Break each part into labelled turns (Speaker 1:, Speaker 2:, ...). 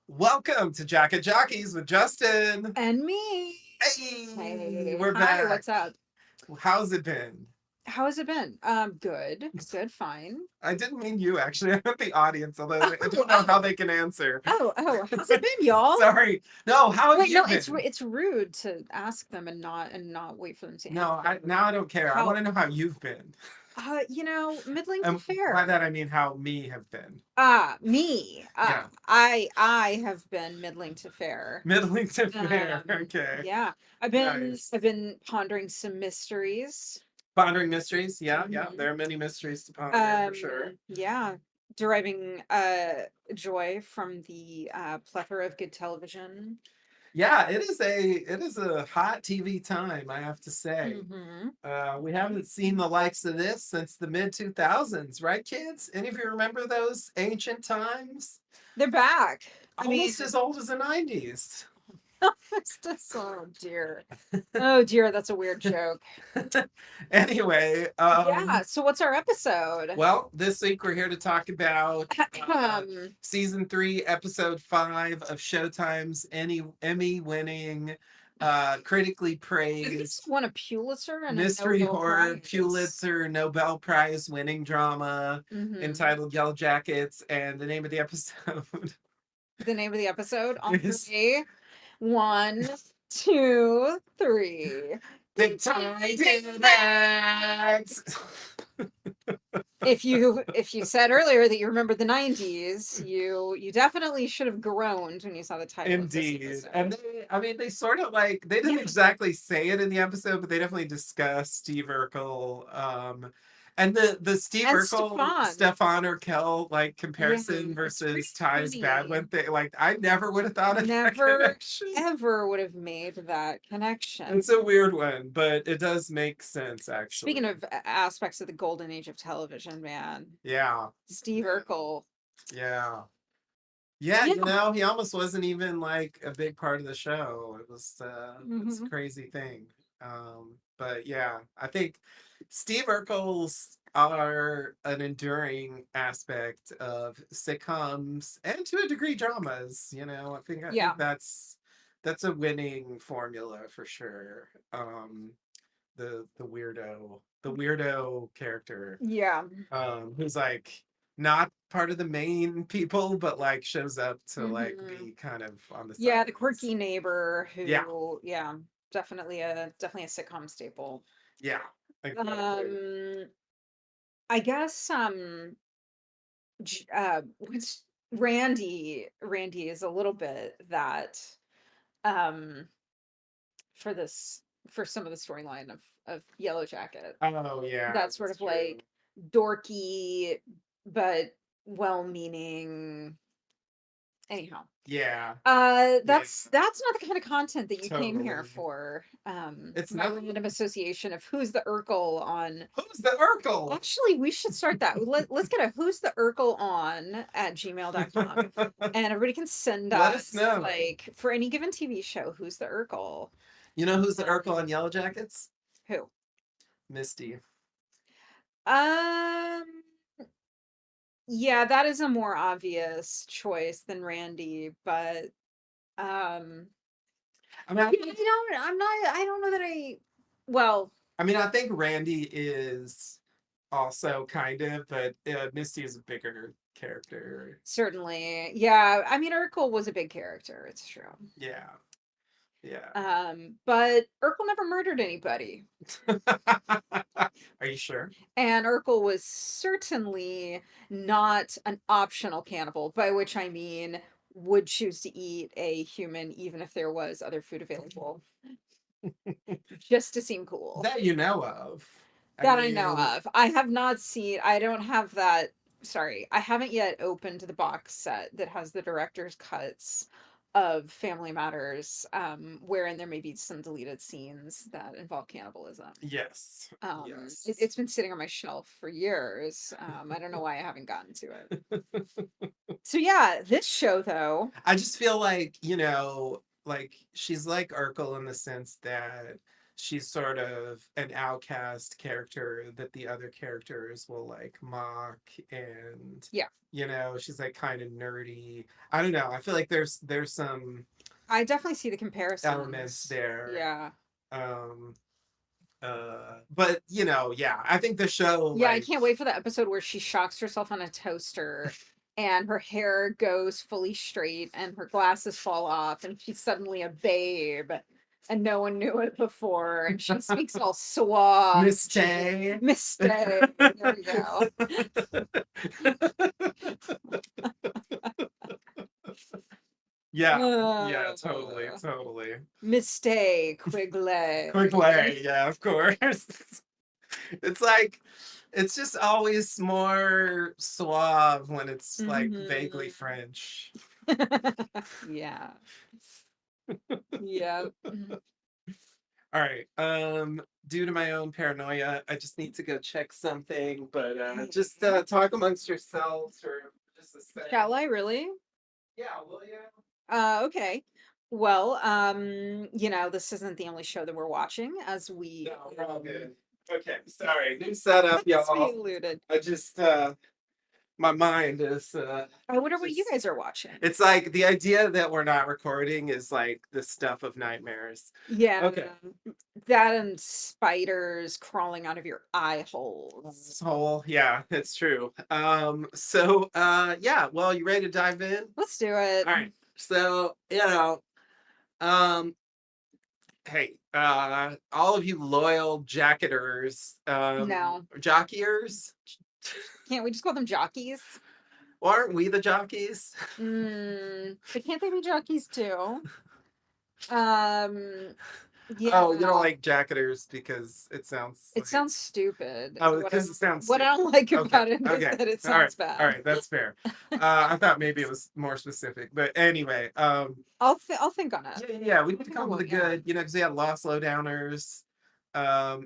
Speaker 1: Welcome to Jacket Jockeys with Justin.
Speaker 2: And me.
Speaker 1: Hey,
Speaker 2: Hey,
Speaker 1: we're
Speaker 2: hi,
Speaker 1: back.
Speaker 2: what's up?
Speaker 1: How's it been?
Speaker 2: How has it been? Good. Good, fine.
Speaker 1: I didn't mean you, actually. I meant the audience, although I
Speaker 2: Oh,
Speaker 1: don't know how
Speaker 2: oh,
Speaker 1: they can answer.
Speaker 2: how's it been, y'all?
Speaker 1: Sorry. No, how have
Speaker 2: Wait,
Speaker 1: you
Speaker 2: no, it's
Speaker 1: been?
Speaker 2: it's rude to ask them and not wait for them to
Speaker 1: No,
Speaker 2: answer.
Speaker 1: now I don't care. I want
Speaker 2: How
Speaker 1: to know how you've been.
Speaker 2: middling to
Speaker 1: And by
Speaker 2: fair.
Speaker 1: that I mean how me have been.
Speaker 2: Me.
Speaker 1: Yeah.
Speaker 2: I have been middling to fair.
Speaker 1: Middling to fair. Okay.
Speaker 2: Yeah.
Speaker 1: Nice.
Speaker 2: I've been pondering some mysteries.
Speaker 1: Pondering mysteries. Yeah, yeah.
Speaker 2: hmm
Speaker 1: There are many mysteries to ponder for sure.
Speaker 2: Yeah, deriving joy from the plethora of good television.
Speaker 1: Yeah, it is a hot TV time, I have to say.
Speaker 2: hmm
Speaker 1: We haven't seen the likes of this since the mid 2000s, right, kids? Any of you remember those ancient times?
Speaker 2: They're back. I mean,
Speaker 1: Almost as old as the 90s.
Speaker 2: it's just, oh dear. Oh dear, that's a weird joke.
Speaker 1: Anyway,
Speaker 2: Yeah, so what's our episode?
Speaker 1: well, this week we're here to talk about
Speaker 2: um,
Speaker 1: season 3, episode 5 of Showtime's Emmy winning, critically
Speaker 2: this
Speaker 1: praised
Speaker 2: won a Pulitzer and a
Speaker 1: mystery
Speaker 2: Nobel
Speaker 1: horror
Speaker 2: Prize.
Speaker 1: Pulitzer Nobel Prize winning drama
Speaker 2: hmm
Speaker 1: entitled Yellowjackets, and the name of the episode
Speaker 2: The name of the episode on
Speaker 1: is
Speaker 2: three. One, two, three.
Speaker 1: The
Speaker 2: The
Speaker 1: Titans.
Speaker 2: if you said earlier that you remember the 90s, you definitely should have groaned when you saw the title of this
Speaker 1: Indeed. And
Speaker 2: episode.
Speaker 1: they sort of like, they didn't
Speaker 2: Yeah,
Speaker 1: exactly say it in the episode, but they definitely discussed Steve Urkel. And the Steve
Speaker 2: and
Speaker 1: Urkel,
Speaker 2: Stefan.
Speaker 1: Stefan Urkel like
Speaker 2: Yeah,
Speaker 1: comparison
Speaker 2: it's pretty
Speaker 1: versus Ty's bad
Speaker 2: funny.
Speaker 1: one thing, like I never would have thought of that
Speaker 2: Never
Speaker 1: connection.
Speaker 2: ever would have made that connection.
Speaker 1: It's a weird one, but it does make sense
Speaker 2: Speaking
Speaker 1: actually.
Speaker 2: of aspects of the golden age of television, man,
Speaker 1: Yeah.
Speaker 2: Steve Urkel.
Speaker 1: Yeah. Yeah,
Speaker 2: Yeah.
Speaker 1: he almost wasn't even like a big part of the show. It's a
Speaker 2: hmm
Speaker 1: crazy thing. But yeah, I think Steve Urkel's are an enduring aspect of sitcoms and to a degree dramas. I think
Speaker 2: Yeah.
Speaker 1: that's a winning formula for sure. The weirdo character,
Speaker 2: Yeah.
Speaker 1: who's like not part of the main people, but like shows up to like
Speaker 2: hmm
Speaker 1: be kind of on the
Speaker 2: Yeah, the
Speaker 1: sidelines.
Speaker 2: quirky neighbor
Speaker 1: Yeah,
Speaker 2: who, yeah, definitely a sitcom staple.
Speaker 1: yeah, exactly.
Speaker 2: Um, I guess which Randy is a little bit that um for this for some of the storyline of Yellow Jacket.
Speaker 1: Oh yeah,
Speaker 2: That sort
Speaker 1: that's
Speaker 2: of
Speaker 1: true.
Speaker 2: like dorky but well-meaning. Anyhow,
Speaker 1: Yeah, yeah,
Speaker 2: that's not the kind of content that you came here
Speaker 1: totally.
Speaker 2: for.
Speaker 1: It's
Speaker 2: My
Speaker 1: not.
Speaker 2: random association of who's the Urkel on.
Speaker 1: Who's the Urkel?
Speaker 2: Actually, we should start that. Let's get a who's the Urkel on at gmail.com. And everybody can send
Speaker 1: Let us
Speaker 2: us,
Speaker 1: know.
Speaker 2: like, for any given TV show, who's the Urkel?
Speaker 1: You know who's the Urkel on
Speaker 2: Um,
Speaker 1: Yellow Jackets?
Speaker 2: who?
Speaker 1: Misty.
Speaker 2: Um, yeah, that is a more obvious choice than Randy, but um
Speaker 1: I mean, I
Speaker 2: yeah,
Speaker 1: think
Speaker 2: I don't know that well,
Speaker 1: I think Randy is also kind of, but Misty is a bigger character.
Speaker 2: certainly. Yeah, I mean Urkel was a big character, it's true.
Speaker 1: Yeah, yeah.
Speaker 2: But Urkel never murdered anybody.
Speaker 1: Are you sure?
Speaker 2: And Urkel was certainly not an optional cannibal, by which I mean would choose to eat a human even if there was other food available, just to seem cool.
Speaker 1: That you know of. I
Speaker 2: That I know
Speaker 1: mean,
Speaker 2: of. I have not seen, I don't have that. Sorry, I haven't yet opened the box set that has the director's cuts of Family Matters, wherein there may be some deleted scenes that involve cannibalism.
Speaker 1: yes, yes.
Speaker 2: It's been sitting on my shelf for years. I don't know why I haven't gotten to it. So yeah, this show though.
Speaker 1: I just feel like, like she's like Urkel in the sense that she's sort of an outcast character that the other characters will like mock, and
Speaker 2: Yeah.
Speaker 1: she's like kind of nerdy. I don't know. I feel like there's some
Speaker 2: I definitely see the
Speaker 1: elements
Speaker 2: comparisons.
Speaker 1: there.
Speaker 2: Yeah.
Speaker 1: Um but yeah, I think the show
Speaker 2: Yeah, I
Speaker 1: like
Speaker 2: can't wait for the episode where she shocks herself on a toaster and her hair goes fully straight and her glasses fall off and she's suddenly a babe and no one knew it before and she speaks all suave.
Speaker 1: Mistake.
Speaker 2: Mistake. There we go.
Speaker 1: Yeah, yeah,
Speaker 2: Uh,
Speaker 1: totally, totally.
Speaker 2: Mistake, Quigley.
Speaker 1: Quick, yeah, of course. It's like it's just always more suave when it's like vaguely
Speaker 2: Mhm.
Speaker 1: French.
Speaker 2: Yeah. Yeah.
Speaker 1: All right. Due to my own paranoia, I just need to go check something, but just talk amongst yourselves for just a second.
Speaker 2: Shall I really?
Speaker 1: Yeah, will you?
Speaker 2: Okay. Well, this isn't the only show that we're watching as we
Speaker 1: No, we're all good. Okay, sorry. New setup,
Speaker 2: as we
Speaker 1: y'all.
Speaker 2: alluded.
Speaker 1: I just my mind is
Speaker 2: I wonder what you
Speaker 1: just
Speaker 2: guys are watching.
Speaker 1: it's like the idea that we're not recording is like the stuff of nightmares.
Speaker 2: Yeah,
Speaker 1: Okay.
Speaker 2: that and spiders crawling out of your eye holes.
Speaker 1: This whole yeah, it's true. So yeah, well, you ready to dive in?
Speaker 2: Let's do it.
Speaker 1: All right. So, um hey, all of you loyal jacketers,
Speaker 2: No.
Speaker 1: jockeyers,
Speaker 2: Can't we just call them jockeys?
Speaker 1: well, aren't we the jockeys?
Speaker 2: But can't they be jockeys too? Um,
Speaker 1: Oh, you don't
Speaker 2: yeah.
Speaker 1: like jacketers because it sounds
Speaker 2: It
Speaker 1: like
Speaker 2: sounds stupid.
Speaker 1: oh, because it sounds
Speaker 2: What I
Speaker 1: stupid.
Speaker 2: don't like
Speaker 1: Okay,
Speaker 2: about it is
Speaker 1: okay,
Speaker 2: that it
Speaker 1: all right,
Speaker 2: sounds
Speaker 1: all
Speaker 2: bad.
Speaker 1: right, that's fair. I thought maybe it was more specific, but anyway,
Speaker 2: I'll think on it.
Speaker 1: yeah, yeah, we need to
Speaker 2: Think on
Speaker 1: come up with a
Speaker 2: what, yeah.
Speaker 1: good, because we had lost slowdowners.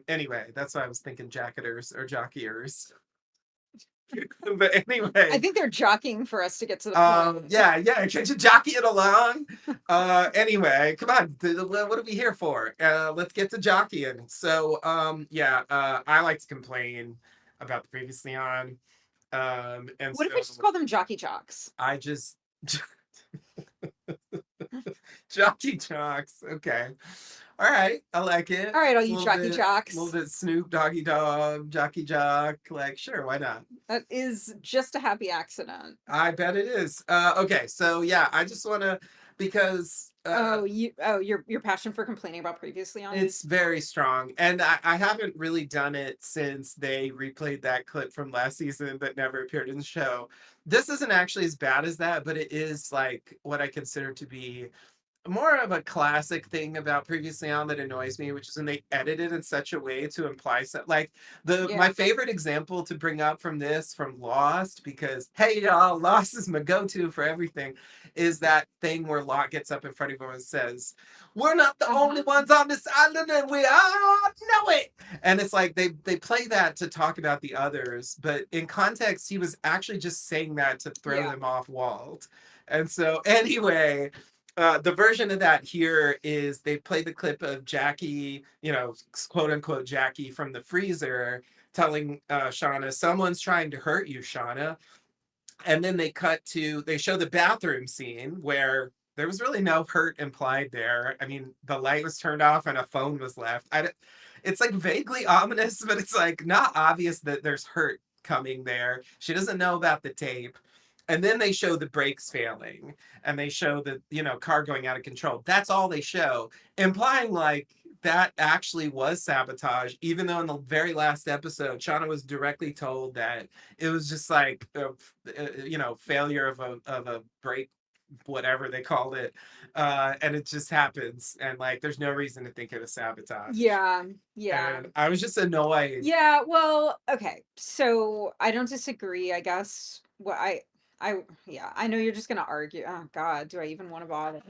Speaker 1: Anyway, that's why I was thinking jacketers or jockeyers. But
Speaker 2: I
Speaker 1: anyway,
Speaker 2: think they're jockeying for us to get to the point.
Speaker 1: yeah, yeah, can't you jockey it along? Anyway, come on, what are we here for? Let's get to jockeying. So, yeah, I like to complain about the previously on, and
Speaker 2: What
Speaker 1: so
Speaker 2: if we just call them jockey jocks?
Speaker 1: I just jockey jocks. Okay, all right, I like it.
Speaker 2: All right, all
Speaker 1: It's
Speaker 2: you jockey
Speaker 1: a little
Speaker 2: jocks.
Speaker 1: bit Snoop Doggy Dog, jockey jock. Like, sure, why not?
Speaker 2: That is just a happy accident.
Speaker 1: I bet it is. Okay, so yeah, I just want to because
Speaker 2: Your passion for complaining about previously on?
Speaker 1: it's very strong, and I haven't really done it since they replayed that clip from last season that never appeared in the show. This isn't actually as bad as that, but it is like what I consider to be more of a classic thing about previously on that annoys me, which is when they edit it in such a way to imply like my
Speaker 2: Yeah.
Speaker 1: favorite example to bring up from this from Lost, because hey y'all, Lost is my go-to for everything, is that thing where Locke gets up in front of everyone and says, "We're not the only ones on this island, and we all know it." And it's like they play that to talk about the others, but in context, he was actually just saying that to throw
Speaker 2: Yeah.
Speaker 1: them off Walt. And so anyway, the version of that here is they play the clip of Jackie, quote unquote Jackie from the freezer, telling Shauna, "Someone's trying to hurt you, Shauna." And then they show the bathroom scene where there was really no hurt implied there. I mean, the light was turned off and a phone was left. It's like vaguely ominous, but it's like not obvious that there's hurt coming there. She doesn't know about the tape. And then they show the brakes failing and they show the, car going out of control. That's all they show, implying like that actually was sabotage, even though in the very last episode, Shauna was directly told that it was just like failure of a brake, whatever they called it, and it just happens, and like there's no reason to think it was sabotage.
Speaker 2: Yeah. Yeah.
Speaker 1: And I was just annoyed.
Speaker 2: Yeah, well, okay. So I don't disagree, I guess. Yeah, I know you're just gonna argue. Oh God, do I even want to bother?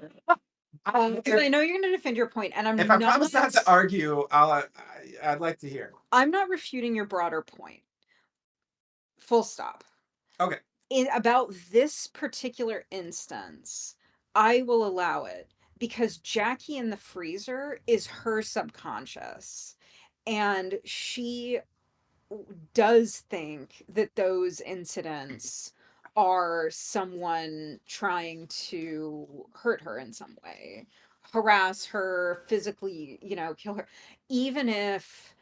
Speaker 2: Because I know you're gonna defend your point, and
Speaker 1: If I promise not to argue, I'd like to hear.
Speaker 2: I'm not refuting your broader point. Full stop.
Speaker 1: Okay.
Speaker 2: About this particular instance, I will allow it because Jackie in the freezer is her subconscious. And she does think that those incidents are someone trying to hurt her in some way, harass her, physically, kill her. Even if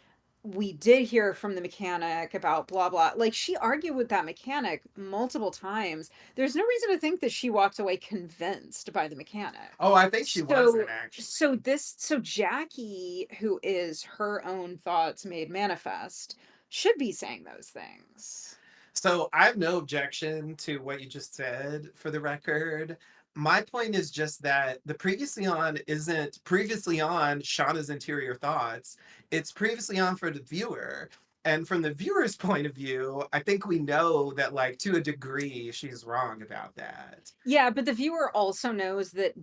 Speaker 2: we did hear from the mechanic about blah blah, like she argued with that mechanic multiple times. There's no reason to think that she walked away convinced by the mechanic.
Speaker 1: Oh, I think she wasn't
Speaker 2: So
Speaker 1: actually.
Speaker 2: so Jackie, who is her own thoughts made manifest, should be saying those things.
Speaker 1: So I have no objection to what you just said for the record. My point is just that the previously on isn't previously on Shauna's interior thoughts. It's previously on for the viewer. And from the viewer's point of view, I think we know that, like, to a degree, she's wrong about that.
Speaker 2: Yeah, but the viewer also knows that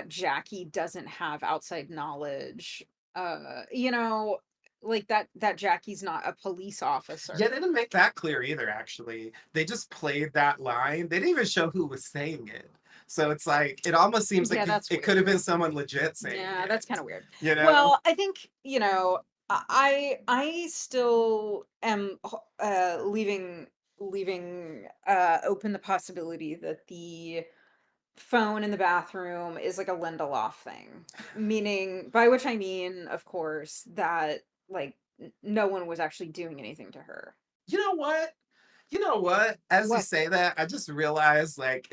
Speaker 2: Jackie doesn't have outside knowledge. You know, like that Jackie's not a police
Speaker 1: Yeah,
Speaker 2: officer.
Speaker 1: they didn't make that clear either, actually. They just played that line. They didn't even show who was saying it. So it's like, it almost seems
Speaker 2: Yeah,
Speaker 1: like
Speaker 2: that's
Speaker 1: it could have been
Speaker 2: weird.
Speaker 1: someone legit saying
Speaker 2: Yeah, that's kind
Speaker 1: it,
Speaker 2: of weird.
Speaker 1: you know?
Speaker 2: Well, I think, I still am leaving open the possibility that the phone in the bathroom is like a Lindelof thing. Meaning, by which I mean, of course, that like no one was actually doing anything to her.
Speaker 1: You know what? You know what? As you
Speaker 2: What?
Speaker 1: say that, I just realized, like,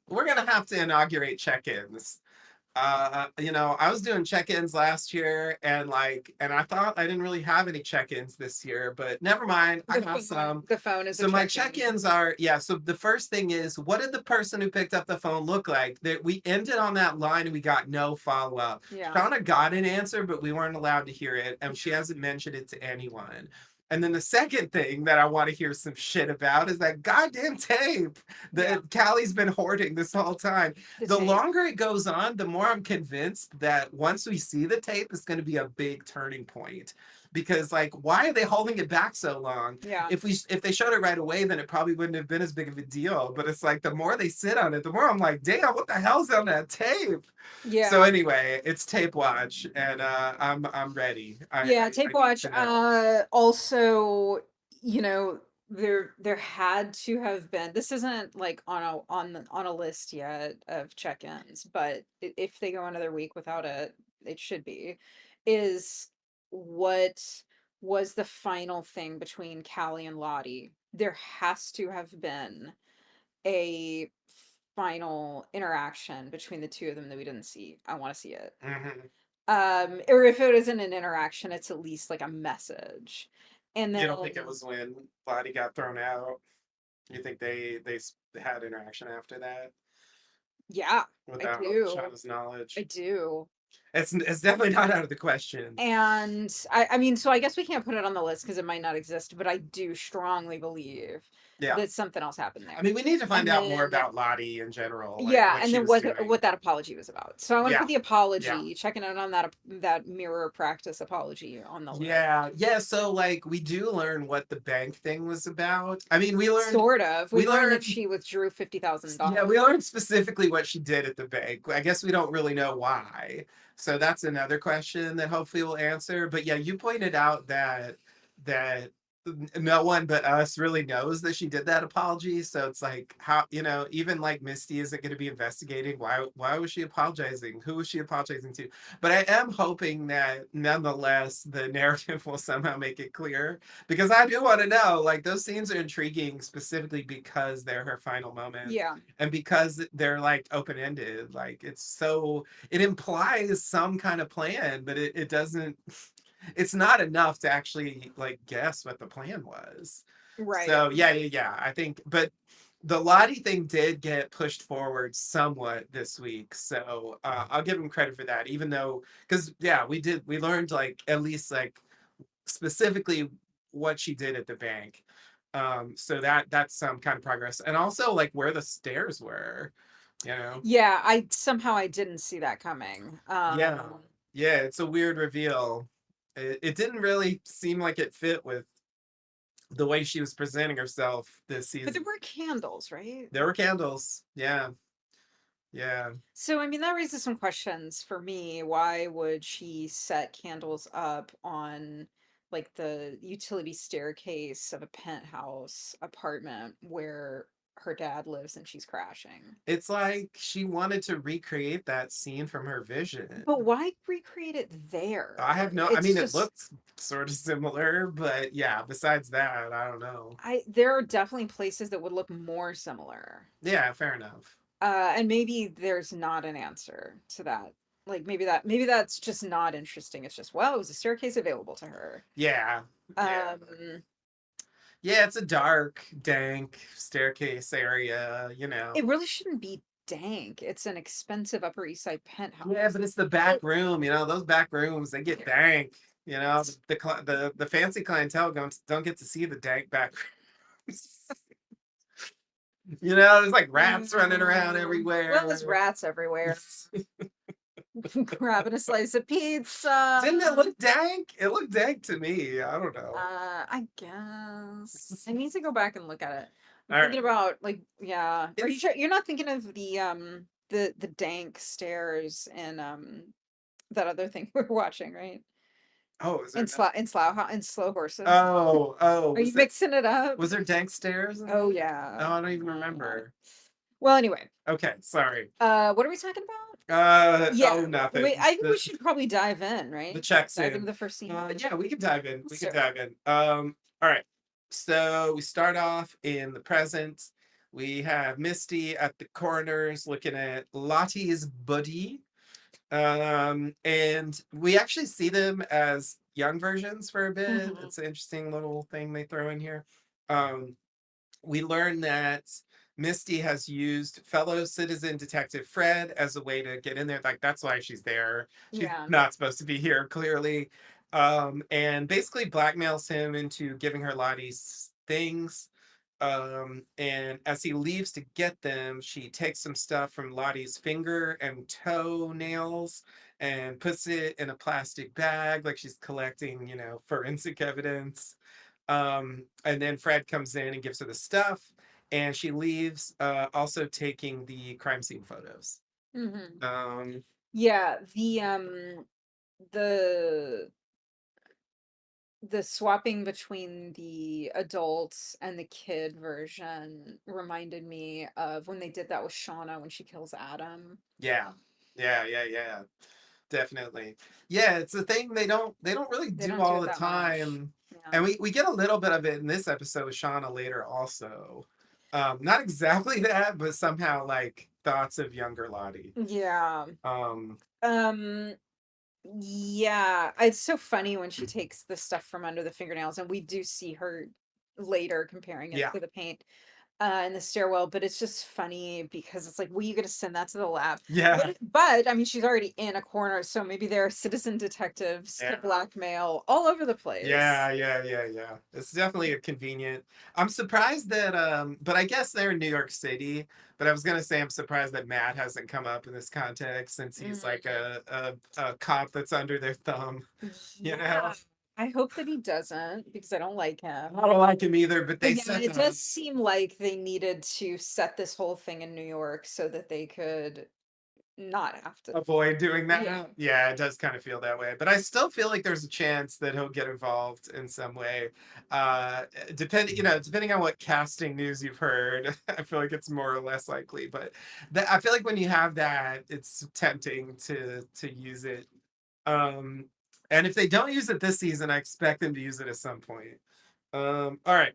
Speaker 1: we're gonna have to inaugurate check-ins. I was doing check-ins last year, and I thought I didn't really have any check-ins this year, but never mind, I got some.
Speaker 2: The phone is a
Speaker 1: So my
Speaker 2: check-in.
Speaker 1: check-ins are, yeah, so the first thing is, what did the person who picked up the phone look like? That we ended on that line and we got no follow-up.
Speaker 2: Yeah.
Speaker 1: Shauna got an answer, but we weren't allowed to hear it, and she
Speaker 2: Yeah.
Speaker 1: hasn't mentioned it to anyone. And then the second thing that I want to hear some shit about is that goddamn tape
Speaker 2: Yeah.
Speaker 1: that Callie's been hoarding this whole time.
Speaker 2: The
Speaker 1: The
Speaker 2: tape.
Speaker 1: longer it goes on, the more I'm convinced that once we see the tape, it's going to be a big turning point. Because, like, why are they holding it back so long?
Speaker 2: Yeah.
Speaker 1: If they showed it right away, then it probably wouldn't have been as big of a deal. But it's like the more they sit on it, the more I'm like, damn, what the hell's on that tape? So
Speaker 2: Yeah.
Speaker 1: anyway, it's tape watch, and I'm ready.
Speaker 2: Yeah,
Speaker 1: I
Speaker 2: tape
Speaker 1: need
Speaker 2: watch.
Speaker 1: to know.
Speaker 2: Also, you know, there had to have been. This isn't like on a list yet of check-ins, but if they go another week without it, it should be. Is what was the final thing between Callie and Lottie? There has to have been a final interaction between the two of them that we didn't see. I want to see it.
Speaker 1: Hmm.
Speaker 2: Or if it isn't an interaction, it's at least like a message. And
Speaker 1: You
Speaker 2: then
Speaker 1: don't think it was when Lottie got thrown out? You think they had interaction after that
Speaker 2: yeah, I
Speaker 1: without
Speaker 2: do.
Speaker 1: Shauna's
Speaker 2: I
Speaker 1: knowledge?
Speaker 2: do.
Speaker 1: It's definitely not out of the question.
Speaker 2: And I mean, so I guess we can't put it on the list because it might not exist, but I do strongly believe
Speaker 1: Yeah.
Speaker 2: that something else happened
Speaker 1: I
Speaker 2: there.
Speaker 1: mean, we need to find
Speaker 2: And
Speaker 1: out more
Speaker 2: then
Speaker 1: about Lottie in general, like
Speaker 2: yeah,
Speaker 1: what
Speaker 2: and
Speaker 1: she
Speaker 2: then
Speaker 1: was
Speaker 2: what
Speaker 1: doing.
Speaker 2: that apology was about. So I want to put
Speaker 1: Yeah.
Speaker 2: the
Speaker 1: Yeah.
Speaker 2: apology, checking out on that mirror practice apology on the list.
Speaker 1: Yeah. Yeah. So, like, we do learn what the bank thing was about. I mean,
Speaker 2: Sort of. We
Speaker 1: we
Speaker 2: learned that
Speaker 1: learned
Speaker 2: she withdrew
Speaker 1: yeah,
Speaker 2: $50,000.
Speaker 1: we learned specifically what she did at the bank. I guess we don't really know why. So that's another question that hopefully we'll answer. But yeah, you pointed out that no one but us really knows that she did that apology. So it's like, how, even like Misty isn't going to be investigating why was she apologizing? Who was she apologizing to? But I am hoping that nonetheless the narrative will somehow make it clear, because I do want to know, like, those scenes are intriguing specifically because they're her final moments
Speaker 2: Yeah,
Speaker 1: and because they're like open ended. Like, it implies some kind of plan, but it doesn't. It's not enough to actually like guess what the plan was.
Speaker 2: right.
Speaker 1: So yeah, yeah, yeah. I think, but the Lottie thing did get pushed forward somewhat this week, so I'll give him credit for that. Even though, because yeah, we learned, like, at least like specifically what she did at the bank. So that's some kind of progress, and also like where the stairs were, you know.
Speaker 2: Yeah, I didn't see that coming.
Speaker 1: Yeah, yeah, it's a weird reveal. It didn't really seem like it fit with the way she was presenting herself this
Speaker 2: But there
Speaker 1: season.
Speaker 2: were candles, right?
Speaker 1: There were candles, yeah, Yeah.
Speaker 2: So, I mean, that raises some questions for me. Why would she set candles up on like the utility staircase of a penthouse apartment where her dad lives and she's crashing?
Speaker 1: It's like she wanted to recreate that scene from her vision.
Speaker 2: But why recreate it
Speaker 1: I
Speaker 2: there?
Speaker 1: have no, I
Speaker 2: It's
Speaker 1: mean, it
Speaker 2: just
Speaker 1: looked sort of similar, but yeah, besides that, I don't know.
Speaker 2: I there are definitely places that would look more similar.
Speaker 1: Yeah, fair enough.
Speaker 2: And maybe there's not an answer to that. Like maybe that's just not interesting. It's just, well, it was a staircase available to her.
Speaker 1: Yeah. Yeah.
Speaker 2: Um,
Speaker 1: Yeah, it's a dark, dank staircase area, you know.
Speaker 2: it really shouldn't be dank. It's an expensive Upper East Side
Speaker 1: Yeah,
Speaker 2: penthouse.
Speaker 1: but it's the back
Speaker 2: It,
Speaker 1: room, you know, those back rooms, they get dank. You know,
Speaker 2: it's
Speaker 1: the fancy clientele don't get to see the dank back rooms. You know, there's like rats running around
Speaker 2: well, there's
Speaker 1: everywhere.
Speaker 2: rats everywhere. Grabbing a slice of
Speaker 1: Didn't it
Speaker 2: pizza.
Speaker 1: look dank? It looked dank to me. I don't know.
Speaker 2: I guess I need to go back and look at it. I'm
Speaker 1: All right.
Speaker 2: thinking about like, yeah. Are you
Speaker 1: It's
Speaker 2: sure you're not thinking of the dank stairs and that other thing we're watching, right?
Speaker 1: oh, is there no
Speaker 2: In slow horses.
Speaker 1: oh,
Speaker 2: Are you mixing it up?
Speaker 1: was there dank stairs in
Speaker 2: Oh
Speaker 1: that?
Speaker 2: yeah.
Speaker 1: Oh, I don't even
Speaker 2: Uh,
Speaker 1: remember.
Speaker 2: well, anyway,
Speaker 1: Okay, sorry.
Speaker 2: what are we talking about?
Speaker 1: Oh,
Speaker 2: Yeah, wait.
Speaker 1: nothing.
Speaker 2: I think we should probably dive in,
Speaker 1: The
Speaker 2: right?
Speaker 1: checks
Speaker 2: Dive into
Speaker 1: in.
Speaker 2: the first scene.
Speaker 1: Yeah, we can dive in. We
Speaker 2: Let's do
Speaker 1: can
Speaker 2: it.
Speaker 1: dive in. All right. So we start off in the present. We have Misty at the corners looking at Lottie's buddy. And we actually see them as young versions for a bit.
Speaker 2: Hmm.
Speaker 1: It's an interesting little thing they throw in here. Um, we learn that Misty has used fellow citizen detective Fred as a way to get in there. Like that's why she's there. She's
Speaker 2: Yeah.
Speaker 1: not supposed to be here, clearly. And basically blackmails him into giving her Lottie's things. And as he leaves to get them, she takes some stuff from Lottie's finger and toe nails and puts it in a plastic bag, like she's collecting, you know, forensic evidence. And then Fred comes in and gives her the stuff, and she leaves, also taking the crime scene photos.
Speaker 2: Hmm.
Speaker 1: Um,
Speaker 2: Yeah, the the swapping between the adults and the kid version reminded me of when they did that with Shauna when she kills Adam.
Speaker 1: yeah, yeah, definitely. Yeah, it's a thing they don't really
Speaker 2: They
Speaker 1: do
Speaker 2: don't do
Speaker 1: all
Speaker 2: it
Speaker 1: the
Speaker 2: that much.
Speaker 1: time,
Speaker 2: Yeah.
Speaker 1: and we get a little bit of it in this episode with Shauna later also. Not exactly that, but somehow like thoughts of younger Lottie.
Speaker 2: Yeah.
Speaker 1: Um,
Speaker 2: Um yeah, it's so funny when she takes the stuff from under the fingernails and we do see her later comparing it
Speaker 1: yeah,
Speaker 2: to the paint in the stairwell, but it's just funny because it's like, well, you got to send that to the lab.
Speaker 1: yeah,
Speaker 2: But I mean, she's already in a corner, so maybe there are citizen detectives to
Speaker 1: yeah.
Speaker 2: blackmail all over the place.
Speaker 1: Yeah. It's definitely a convenient. I'm surprised that but I guess they're in New York City, but I was gonna say I'm surprised that Matt hasn't come up in this context since he's like
Speaker 2: Mm,
Speaker 1: a cop that's under their thumb, you know.
Speaker 2: yeah, I hope that he doesn't because I don't like
Speaker 1: I
Speaker 2: him.
Speaker 1: don't like him either, but they
Speaker 2: But yeah,
Speaker 1: set
Speaker 2: it
Speaker 1: him
Speaker 2: does seem like they needed to set this whole thing in New York so that they could not have to.
Speaker 1: avoid doing
Speaker 2: Yeah.
Speaker 1: that. Yeah, it does kind of feel that way. But I still feel like there's a chance that he'll get involved in some way. Depending on what casting news you've heard, I feel like it's more or less likely. But I feel like when you have that, it's tempting to use it. Um, and if they don't use it this season, I expect them to use it at some point. All right.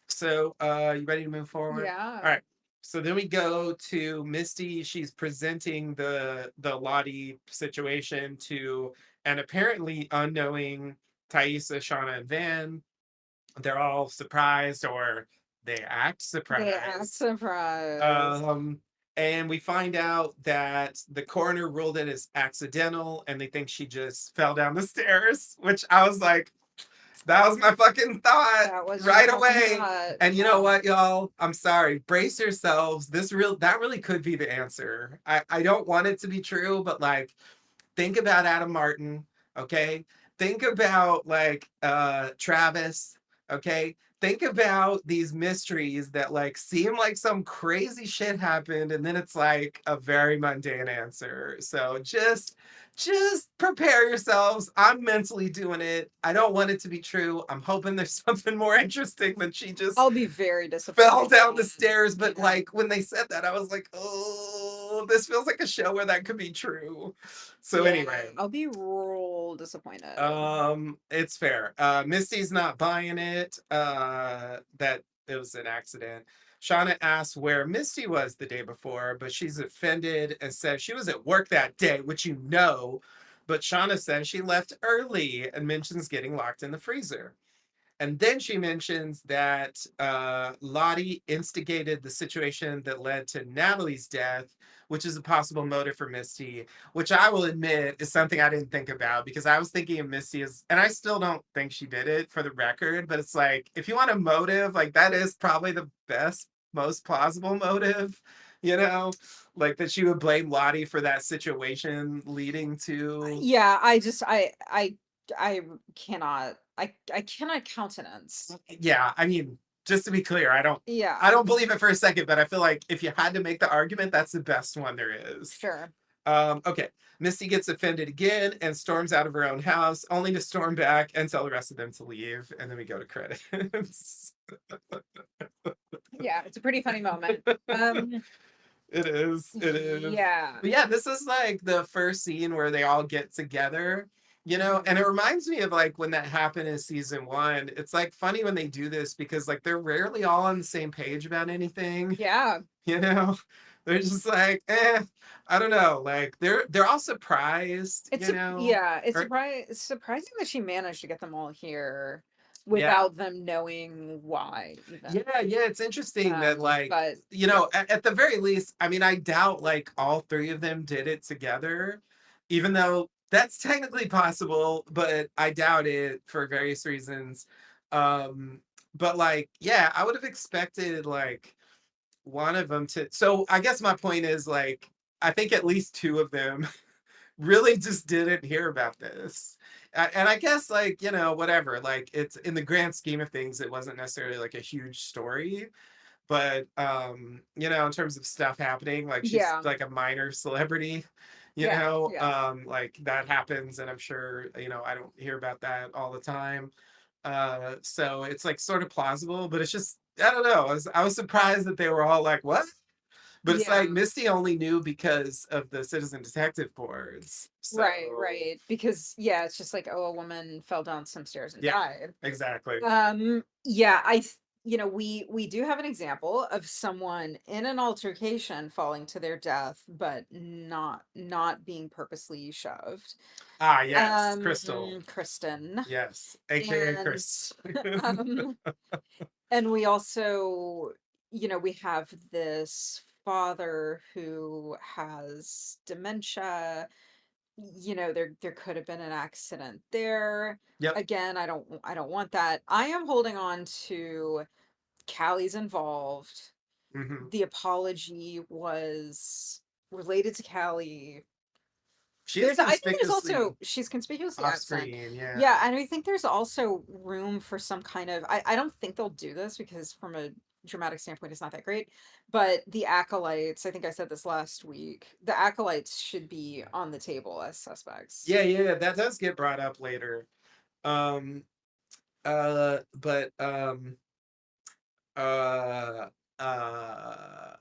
Speaker 1: So, you ready to move forward? All
Speaker 2: Yeah.
Speaker 1: right. So then we go to Misty. She's presenting the Lottie situation to an apparently unknowing Thaisa, Shauna, and Van. They're all surprised, or they act
Speaker 2: They act
Speaker 1: surprised.
Speaker 2: surprised.
Speaker 1: Um, and we find out that the coroner ruled it as accidental, and they think she just fell down the stairs. Which I was like, that was my fucking thought
Speaker 2: That was your
Speaker 1: right
Speaker 2: fucking
Speaker 1: away.
Speaker 2: thought.
Speaker 1: And you know
Speaker 2: Yeah.
Speaker 1: what, y'all? I'm sorry. Brace yourselves. That really could be the answer. I don't want it to be true, but like think about Adam Martin, okay? Think about like Travis, okay? think about these mysteries that like seem like some crazy shit happened and then it's like a very mundane answer. So just prepare yourselves. I'm mentally doing it. I don't want it to be true. I'm hoping there's something more interesting than she just
Speaker 2: I'll be very
Speaker 1: fell
Speaker 2: disappointed.
Speaker 1: down the stairs. But
Speaker 2: Yeah.
Speaker 1: like when they said that, I was like, oh, this feels like a show where that could be true. So
Speaker 2: Yeah,
Speaker 1: anyway,
Speaker 2: I'll be real disappointed.
Speaker 1: it's fair. Misty's not buying it. That it was an accident. Shauna asks where Misty was the day before, but she's offended and says she was at work that day, which you know. But Shauna says she left early and mentions getting locked in the freezer. And then she mentions that Lottie instigated the situation that led to Natalie's death, which is a possible motive for Misty, which I will admit is something I didn't think about because I was thinking of Misty as, and I still don't think she did it for the record, but it's like, if you want a motive, like that is probably the best, most plausible motive, you know, like that she would blame Lottie for that situation leading to.
Speaker 2: Yeah, I cannot I cannot countenance.
Speaker 1: Yeah, I mean, just to be clear, I
Speaker 2: Yeah,
Speaker 1: don't believe it for a second, but I feel like if you had to make the argument, that's the best one there is.
Speaker 2: sure.
Speaker 1: Okay. Misty gets offended again and storms out of her own house, only to storm back and tell the rest of them to leave. And then we go to credits.
Speaker 2: Yeah, it's a pretty funny moment.
Speaker 1: It is. It is.
Speaker 2: Yeah.
Speaker 1: But yeah, this is like the first scene where they all get together, and
Speaker 2: Mhm.
Speaker 1: it reminds me of like when that happened in season one. It's like funny when they do this because like they're rarely all on the same page about anything,
Speaker 2: Yeah.
Speaker 1: you know? They're just like, I don't know. Like they're all surprised,
Speaker 2: Yeah,
Speaker 1: or
Speaker 2: it's surprising that she managed to get them all here
Speaker 1: yeah.
Speaker 2: without them knowing why even.
Speaker 1: Yeah, it's interesting that like,
Speaker 2: But yeah.
Speaker 1: at the very least, I mean, I doubt like all three of them did it together, even though that's technically possible, but I doubt it for various reasons. Um, but like, yeah, I would have expected like one of them to. So I guess my point is like, I think at least two of them really just didn't hear about this. And I guess like, whatever, like it's in the grand scheme of things, it wasn't necessarily like a huge story, but in terms of stuff happening, like she's
Speaker 2: Yeah.
Speaker 1: like a minor celebrity,
Speaker 2: Yeah. Yeah.
Speaker 1: like that happens and I'm sure, I don't hear about that all the time. So it's like sort of plausible, but it's just I don't know. I was surprised that they were all like, "What?" But it's
Speaker 2: Yeah.
Speaker 1: like Misty only knew because of the citizen detective boards.
Speaker 2: Right,
Speaker 1: So
Speaker 2: right. Because yeah, it's just like, oh, a woman fell down some stairs and
Speaker 1: yeah,
Speaker 2: died.
Speaker 1: exactly.
Speaker 2: Yeah, we do have an example of someone in an altercation falling to their death, but not being purposely shoved.
Speaker 1: Ah, yes, Crystal.
Speaker 2: Kristen.
Speaker 1: Yes, aka
Speaker 2: And
Speaker 1: Chris.
Speaker 2: um and we also, we have this father who has dementia. There could have been an accident there.
Speaker 1: Yep.
Speaker 2: Again, I don't want that. I am holding on to Callie's involved.
Speaker 1: Hmm.
Speaker 2: The apology was related to Callie.
Speaker 1: She is
Speaker 2: I think there's also
Speaker 1: conspicuously
Speaker 2: she's conspicuously
Speaker 1: off
Speaker 2: absent.
Speaker 1: screen. Yeah.
Speaker 2: Yeah, and I think there's also room for some kind of I don't think they'll do this because from a dramatic standpoint it's not that great, but the acolytes, I think I said this last week, the acolytes should be on the table as suspects.
Speaker 1: Yeah, that does get brought up later. Um, but Uh, uh,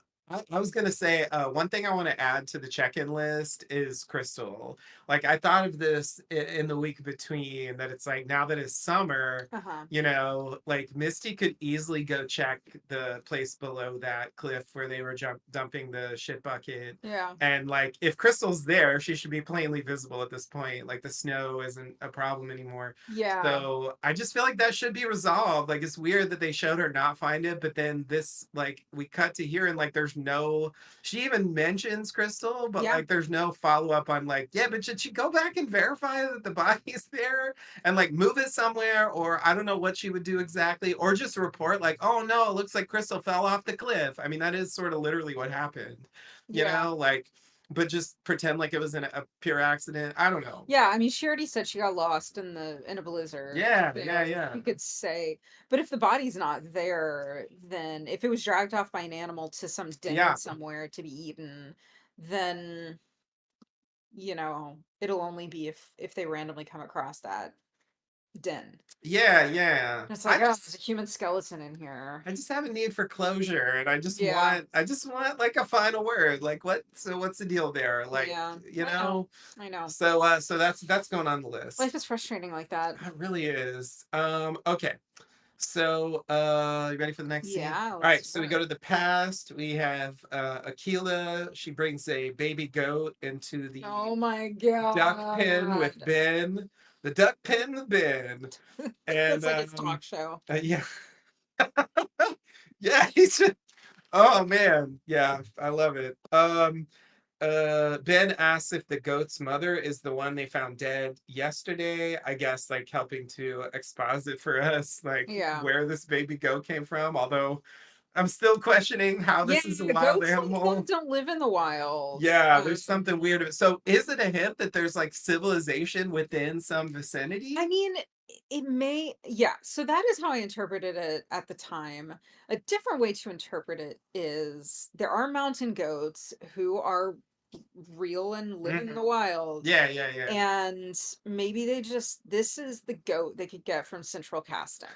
Speaker 1: I was gonna say one thing I want to add to the check-in list is Crystal. Like I thought of this in the week between that it's like now that it's summer,
Speaker 2: Uh-huh.
Speaker 1: like Misty could easily go check the place below that cliff where they were dumping the shit bucket.
Speaker 2: Yeah.
Speaker 1: And like if Crystal's there, she should be plainly visible at this point. Like the snow isn't a problem anymore.
Speaker 2: Yeah.
Speaker 1: So I just feel like that should be resolved. Like it's weird that they showed her not find it, but then this like we cut to here and like there's no she even mentions Crystal, but
Speaker 2: Yeah.
Speaker 1: like there's no follow-up on like, yeah, but should she go back and verify that the body's there and like move it somewhere? Or I don't know what she would do exactly, or just report like, oh no, it looks like Crystal fell off the cliff. I mean, that is sort of literally what happened,
Speaker 2: Yeah.
Speaker 1: like but just pretend like it was a pure accident. I don't know.
Speaker 2: Yeah, I mean, she already said she got lost in a blizzard,
Speaker 1: Yeah, yeah,
Speaker 2: so
Speaker 1: yeah,
Speaker 2: you could say, but if the body's not there, then if it was dragged off by an animal to some den
Speaker 1: yeah,
Speaker 2: somewhere to be eaten, then, it'll only be if they randomly come across that den.
Speaker 1: yeah, yeah.
Speaker 2: And it's like, oh, there's a human skeleton in here.
Speaker 1: I just have a need for closure, and
Speaker 2: Yeah,
Speaker 1: I just want like a final word. Like, what? So, what's the deal there? Like,
Speaker 2: yeah,
Speaker 1: you
Speaker 2: I know,
Speaker 1: know.
Speaker 2: I know.
Speaker 1: So, so that's going on the list.
Speaker 2: Life is frustrating like that.
Speaker 1: It really is. Okay. So, you ready for the next scene?
Speaker 2: Yeah,
Speaker 1: All
Speaker 2: let's
Speaker 1: right.
Speaker 2: do
Speaker 1: So we
Speaker 2: it.
Speaker 1: go to the past. We have Aquila. She brings a baby goat into the
Speaker 2: Oh my
Speaker 1: duck pen with
Speaker 2: god.
Speaker 1: Ben. The duck pen with Ben. And
Speaker 2: It's like his talk show.
Speaker 1: yeah, yeah. He's just, oh man, yeah. I love it. Ben asks if the goat's mother is the one they found dead yesterday. I guess like helping to exposit for us like
Speaker 2: Yeah.
Speaker 1: where this baby goat came from. Although I'm still questioning how
Speaker 2: Yeah,
Speaker 1: this is a wild
Speaker 2: goats like that
Speaker 1: animal.
Speaker 2: don't live in the wild.
Speaker 1: Yeah, there's something weird. So is it a hint that there's like civilization within some
Speaker 2: I
Speaker 1: vicinity?
Speaker 2: mean, it may, yeah, so that is how I interpreted it at the time. A different way to interpret it is there are mountain goats who are real and live in
Speaker 1: Mhm.
Speaker 2: the wild.
Speaker 1: Yeah, yeah, yeah.
Speaker 2: And maybe this is the goat they could get from Central Casting.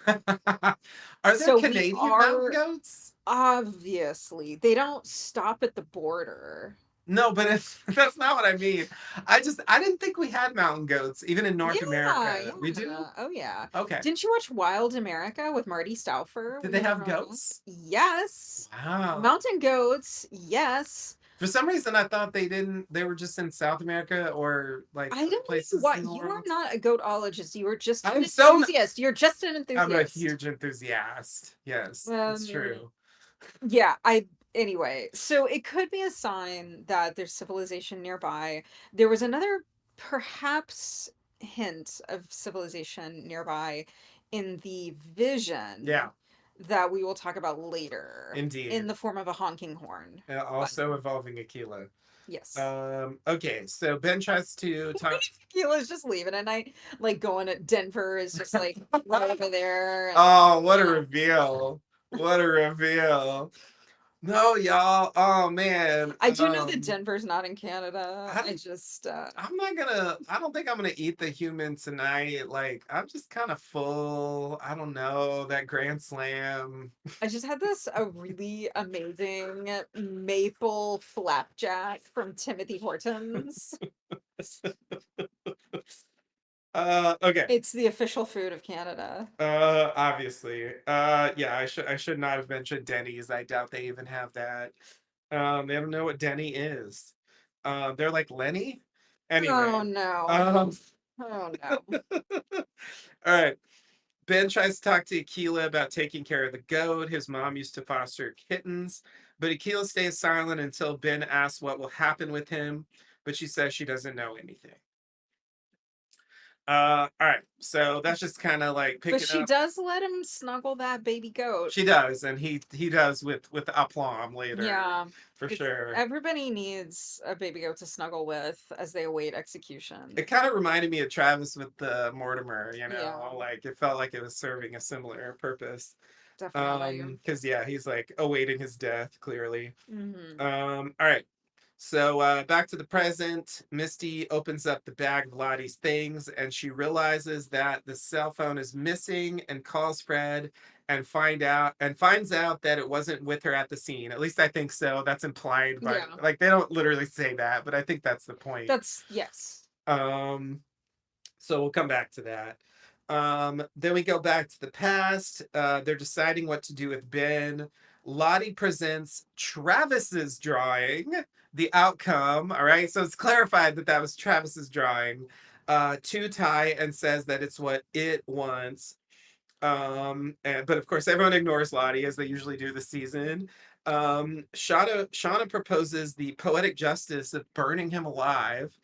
Speaker 1: Are there
Speaker 2: So we
Speaker 1: Canadian mountain
Speaker 2: are
Speaker 1: goats?
Speaker 2: obviously, they don't stop at the border.
Speaker 1: No, but it's that's not what I mean. I didn't think we had mountain goats even in North
Speaker 2: Yeah,
Speaker 1: America. We do?
Speaker 2: yeah. Oh, yeah.
Speaker 1: Okay.
Speaker 2: Didn't you watch Wild America with Marty Stauffer
Speaker 1: Did
Speaker 2: when
Speaker 1: they
Speaker 2: they were
Speaker 1: have
Speaker 2: growing up?
Speaker 1: goats?
Speaker 2: Yes.
Speaker 1: Wow.
Speaker 2: Mountain goats, yes.
Speaker 1: For some reason I thought they were just in South America or like
Speaker 2: I
Speaker 1: other
Speaker 2: don't know
Speaker 1: places
Speaker 2: why
Speaker 1: in the
Speaker 2: you are
Speaker 1: world.
Speaker 2: not a goatologist. You are just an
Speaker 1: I'm so n-
Speaker 2: enthusiast. You're just an
Speaker 1: I'm a
Speaker 2: enthusiast.
Speaker 1: huge enthusiast. Yes, it's
Speaker 2: Um,
Speaker 1: true.
Speaker 2: yeah, I anyway, so it could be a sign that there's civilization nearby. There was another perhaps hint of civilization nearby in the
Speaker 1: Yeah,
Speaker 2: vision that we will talk about later in
Speaker 1: indeed.
Speaker 2: the form of a honking horn. But
Speaker 1: Also involving Aquila.
Speaker 2: yes.
Speaker 1: Okay, so Ben tries to
Speaker 2: What
Speaker 1: talk.
Speaker 2: if Tequila's just leaving at night? Like going to Denver is just like right over there and
Speaker 1: Oh, what a
Speaker 2: you know.
Speaker 1: reveal. What a reveal. No, y'all. Oh man.
Speaker 2: I do know that Denver's not in Canada.
Speaker 1: I
Speaker 2: I
Speaker 1: don't
Speaker 2: just
Speaker 1: I'm not gonna I don't think I'm gonna eat the human tonight. Like I'm just kind of full. I don't know, that Grand Slam.
Speaker 2: I just had this a really amazing maple flapjack from Timothy Hortons.
Speaker 1: Okay.
Speaker 2: It's the official food of Canada.
Speaker 1: Obviously. Yeah, I should not have mentioned Denny's. I doubt they even have that. They don't know what Denny is. They're like Lenny.
Speaker 2: Oh
Speaker 1: Anyway,
Speaker 2: no.
Speaker 1: um,
Speaker 2: Oh no.
Speaker 1: all right. Ben tries to talk to Aquila about taking care of the goat. His mom used to foster kittens, but Aquila stays silent until Ben asks what will happen with him. But she says she doesn't know anything. All right. So that's just kind of like
Speaker 2: But
Speaker 1: picking
Speaker 2: she
Speaker 1: up.
Speaker 2: does let him snuggle that baby goat.
Speaker 1: She does, and he does with aplomb later,
Speaker 2: Yeah.
Speaker 1: for
Speaker 2: It's
Speaker 1: sure.
Speaker 2: everybody needs a baby goat to snuggle with as they await execution.
Speaker 1: It kind of reminded me of Travis with the Mortimer,
Speaker 2: Yeah,
Speaker 1: like it felt like it was serving a similar purpose.
Speaker 2: definitely.
Speaker 1: Because yeah, he's like awaiting his death, clearly.
Speaker 2: Hmm.
Speaker 1: All right. So back to the present, Misty opens up the bag of Lottie's things and she realizes that the cell phone is missing and calls Fred and finds out that it wasn't with her at the scene. At least I think so. That's implied by
Speaker 2: Yeah,
Speaker 1: like they don't literally say that, but I think that's the point.
Speaker 2: that's yes.
Speaker 1: Um so we'll come back to that. Then we go back to the past. They're deciding what to do with Ben. Lottie presents Travis's drawing, the outcome. All right. So it's clarified that that was Travis's drawing to Ty and says that it's what it wants. But of course, everyone ignores Lottie as they usually do this season. Shauna proposes the poetic justice of burning him alive.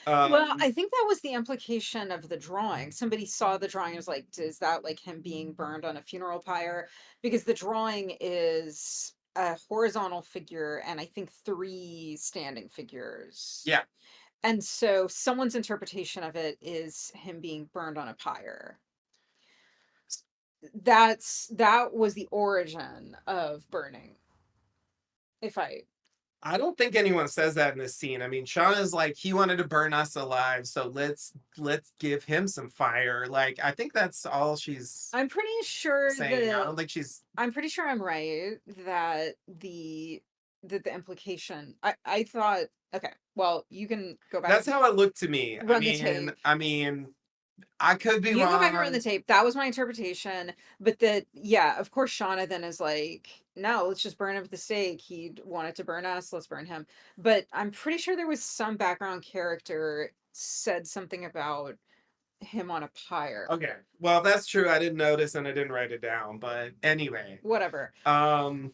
Speaker 2: Well,
Speaker 1: Um,
Speaker 2: I think that was the implication of the drawing. Somebody saw the drawing and was like, is that like him being burned on a funeral pyre? Because the drawing is a horizontal figure and I think three standing figures.
Speaker 1: Yeah.
Speaker 2: And so someone's interpretation of it is him being burned on a pyre. That was the origin of burning. If I
Speaker 1: I don't think anyone says that in this scene. I mean, Shauna's like, he wanted to burn us alive, so let's give him some fire. Like, I think that's all she's
Speaker 2: I'm pretty sure
Speaker 1: saying. I
Speaker 2: that
Speaker 1: don't think she's
Speaker 2: I'm pretty sure I'm right that the implication I thought okay, well, you can go back
Speaker 1: that's
Speaker 2: and
Speaker 1: how it looked to me. I
Speaker 2: run the
Speaker 1: mean,
Speaker 2: tape.
Speaker 1: I mean, I could be
Speaker 2: You can go back and run the
Speaker 1: wrong.
Speaker 2: tape. That was my interpretation. But that, yeah, of course, Shauna then is like, no, let's just burn him at the stake. He wanted to burn us. Let's burn him. But I'm pretty sure there was some background character said something about him on a pyre.
Speaker 1: Okay. Well, that's true. I didn't notice and I didn't write it down. But anyway,
Speaker 2: Whatever.
Speaker 1: um,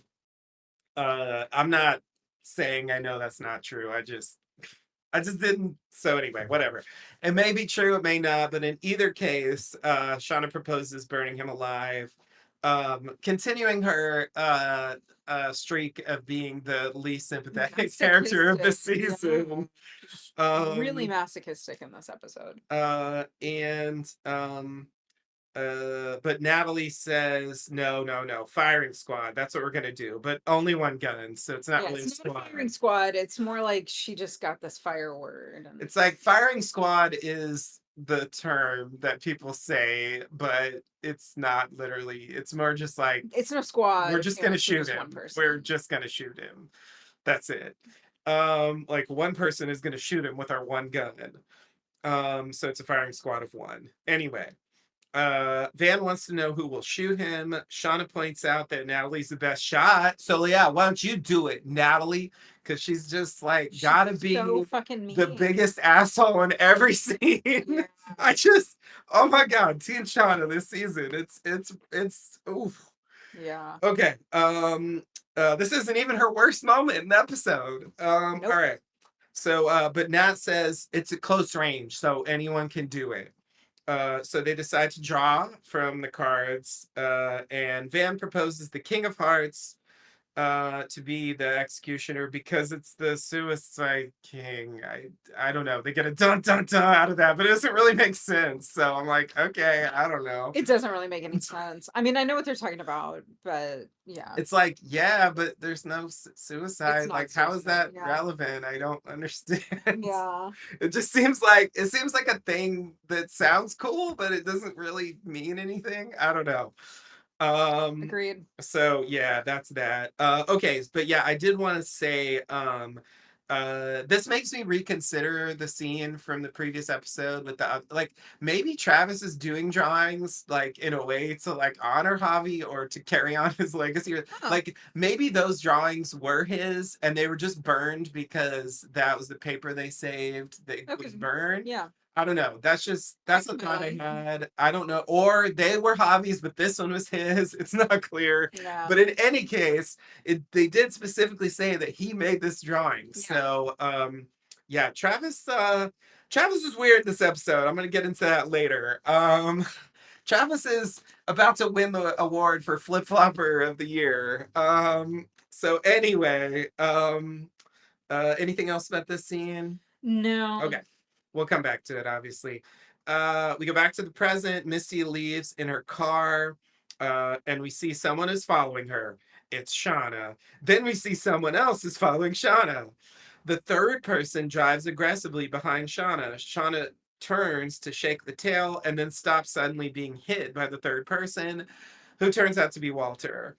Speaker 1: I'm not saying I know that's not true. I just didn't. So anyway, whatever. It may be true, it may not, but in either case, Shauna proposes burning him alive, continuing her streak of being the least sympathetic character of the
Speaker 2: Masochistic. Yeah.
Speaker 1: season.
Speaker 2: Just really
Speaker 1: Um,
Speaker 2: masochistic in this episode.
Speaker 1: and but Natalie says, no, no, no, firing squad. That's what we're gonna do, but only one gun, so it's not
Speaker 2: Yeah,
Speaker 1: really a
Speaker 2: it's not a
Speaker 1: squad.
Speaker 2: firing squad. It's more like she just got this fire word. And
Speaker 1: It's like firing squad is the term that people say, but it's not literally. It's more just like
Speaker 2: it's no
Speaker 1: we're
Speaker 2: squad.
Speaker 1: just
Speaker 2: You know,
Speaker 1: gonna
Speaker 2: it's
Speaker 1: shoot
Speaker 2: just one
Speaker 1: him. We're
Speaker 2: person.
Speaker 1: just gonna shoot him. That's it. Like one person is gonna shoot him with our one gun. So it's a firing squad of one. Anyway, Van wants to know who will shoot him. Shauna points out that Natalie's the best shot. So yeah, why don't you do it, Natalie? Because she's just like
Speaker 2: She's
Speaker 1: gotta
Speaker 2: so
Speaker 1: be
Speaker 2: fucking
Speaker 1: the
Speaker 2: mean.
Speaker 1: biggest asshole in every scene.
Speaker 2: Yeah.
Speaker 1: I just oh my god, Team Shauna this season. It's oof.
Speaker 2: Yeah.
Speaker 1: Okay. This isn't even her worst moment in the episode. All
Speaker 2: Nope.
Speaker 1: right. So but Nat says it's a close range, so anyone can do it. So they decide to draw from the cards, and Van proposes the King of Hearts to be the executioner because it's the Suicide King. I don't know. They get a dun dun dun out of that, but it doesn't really make sense. So I'm like, okay, I don't know.
Speaker 2: It doesn't really make any sense. I mean, I know what they're talking about, but yeah,
Speaker 1: It's like, yeah, but there's no
Speaker 2: it's
Speaker 1: suicide.
Speaker 2: not
Speaker 1: Like, how is
Speaker 2: suicide.
Speaker 1: that
Speaker 2: Yeah.
Speaker 1: relevant? I don't understand.
Speaker 2: Yeah.
Speaker 1: It just seems like a thing that sounds cool, but it doesn't really mean anything. I don't know. Um,
Speaker 2: Agreed.
Speaker 1: so yeah, that's that. Okay, but yeah, I did want to say, this makes me reconsider the scene from the previous episode with the like maybe Travis is doing drawings like in a way to like honor Javi or to carry on his legacy.
Speaker 2: Oh,
Speaker 1: Like maybe those drawings were his and they were just burned because that was the paper they saved that was
Speaker 2: okay.
Speaker 1: burned.
Speaker 2: Yeah.
Speaker 1: I don't know.
Speaker 2: I
Speaker 1: That's
Speaker 2: can
Speaker 1: the
Speaker 2: buy
Speaker 1: thought I
Speaker 2: that.
Speaker 1: had. I don't know. Or they were hobbies, but this one was his. It's not clear.
Speaker 2: Yeah.
Speaker 1: But in any case, they did specifically say that he made this drawing.
Speaker 2: Yeah.
Speaker 1: So yeah, Travis is weird this episode. I'm gonna get into that later. Travis is about to win the award for flip flopper of the year. So anyway, anything else about this scene?
Speaker 2: No.
Speaker 1: Okay. We'll come back to it, obviously. We go back to the present. Misty leaves in her car, and we see someone is following her. It's Shauna. Then we see someone else is following Shauna. The third person drives aggressively behind Shauna. Shauna turns to shake the tail and then stops suddenly being hit by the third person, who turns out to be Walter.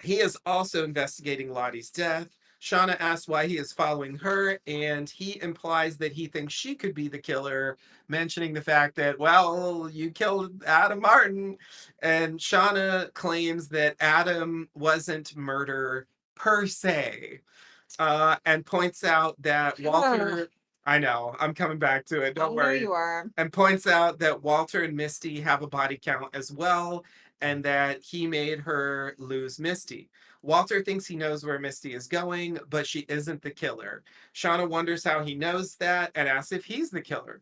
Speaker 1: He is also investigating Lottie's death. Shauna asks why he is following her, and he implies that he thinks she could be the killer, mentioning the fact that, well, you killed Adam Martin. And Shauna claims that Adam wasn't murder per se, and points out that
Speaker 2: Ugh,
Speaker 1: Walter, I know, I'm coming back to it,
Speaker 2: I
Speaker 1: don't
Speaker 2: know
Speaker 1: worry,
Speaker 2: you are.
Speaker 1: and points out that Walter and Misty have a body count as well, and that he made her lose Misty. Walter thinks he knows where Misty is going, but she isn't the killer. Shauna wonders how he knows that and asks if he's the killer.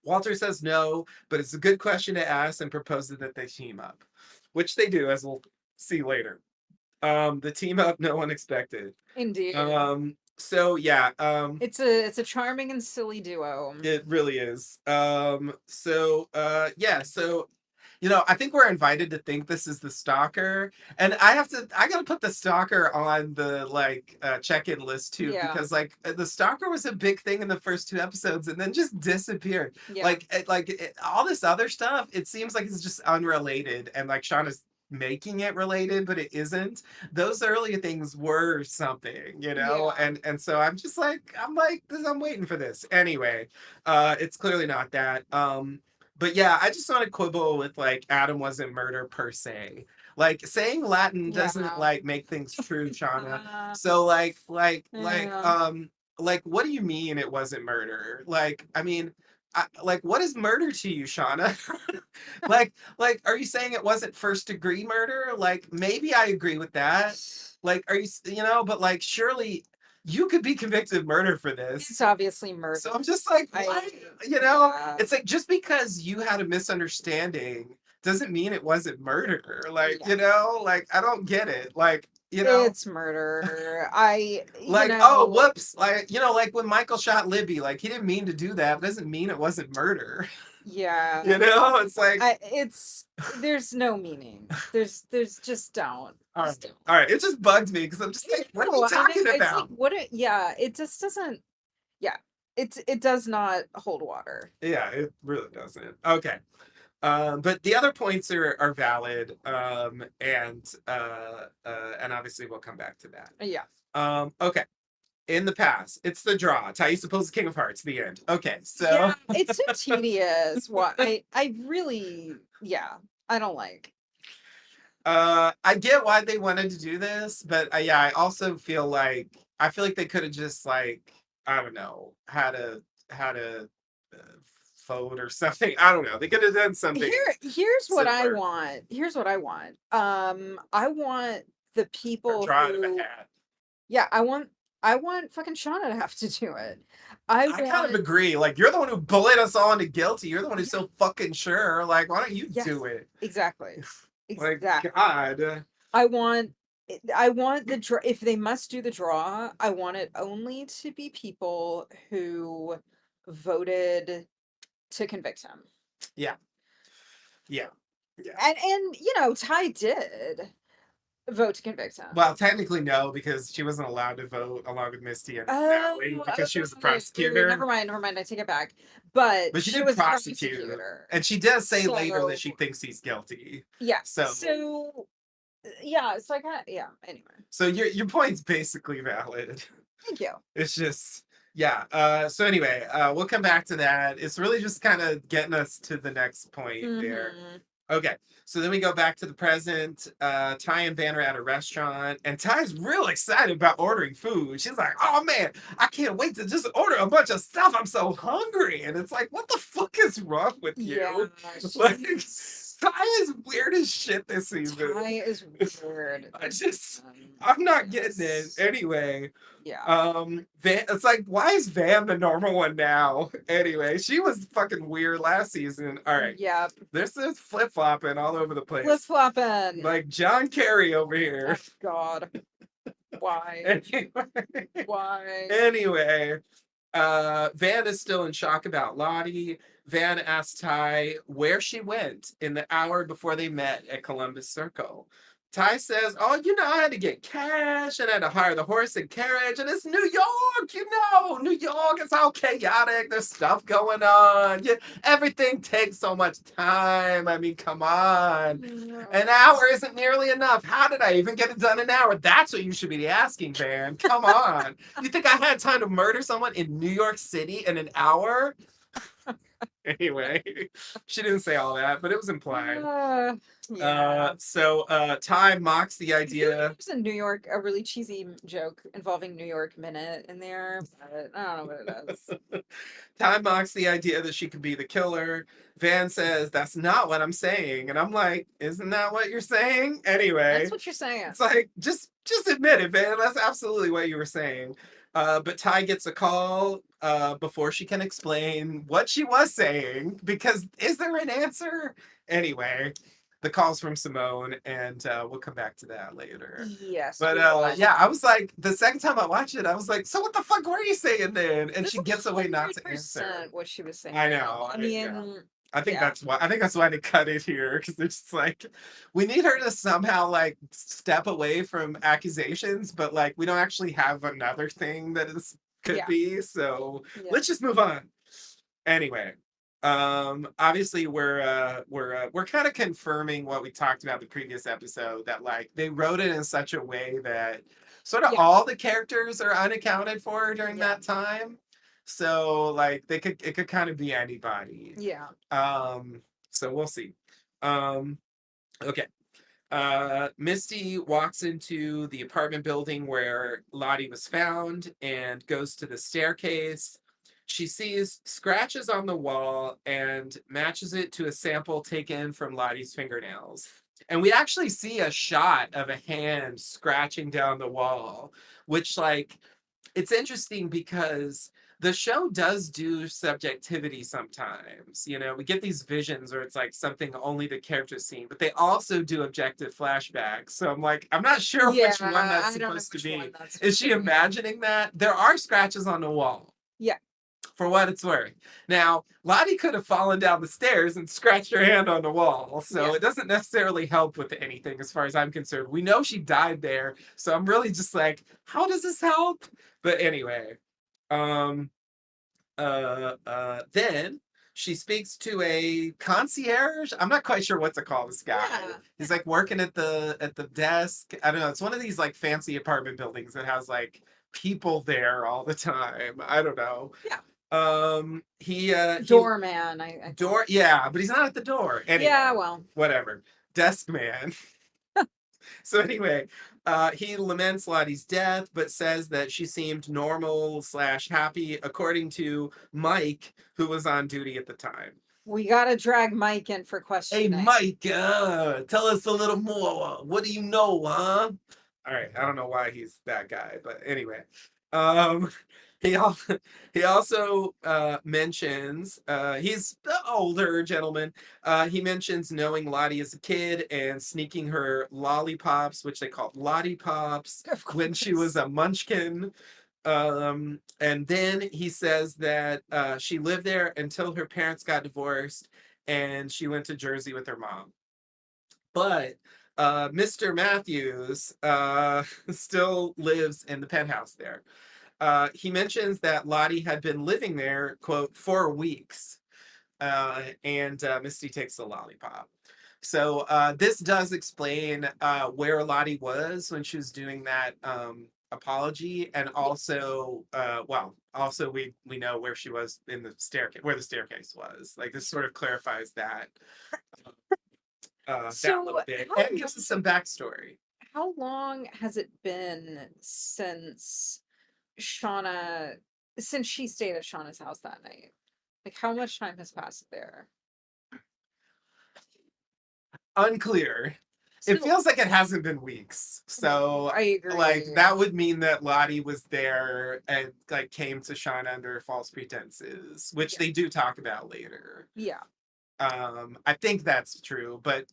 Speaker 1: Walter says no, but it's a good question to ask and proposes that they team up, which they do, as we'll see later. The team up no one expected.
Speaker 2: Indeed.
Speaker 1: So yeah,
Speaker 2: It's a charming and silly duo.
Speaker 1: it really is. Yeah, so I think we're invited to think this is the stalker. And I gotta put the stalker on the like check-in list too,
Speaker 2: Yeah.
Speaker 1: because like the stalker was a big thing in the first two episodes and then just disappeared.
Speaker 2: Yeah.
Speaker 1: All this other stuff, it seems like it's just unrelated and like Sean is making it related, but it isn't. Those earlier things were something,
Speaker 2: Yeah.
Speaker 1: and so I'm waiting for this. Anyway, it's clearly not that. But yeah, I just want to quibble with like Adam wasn't murder per se. Like saying Latin doesn't
Speaker 2: Yeah.
Speaker 1: like make things true, Shauna.
Speaker 2: Uh,
Speaker 1: So
Speaker 2: yeah.
Speaker 1: like what do you mean it wasn't murder? Like I mean, like what is murder to you, Shauna? Are you saying it wasn't first degree murder? Like maybe I agree with that. Like are you but like surely you could be convicted of murder for
Speaker 2: It's
Speaker 1: this.
Speaker 2: obviously
Speaker 1: So
Speaker 2: murder.
Speaker 1: I'm just like,
Speaker 2: I
Speaker 1: what?
Speaker 2: yeah.
Speaker 1: It's like just because you had a misunderstanding doesn't mean it wasn't murder.
Speaker 2: Yeah.
Speaker 1: Like I don't get it.
Speaker 2: It's murder.
Speaker 1: Oh, whoops. Like when Michael shot Libby, like he didn't mean to do that. It doesn't mean it wasn't murder.
Speaker 2: Yeah.
Speaker 1: It's like,
Speaker 2: There's no meaning. There's just don't.
Speaker 1: all right,
Speaker 2: Just don't.
Speaker 1: all right. It just bugged me because I'm just like, what are you
Speaker 2: No, I know.
Speaker 1: talking
Speaker 2: It's like
Speaker 1: about?
Speaker 2: yeah, it just doesn't yeah. It does not hold water.
Speaker 1: Yeah, it really doesn't. Okay. But the other points are valid, and obviously we'll come back to that.
Speaker 2: Yeah.
Speaker 1: Okay. In the past, it's the draw. Taisa pulls the King of Hearts. The end. Okay, so
Speaker 2: Yeah, it's so tedious. What I really yeah, I don't like.
Speaker 1: I get why they wanted to do this, but yeah, I feel like they could have just like I don't know had a uh, vote or something. I don't know. They could have done something
Speaker 2: Here's what I
Speaker 1: simpler
Speaker 2: want. Here's what I want. I want the
Speaker 1: or
Speaker 2: people
Speaker 1: draw out of a
Speaker 2: who
Speaker 1: hat.
Speaker 2: yeah, I want fucking Shauna to have to do it. I
Speaker 1: I kind of
Speaker 2: want
Speaker 1: agree. Like you're the one who bullied us all into guilty. You're the one who's
Speaker 2: yeah,
Speaker 1: so fucking sure. Like why don't you
Speaker 2: yes,
Speaker 1: do it?
Speaker 2: exactly.
Speaker 1: Like
Speaker 2: Exactly.
Speaker 1: God.
Speaker 2: I want I want the draw if they must do the draw, I want it only to be people who voted to convict him.
Speaker 1: Yeah. Yeah. Yeah.
Speaker 2: And Ty did vote to convict him.
Speaker 1: Well, technically no, because she wasn't allowed to vote along with Misty and
Speaker 2: Oh,
Speaker 1: Natalie because she was a
Speaker 2: never
Speaker 1: prosecutor.
Speaker 2: mind, never mind. I take it back. But
Speaker 1: But she
Speaker 2: she
Speaker 1: did
Speaker 2: was a
Speaker 1: prosecute,
Speaker 2: prosecutor.
Speaker 1: and she does say later that
Speaker 2: So
Speaker 1: she thinks he's guilty.
Speaker 2: yeah.
Speaker 1: So,
Speaker 2: Yeah, so I kind of yeah, anyway.
Speaker 1: so your point's basically valid.
Speaker 2: Thank you.
Speaker 1: It's just yeah. So anyway, we'll come back to that. It's really just kind of getting us to the next point there.
Speaker 2: Mhm.
Speaker 1: Okay, so then we go back to the present. Ty and Van are at a restaurant, and Ty's real excited about ordering food. She's like, "Oh man, I can't wait to just order a bunch of stuff. I'm so hungry." And it's like, "What the fuck is wrong with
Speaker 2: Yeah,
Speaker 1: you?" Like,
Speaker 2: she's
Speaker 1: Ty is weird as shit this season.
Speaker 2: Ty is weird.
Speaker 1: I'm not getting it.
Speaker 2: Yes.
Speaker 1: Anyway,
Speaker 2: Yeah.
Speaker 1: Van, it's like, why is Van the normal one now? Anyway, she was fucking weird last season. All right.
Speaker 2: Yep.
Speaker 1: There's this flip flopping all over the
Speaker 2: Flip
Speaker 1: place.
Speaker 2: flopping.
Speaker 1: Like John Kerry over
Speaker 2: Oh
Speaker 1: here.
Speaker 2: God. Why?
Speaker 1: Anyway,
Speaker 2: Why?
Speaker 1: anyway, Van is still in shock about Lottie. Van asks Ty where she went in the hour before they met at Columbus Circle. Ty says, "Oh, I had to get cash and I had to hire the horse and carriage, and it's New York, New York, it's all chaotic. There's stuff going on. Yeah, everything takes so much time. I mean, come on. An hour isn't nearly enough. How did I even get it done in an hour? That's what you should be asking, Van. Come on. You think I had time to murder someone in New York City in an hour?" Anyway, she didn't say all that, but it was implied.
Speaker 2: Yeah.
Speaker 1: Ty mocks the
Speaker 2: I feel like
Speaker 1: idea.
Speaker 2: there's a New York, a really cheesy joke involving New York Minute in there, but I don't know what it is.
Speaker 1: Ty mocks the idea that she could be the killer. Van says, "That's not what I'm saying." And I'm like, "Isn't that what you're saying?" Anyway,
Speaker 2: That's what you're saying.
Speaker 1: it's like, just admit it, Van. That's absolutely what you were saying. But Ty gets a call before she can explain what she was saying because is there an answer? Anyway, the calls from Simone, and we'll come back to that later.
Speaker 2: Yes,
Speaker 1: But
Speaker 2: we will.
Speaker 1: yeah, I was like, the second time I watched it, I was like, so what the fuck were you saying then? And
Speaker 2: That's
Speaker 1: she gets away not to answer.
Speaker 2: 100% what she was saying.
Speaker 1: I know.
Speaker 2: I
Speaker 1: Yeah.
Speaker 2: mean,
Speaker 1: I think
Speaker 2: yeah,
Speaker 1: that's why. I think that's why they cut it here because it's just like we need her to somehow like step away from accusations, but like we don't actually have another thing that is could
Speaker 2: yeah,
Speaker 1: be. So
Speaker 2: yeah,
Speaker 1: let's just move on. Anyway, obviously we're kind of confirming what we talked about the previous episode that like they wrote it in such a way that sort of
Speaker 2: yeah,
Speaker 1: all the characters are unaccounted for during
Speaker 2: yeah,
Speaker 1: that time. So like it could kind of be anybody.
Speaker 2: yeah.
Speaker 1: Um, so we'll see. Um, okay. Misty walks into the apartment building where Lottie was found and goes to the staircase. She sees scratches on the wall and matches it to a sample taken from Lottie's fingernails. And we actually see a shot of a hand scratching down the wall, which, like, it's interesting because the show does do subjectivity sometimes. You know, we get these visions where it's like something only the character's seen, but they also do objective flashbacks. So I'm like, I'm not sure
Speaker 2: Yeah,
Speaker 1: which one that's
Speaker 2: I don't know
Speaker 1: supposed to
Speaker 2: which one
Speaker 1: be.
Speaker 2: that's
Speaker 1: Is
Speaker 2: supposed
Speaker 1: she
Speaker 2: to be.
Speaker 1: imagining that? There are scratches on the wall,
Speaker 2: Yeah,
Speaker 1: for what it's worth. Now, Lottie could have fallen down the stairs and scratched her hand on the wall, so
Speaker 2: yeah.
Speaker 1: it doesn't necessarily help with anything as far as I'm concerned. We know she died there, so I'm really just like, how does this help? But anyway, um, then she speaks to a concierge. I'm not quite sure what to call this guy.
Speaker 2: Yeah.
Speaker 1: He's like working at the desk. I don't know. It's one of these like fancy apartment buildings that has like people there all the time. I don't know.
Speaker 2: Yeah.
Speaker 1: He
Speaker 2: Doorman, I call
Speaker 1: door,
Speaker 2: him.
Speaker 1: yeah, but he's not at the door.
Speaker 2: Yeah,
Speaker 1: Anyway,
Speaker 2: well,
Speaker 1: whatever. Desk man. So anyway, he laments Lottie's death, but says that she seemed normal slash happy, according to Mike, who was on duty at the time.
Speaker 2: we gotta drag Mike in for
Speaker 1: Hey,
Speaker 2: questioning.
Speaker 1: Mike, tell us a little more. What do you know, huh? All right, I don't know why he's that guy, but anyway, um, he also he also mentions he's the older gentleman. He mentions knowing Lottie as a kid and sneaking her lollipops, which they called Lottie Pops,
Speaker 2: Of
Speaker 1: when she was
Speaker 2: course.
Speaker 1: a munchkin. And then he says that she lived there until her parents got divorced and she went to Jersey with her mom. But Mr. Matthews still lives in the penthouse there. He mentions that Lottie had been living there, quote, for weeks. And Misty takes the lollipop. So this does explain where Lottie was when she was doing that apology, and
Speaker 2: Yeah.
Speaker 1: also, well, also we know where she was in the staircase, where the staircase was. Like this sort of clarifies that
Speaker 2: So
Speaker 1: little bit and gives us some backstory.
Speaker 2: how long has it been Shauna since she stayed at Shauna's house that night? Like how much time has passed there?
Speaker 1: Unclear. It
Speaker 2: So
Speaker 1: feels like it hasn't been weeks. So
Speaker 2: I
Speaker 1: like
Speaker 2: agree.
Speaker 1: that would mean that Lottie was there and like came to Shauna under false pretenses, which
Speaker 2: Yeah.
Speaker 1: they do talk about later.
Speaker 2: Yeah.
Speaker 1: I think that's true, but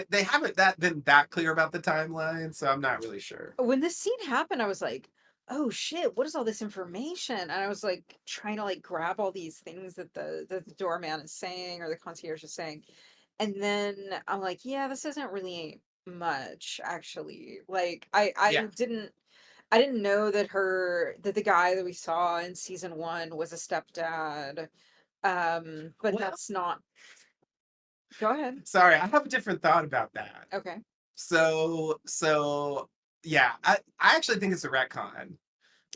Speaker 1: they haven't that been that clear about the timeline, so I'm not really sure.
Speaker 2: When this scene happened, I was like, "Oh shit, what is all this information?" And I was like trying to like grab all these things that the doorman is saying or the concierge is saying. And then I'm like, "Yeah, this isn't really much actually." Like
Speaker 1: Yeah.
Speaker 2: I didn't know that the guy that we saw in season 1 was a stepdad. But
Speaker 1: Well,
Speaker 2: that's not. Go ahead.
Speaker 1: sorry, I have a different thought about that.
Speaker 2: Okay.
Speaker 1: So yeah, I actually think it's a retcon.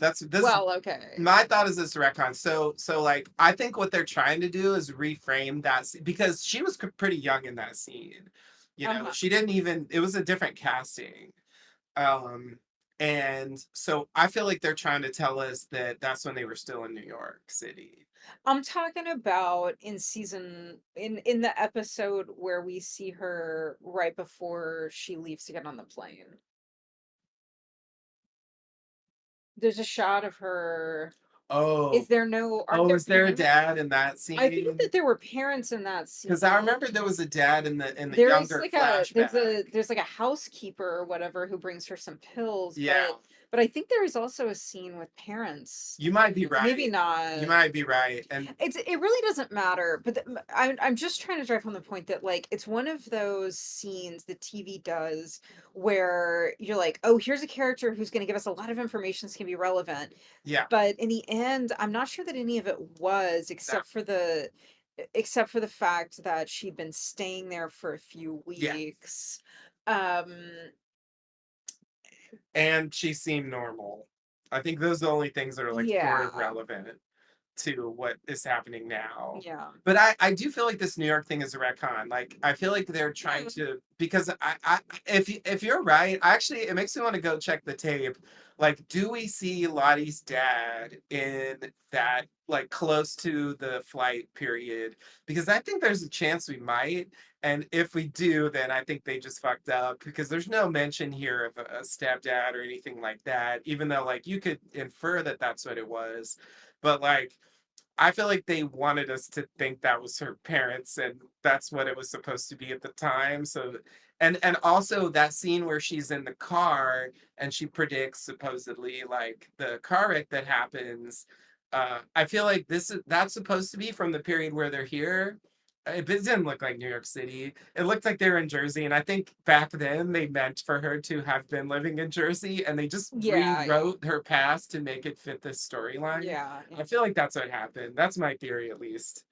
Speaker 1: That's this
Speaker 2: Well, okay.
Speaker 1: my thought is this retcon. So like I think what they're trying to do is reframe that because she was pretty young in that scene. You know,
Speaker 2: Uh-huh.
Speaker 1: she didn't even it was a different casting. Um and so I feel like they're trying to tell us that that's when they were still in New York City.
Speaker 2: I'm talking about in the episode where we see her right before she leaves to get on the plane. There's a shot of her.
Speaker 1: Oh,
Speaker 2: aren't
Speaker 1: oh,
Speaker 2: there
Speaker 1: is there a
Speaker 2: parents?
Speaker 1: dad in that
Speaker 2: I think
Speaker 1: scene?
Speaker 2: that there were parents in that
Speaker 1: Because I
Speaker 2: scene.
Speaker 1: remember there was a dad in the younger flashback.
Speaker 2: There's like a housekeeper or whatever who brings her some pills,
Speaker 1: Yeah,
Speaker 2: but I think there is also a scene with parents.
Speaker 1: you might be
Speaker 2: Maybe
Speaker 1: right. You
Speaker 2: not.
Speaker 1: might be right. And
Speaker 2: It really doesn't matter, but I'm just trying to drive home the point that like it's one of those scenes that TV does where you're like, oh, here's a character who's going to give us a lot of information that's going to be relevant,
Speaker 1: yeah,
Speaker 2: but in the end, I'm not sure that any of it was,
Speaker 1: no,
Speaker 2: except for the fact that she'd been staying there for a few
Speaker 1: yeah.
Speaker 2: weeks. Um,
Speaker 1: And she seemed normal. I think those are the only things that are like sort
Speaker 2: yeah,
Speaker 1: of relevant to what is happening now.
Speaker 2: yeah,
Speaker 1: But I do feel like this New York thing is a retcon. Like I feel like they're trying
Speaker 2: yeah,
Speaker 1: to because I if you're right, actually it makes me want to go check the tape. Like, do we see Lottie's dad in that like close to the flight period? Because I think there's a chance we might. And if we do, then I think they just fucked up because there's no mention here of a stepdad or anything like that, even though like you could infer that that's what it was. But like I feel like they wanted us to think that was her parents and that's what it was supposed to be at the time. So and also that scene where she's in the car and she predicts supposedly like the car wreck that happens. I feel like this is that's supposed to be from the period where they're here. It didn't look like New York City. It looked like they were in Jersey, and I think back then they meant for her to have been living in Jersey, and they just
Speaker 2: yeah, yeah,
Speaker 1: rewrote her past to make it fit this storyline.
Speaker 2: yeah, yeah.
Speaker 1: I feel like that's what happened. That's my theory, at least.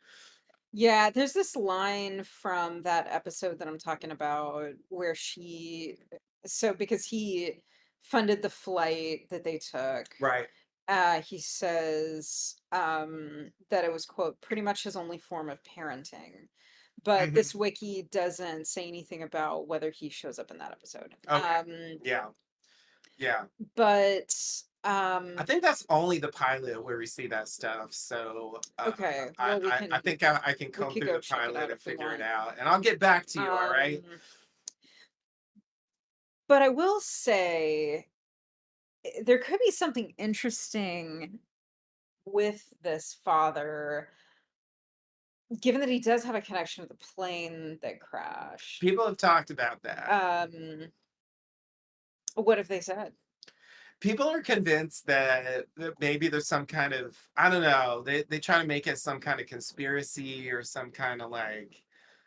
Speaker 2: Yeah, there's this line from that episode that I'm talking about where because he funded the flight that they took,
Speaker 1: Right.
Speaker 2: he says that it was, quote, pretty much his only form of parenting. But
Speaker 1: Hmm.
Speaker 2: this wiki doesn't say anything about whether he shows up in that episode.
Speaker 1: Okay. Yeah. Yeah.
Speaker 2: But
Speaker 1: I think that's only the pilot where we see that stuff. So
Speaker 2: okay, well
Speaker 1: I think I can
Speaker 2: we
Speaker 1: comb
Speaker 2: could
Speaker 1: through
Speaker 2: go
Speaker 1: the
Speaker 2: check it
Speaker 1: pilot
Speaker 2: out
Speaker 1: and
Speaker 2: if we
Speaker 1: figure it
Speaker 2: want.
Speaker 1: out, and I'll get back to you. All right.
Speaker 2: Um, but I will say there could be something interesting with this father, given that he does have a connection to the plane that crashed.
Speaker 1: People have talked about that.
Speaker 2: Um, what have they said?
Speaker 1: People are convinced that maybe there's some kind of I don't know. They try to make it some kind of conspiracy or some kind of like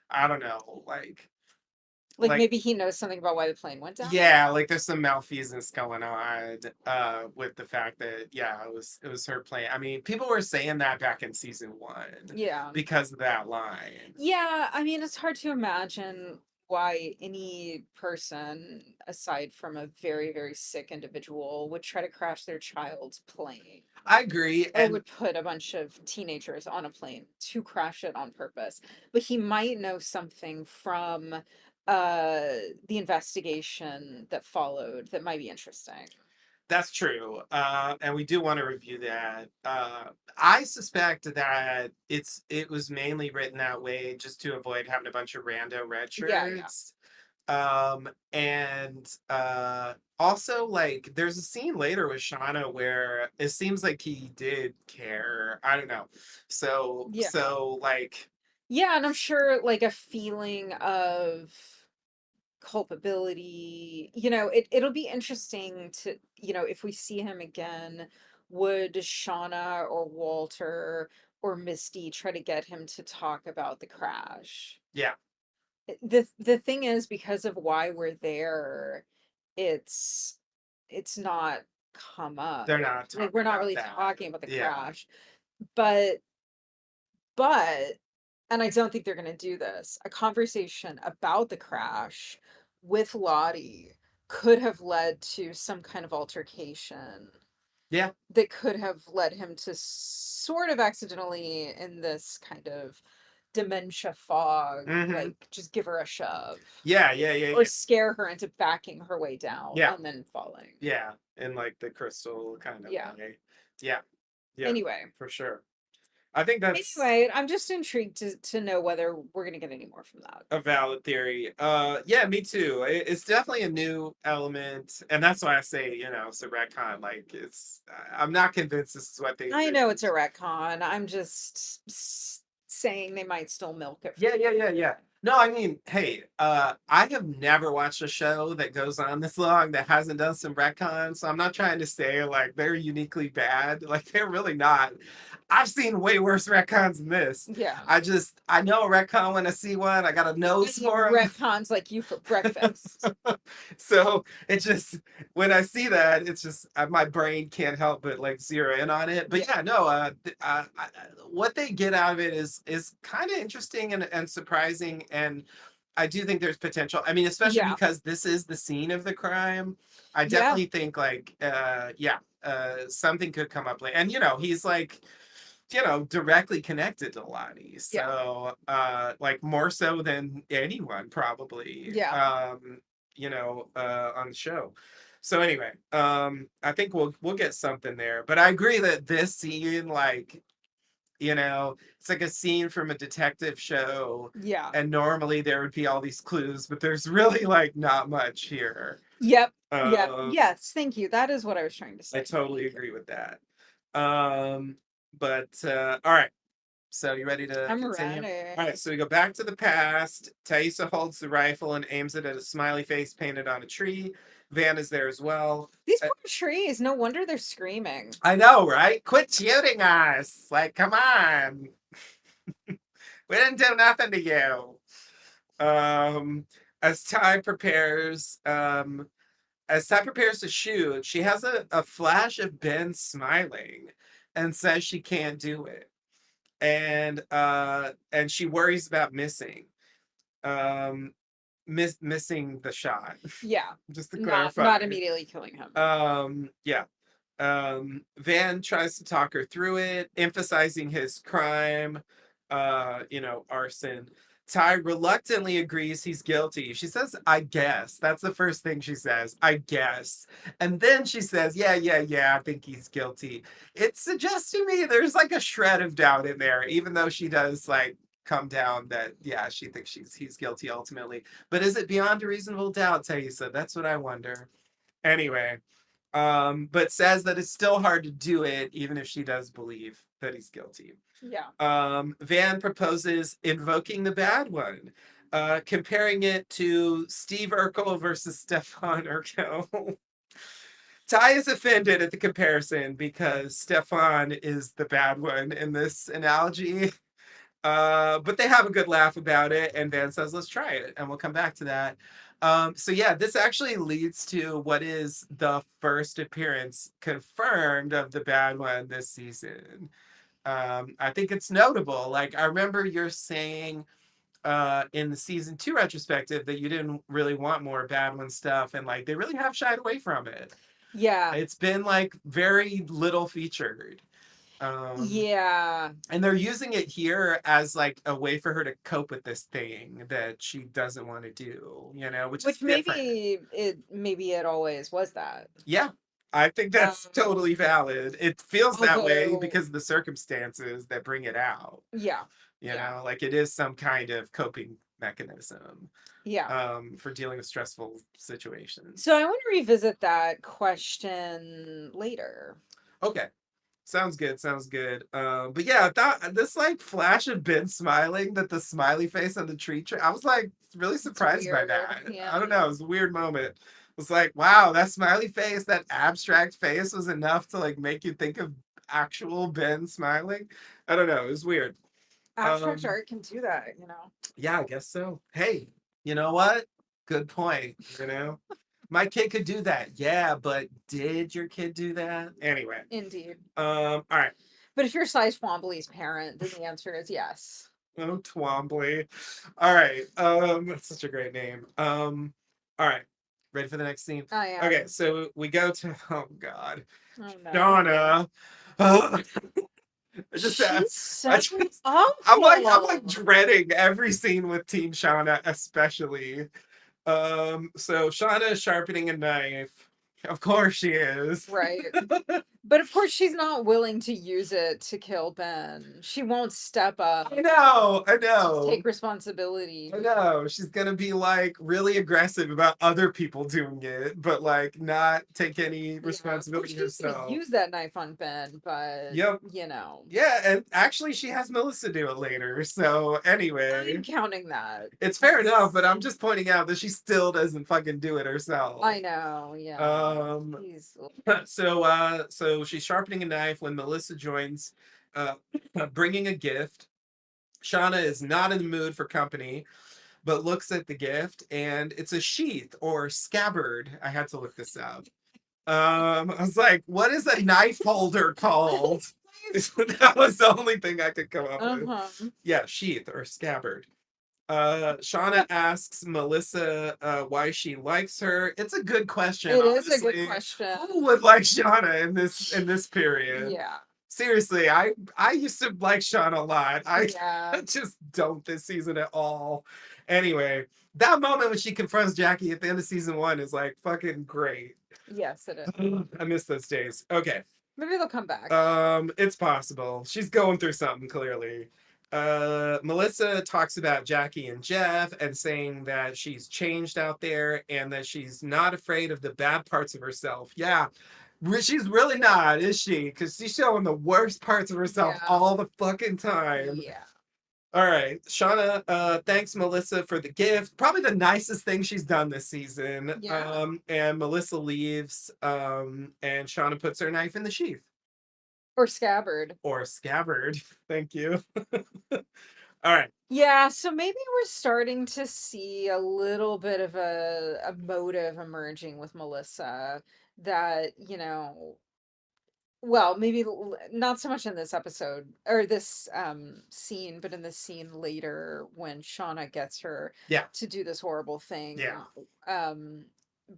Speaker 1: I don't know,
Speaker 2: Like
Speaker 1: like
Speaker 2: maybe he knows something about why the plane went down?
Speaker 1: yeah, like there's some malfeasance going on with the fact that yeah, it was her playing. I mean, people were saying that back in season 1
Speaker 2: Yeah.
Speaker 1: because of that line.
Speaker 2: Yeah, I mean, it's hard to imagine why any person, aside from a very, very sick individual, would try to crash their child's plane
Speaker 1: I agree
Speaker 2: or
Speaker 1: and
Speaker 2: would put a bunch of teenagers on a plane to crash it on purpose. But he might know something from the investigation that followed that might be interesting.
Speaker 1: that's true. And we do want to review that. I suspect that it was mainly written that way just to avoid having a bunch of rando red
Speaker 2: Yeah, yeah.
Speaker 1: shirts. And also like there's a scene later with Shauna where it seems like he did care. I don't know.
Speaker 2: Yeah.
Speaker 1: Like
Speaker 2: Yeah, and I'm sure like a feeling of culpability, it'll be interesting to, if we see him again, would Shauna or Walter or Misty try to get him to talk about the crash?
Speaker 1: yeah,
Speaker 2: The thing is, because of why we're there, it's it's not come up.
Speaker 1: they're not
Speaker 2: Like
Speaker 1: talking
Speaker 2: we're not
Speaker 1: about
Speaker 2: really
Speaker 1: that.
Speaker 2: talking about the
Speaker 1: Yeah.
Speaker 2: crash. But But and I don't think they're gonna do this, a conversation about the crash with Lottie could have led to some kind of altercation
Speaker 1: Yeah.
Speaker 2: that could have led him to sort of accidentally, in this kind of dementia fog,
Speaker 1: Hmm.
Speaker 2: like, just give her a shove
Speaker 1: Yeah, yeah, yeah,
Speaker 2: or
Speaker 1: yeah.
Speaker 2: scare her into backing her way down
Speaker 1: Yeah.
Speaker 2: and then falling.
Speaker 1: Yeah. In like the crystal kind of
Speaker 2: Yeah.
Speaker 1: way. Yeah. Yeah,
Speaker 2: Anyway,
Speaker 1: for sure. I think that's
Speaker 2: Anyway, I'm just intrigued to know whether we're gonna get any more from that.
Speaker 1: a valid theory. Yeah, me too. It's definitely a new element, and that's why I say, it's a retcon. Like, I'm not convinced this is what they
Speaker 2: I know it's
Speaker 1: envisioned.
Speaker 2: a retcon. I'm just saying they might still milk it.
Speaker 1: Yeah, yeah, yeah, yeah. No, I mean, hey, I have never watched a show that goes on this long that hasn't done some retcons. So I'm not trying to say like they're uniquely bad. Like they're really not. I've seen way worse retcons than this.
Speaker 2: Yeah.
Speaker 1: I know a retcon when I see one. I got a
Speaker 2: I
Speaker 1: nose
Speaker 2: eat
Speaker 1: for them.
Speaker 2: retcons like you for breakfast.
Speaker 1: So it just when I see that, it's just my brain can't help but like zero in on it. But
Speaker 2: Yeah.
Speaker 1: yeah, no, what they get out of it is kind of interesting and surprising, and I do think there's potential. I mean, especially
Speaker 2: Yeah.
Speaker 1: because this is the scene of the crime. I
Speaker 2: Yeah.
Speaker 1: definitely think like yeah, something could come up later, and he's like directly connected to Lottie.
Speaker 2: Yeah.
Speaker 1: So, like more so than anyone probably,
Speaker 2: Yeah.
Speaker 1: on the show. So anyway, I think we'll get something there. But I agree that this scene, like, it's like a scene from a detective show,
Speaker 2: Yeah.
Speaker 1: and normally there would be all these clues, but there's really like not much here.
Speaker 2: Yep. Yep.
Speaker 1: Um,
Speaker 2: Yes. Thank you. That is what I was trying to
Speaker 1: I
Speaker 2: say.
Speaker 1: totally
Speaker 2: Thank you.
Speaker 1: agree with that. Um, but all right. So you ready to
Speaker 2: I'm
Speaker 1: continue?
Speaker 2: ready.
Speaker 1: All right, so we go back to the past. Thaisa holds the rifle and aims it at a smiley face painted on a tree. Van is there as well.
Speaker 2: These
Speaker 1: Uh,
Speaker 2: poor trees. No wonder they're screaming.
Speaker 1: I know, right? Quit shooting us. Like, come on. We didn't do nothing to you. Um, as Ty prepares, to shoot, she has a flash of Ben smiling and says she can't do it. And she worries about um missing the shot.
Speaker 2: Yeah.
Speaker 1: Just to
Speaker 2: Not
Speaker 1: clarify.
Speaker 2: immediately killing him.
Speaker 1: Yeah. Van tries to talk her through it, emphasizing his crime, arson. Ty reluctantly agrees he's guilty. She says, I guess. That's the first thing she says. I guess. And then she says, yeah, yeah, yeah, I think he's guilty. It suggests to me there's like a shred of doubt in there, even though she does like come down that, yeah, she thinks he's guilty ultimately. But is it beyond a reasonable doubt, Thaisa? That's what I wonder. Anyway, but says that it's still hard to do it, even if she does believe that he's guilty.
Speaker 2: Yeah.
Speaker 1: Van proposes invoking the bad one, comparing it to Steve Urkel versus Stefan Urkel. Ty is offended at the comparison because Stefan is the bad one in this analogy. But they have a good laugh about it, and Van says, let's try it, and we'll come back to that. So yeah, this actually leads to what is the first appearance confirmed of the bad one this season. I think it's notable. Like, I remember you're saying in the season 2 retrospective that you didn't really want more bad one stuff, and like they really have shied away from it.
Speaker 2: Yeah.
Speaker 1: It's been like very little featured. Um,
Speaker 2: Yeah.
Speaker 1: and they're using it here as like a way for her to cope with this thing that she doesn't want to do, which is
Speaker 2: Which
Speaker 1: different.
Speaker 2: maybe it always was that.
Speaker 1: Yeah, I think that's
Speaker 2: Um,
Speaker 1: totally valid. It feels that way
Speaker 2: although
Speaker 1: because of the circumstances that bring it out.
Speaker 2: yeah. Yeah.
Speaker 1: Like it is some kind of coping mechanism
Speaker 2: Yeah.
Speaker 1: for dealing with stressful situations.
Speaker 2: So I want to revisit that question later.
Speaker 1: Okay. Sounds good. Sounds good. But yeah, I thought this like flash of Ben smiling, that the smiley face on the tree. I was like really
Speaker 2: It's
Speaker 1: surprised by
Speaker 2: weird.
Speaker 1: that. I don't
Speaker 2: Yeah.
Speaker 1: know. It was a weird moment. It was like, wow, that smiley face, that abstract face was enough to like make you think of actual Ben smiling. I don't know. It was weird.
Speaker 2: Abstract
Speaker 1: Um,
Speaker 2: art can do that.
Speaker 1: yeah, I guess so. Hey, you know what? Good point. My kid could do that. Yeah, but did your kid do that? Anyway.
Speaker 2: Indeed.
Speaker 1: All right.
Speaker 2: But if you're Size Twombly's parent, then the answer is yes.
Speaker 1: Oh, Twombly. All right. That's such a great name. All right. Ready for the next scene?
Speaker 2: I am.
Speaker 1: Okay, so we go to oh god.
Speaker 2: Oh no.
Speaker 1: Shauna. I just
Speaker 2: She's
Speaker 1: I
Speaker 2: so
Speaker 1: just I'm like
Speaker 2: awful.
Speaker 1: dreading every scene with Teen Shauna, especially. So Shauna is sharpening a knife. Of course she is.
Speaker 2: Right. But of course she's not willing to use it to kill Ben. She won't step up
Speaker 1: I know, I
Speaker 2: to
Speaker 1: know.
Speaker 2: take responsibility.
Speaker 1: I know. She's gonna be like really aggressive about other people doing it, but like not take any
Speaker 2: Yeah, of course
Speaker 1: responsibility
Speaker 2: she's gonna
Speaker 1: herself.
Speaker 2: use that knife on Ben, but
Speaker 1: Yep.
Speaker 2: you know,
Speaker 1: Yeah, and actually she has Melissa do it later. So
Speaker 2: I'm
Speaker 1: anyway,
Speaker 2: counting that.
Speaker 1: it's fair enough, but I'm just pointing out that she still doesn't fucking do it herself.
Speaker 2: I know, yeah.
Speaker 1: Um
Speaker 2: He's
Speaker 1: so she's sharpening a knife when Melissa joins uh bringing a gift. Shauna is not in the mood for company, but looks at the gift and it's a sheath or scabbard. I had to look this up. I was like, what is a knife holder called? That was the only thing I could come up with.
Speaker 2: uh-huh.
Speaker 1: Yeah, sheath or scabbard. Shauna asks Melissa why she likes her. It's a good question,
Speaker 2: It is a good
Speaker 1: honestly.
Speaker 2: question.
Speaker 1: Who would like Shauna in this period?
Speaker 2: Yeah.
Speaker 1: Seriously, I used to like Shauna a lot. I
Speaker 2: Yeah.
Speaker 1: just don't this season at all. Anyway, that moment when she confronts Jackie at the end of season one is like fucking great.
Speaker 2: Yes, it is.
Speaker 1: I miss those days. Okay.
Speaker 2: Maybe they'll come back.
Speaker 1: It's possible. She's going through something clearly. Melissa talks about Jackie and Jeff and saying that she's changed out there and that she's not afraid of the bad parts of herself. Yeah, she's really not, is she? Because she's showing the worst parts of herself
Speaker 2: Yeah.
Speaker 1: all the fucking time.
Speaker 2: Yeah.
Speaker 1: All right. Shauna thanks Melissa for the gift. Probably the nicest thing she's done this season.
Speaker 2: Yeah.
Speaker 1: And Melissa leaves. And Shauna puts her knife in the sheath.
Speaker 2: Or scabbard.
Speaker 1: Or scabbard. Thank you. All right.
Speaker 2: Yeah, so maybe we're starting to see a little bit of a motive emerging with Melissa that, well, maybe not so much in this episode or this scene, but in the scene later when Shauna gets her
Speaker 1: Yeah.
Speaker 2: to do this horrible thing.
Speaker 1: Yeah.
Speaker 2: Um,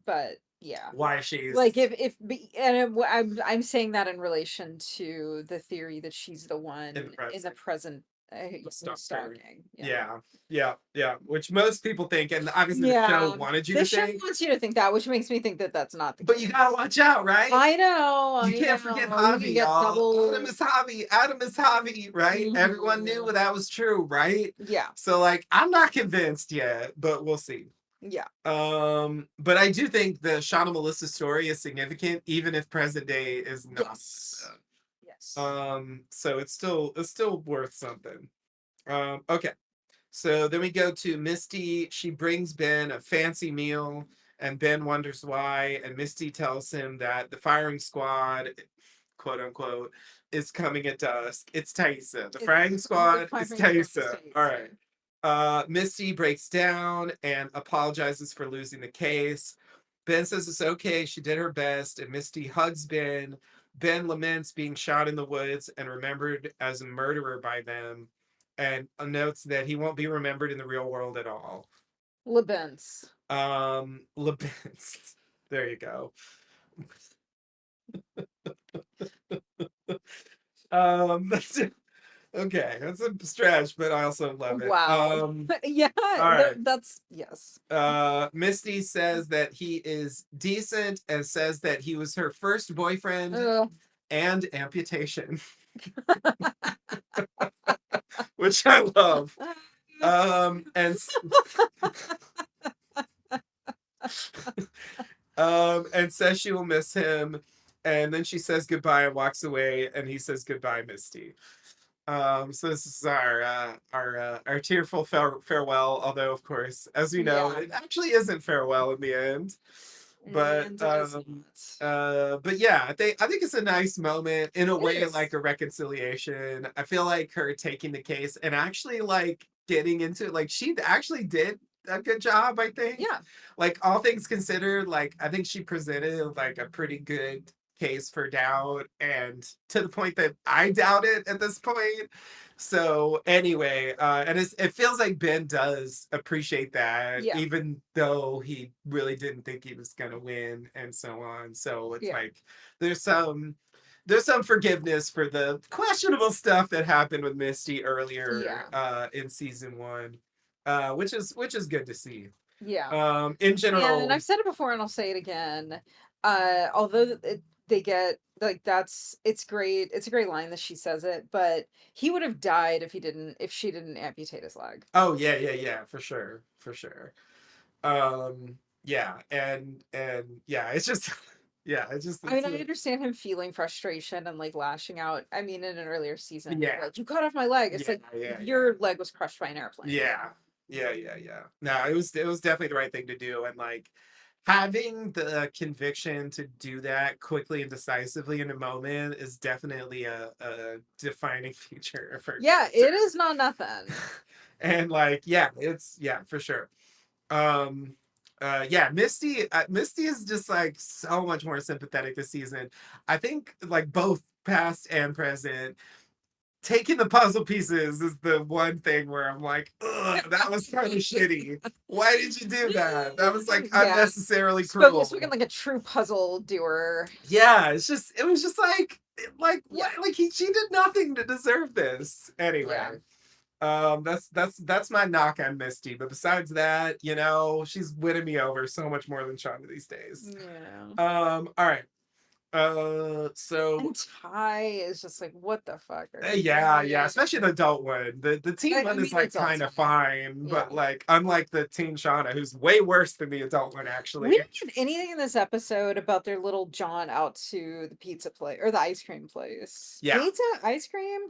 Speaker 2: but yeah.
Speaker 1: Why she's
Speaker 2: Like I'm saying that in relation to the theory that she's the one in the present stalking.
Speaker 1: Yeah. Yeah. Yeah. Which most people think, and obviously the show
Speaker 2: Yeah.
Speaker 1: wanted you
Speaker 2: The
Speaker 1: to
Speaker 2: show
Speaker 1: think.
Speaker 2: wants you to think that, which makes me think that that's not the
Speaker 1: But you
Speaker 2: case.
Speaker 1: gotta watch out, right?
Speaker 2: I know.
Speaker 1: You
Speaker 2: I
Speaker 1: can't
Speaker 2: know.
Speaker 1: forget
Speaker 2: You
Speaker 1: Javi,
Speaker 2: can get
Speaker 1: y'all.
Speaker 2: double.
Speaker 1: Adam is Javi. Adam is Javi, right? Everyone knew
Speaker 2: Mhm.
Speaker 1: that was true, right?
Speaker 2: Yeah.
Speaker 1: So like I'm not convinced yet, but we'll see.
Speaker 2: Yeah.
Speaker 1: But I do think the Shauna Melissa story is significant, even if present day is not.
Speaker 2: Yes. Yes.
Speaker 1: So it's still worth something. Okay. So then we go to Misty. She brings Ben a fancy meal, and Ben wonders why. And Misty tells him that the firing squad, quote unquote, is coming at dusk. It's Thaisa. The firing
Speaker 2: The
Speaker 1: squad is
Speaker 2: firing squad is
Speaker 1: Thaisa. All
Speaker 2: Thaisa.
Speaker 1: right. Misty breaks down and apologizes for losing the case. Ben says it's okay. She did her best. And Misty hugs Ben. Ben laments being shot in the woods and remembered as a murderer by them and notes that he won't be remembered in the real world at all.
Speaker 2: Lebens.
Speaker 1: Lebens. There you go. That's okay. That's a stretch, but I also love it.
Speaker 2: Wow. Yeah,
Speaker 1: All right.
Speaker 2: that's yes.
Speaker 1: Misty says that he is decent and says that he was her first boyfriend and amputation, which I love. And and says she will miss him. And then she says goodbye and walks away, and he says goodbye, Misty. So this is our tearful farewell. Although, of course, as we know,
Speaker 2: Yeah.
Speaker 1: it actually isn't farewell in the end. But
Speaker 2: And does
Speaker 1: but yeah, I think it's a nice moment in a
Speaker 2: It
Speaker 1: way,
Speaker 2: is.
Speaker 1: like a reconciliation. I feel like her taking the case and actually like getting into it, like she actually did a good job, I think.
Speaker 2: Yeah.
Speaker 1: Like all things considered, like I think she presented like a pretty good case for doubt, and to the point that I doubt it at this point. So anyway, and it feels like Ben does appreciate that,
Speaker 2: Yeah.
Speaker 1: even though he really didn't think he was gonna win, and so on. So it's
Speaker 2: Yeah.
Speaker 1: like there's some forgiveness for the questionable stuff that happened with Misty earlier in season one, which is good to see.
Speaker 2: Yeah.
Speaker 1: In general,
Speaker 2: And I've said it before and I'll say it again. Although they get like it's great. It's a great line that she says it, but he would have died if she didn't amputate his leg.
Speaker 1: Oh yeah, yeah, yeah, for sure, for sure. Yeah, and yeah, it's just yeah, it's just
Speaker 2: I mean,
Speaker 1: it's
Speaker 2: I
Speaker 1: a,
Speaker 2: understand him feeling frustration and like lashing out. I mean, in an earlier season,
Speaker 1: yeah,
Speaker 2: like, you cut off my leg. It's
Speaker 1: yeah,
Speaker 2: like
Speaker 1: yeah, yeah.
Speaker 2: your leg was crushed by an airplane.
Speaker 1: Yeah. Yeah, yeah, yeah. No, it was definitely the right thing to do. And like having the conviction to do that quickly and decisively in a moment is definitely a defining feature of her
Speaker 2: Yeah,
Speaker 1: character.
Speaker 2: it is not nothing.
Speaker 1: And like, yeah, it's yeah, for sure. Um yeah, Misty is just like so much more sympathetic this season. I think like both past and present taking the puzzle pieces is the one thing where I'm like, ugh, that was kind of shitty. Why did you do that? That was like
Speaker 2: Yeah,
Speaker 1: unnecessarily
Speaker 2: spoken
Speaker 1: cruel.
Speaker 2: like a true puzzle doer.
Speaker 1: Yeah, it was just like
Speaker 2: Yeah,
Speaker 1: what like she did nothing to deserve this.
Speaker 2: yeah,
Speaker 1: Anyway, that's my knock on Misty. But besides that, she's winning me over so much more than Shauna these days.
Speaker 2: yeah.
Speaker 1: All right. So
Speaker 2: And Ty is just like, what the fuck are you
Speaker 1: yeah, yeah,
Speaker 2: doing?
Speaker 1: especially the adult one. The teen
Speaker 2: I
Speaker 1: one is
Speaker 2: mean,
Speaker 1: like
Speaker 2: it's all
Speaker 1: kind of
Speaker 2: time.
Speaker 1: fine,
Speaker 2: Yeah.
Speaker 1: but like unlike the teen Shauna, who's way worse than the adult one
Speaker 2: We
Speaker 1: actually.
Speaker 2: didn't get anything in this episode about their little jaunt out to the pizza place or the ice cream place.
Speaker 1: Yeah,
Speaker 2: Pizza? Ice cream?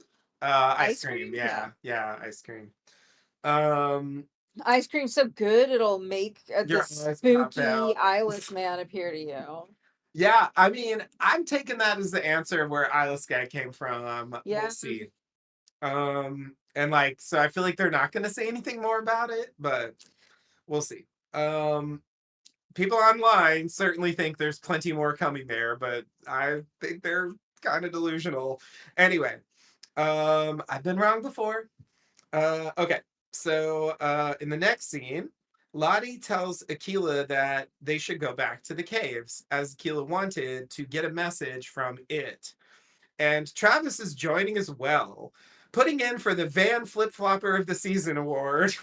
Speaker 1: ice
Speaker 2: Ice
Speaker 1: cream.
Speaker 2: cream? Yeah.
Speaker 1: Yeah, yeah, ice cream. Um,
Speaker 2: Ice cream's so good it'll make
Speaker 1: your
Speaker 2: this
Speaker 1: eyes pop
Speaker 2: spooky
Speaker 1: out.
Speaker 2: eyeless man appear to you.
Speaker 1: Yeah, I mean, I'm taking that as the answer of where Isla Sky came from. We'll
Speaker 2: Yeah.
Speaker 1: see. And like, so I feel like they're not gonna say anything more about it, but we'll see. Um, People online certainly think there's plenty more coming there, but I think they're kind of delusional. Anyway, I've been wrong before. Okay, so in the next scene, Lottie tells Aquila that they should go back to the caves, as Aquila wanted to get a message from it. And Travis is joining as well, putting in for the Van Flip Flopper of the Season award.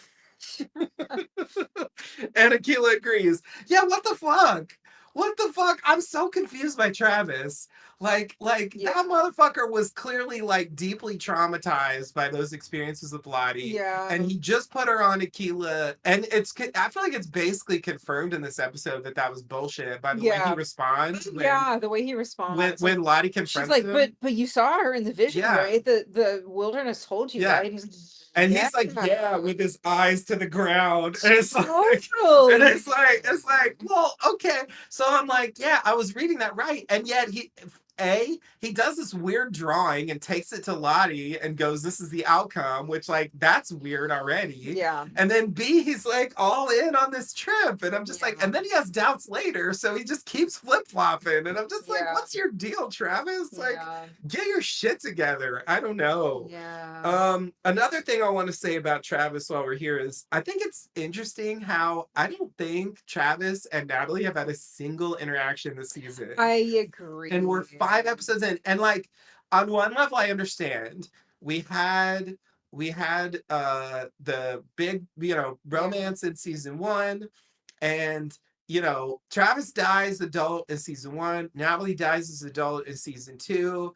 Speaker 1: And Aquila agrees. Yeah, what the fuck? What the fuck? I'm so confused by Travis. Like
Speaker 2: Yeah.
Speaker 1: that motherfucker was clearly like deeply traumatized by those experiences with Lottie,
Speaker 2: Yeah.
Speaker 1: and he just put her on Aquila, and I feel like it's basically confirmed in this episode that that was bullshit by the way he
Speaker 2: Yeah.
Speaker 1: responds
Speaker 2: Yeah, the way he responds. Like
Speaker 1: when Lottie
Speaker 2: she's
Speaker 1: confronts
Speaker 2: like, but
Speaker 1: him.
Speaker 2: you saw her in the vision,
Speaker 1: Yeah,
Speaker 2: right? The wilderness told you,
Speaker 1: yeah.
Speaker 2: right? And he's
Speaker 1: And
Speaker 2: like,
Speaker 1: he's like, yeah,
Speaker 2: yeah.
Speaker 1: with his eyes to the ground. And it's like,
Speaker 2: Totally.
Speaker 1: well, okay. So I'm like, yeah, I was reading that right. And yet he does this weird drawing and takes it to Lottie and goes, this is the outcome, which like that's weird already.
Speaker 2: Yeah.
Speaker 1: And then B, he's like all in on this trip. And I'm just like,
Speaker 2: Yeah.
Speaker 1: and then he has doubts later. So he just keeps flip-flopping. And I'm just like,
Speaker 2: Yeah.
Speaker 1: what's your deal, Travis? Like,
Speaker 2: Yeah.
Speaker 1: get your shit together. I don't know.
Speaker 2: Yeah.
Speaker 1: Another thing I want to say about Travis while we're here is I think it's interesting how I don't think Travis and Natalie have had a single interaction this season.
Speaker 2: I
Speaker 1: And we're
Speaker 2: agree.
Speaker 1: 5 episodes in. And like on one level, I understand. We had the big, romance in season one. And Travis dies adult in season one. Natalie dies as adult in season two.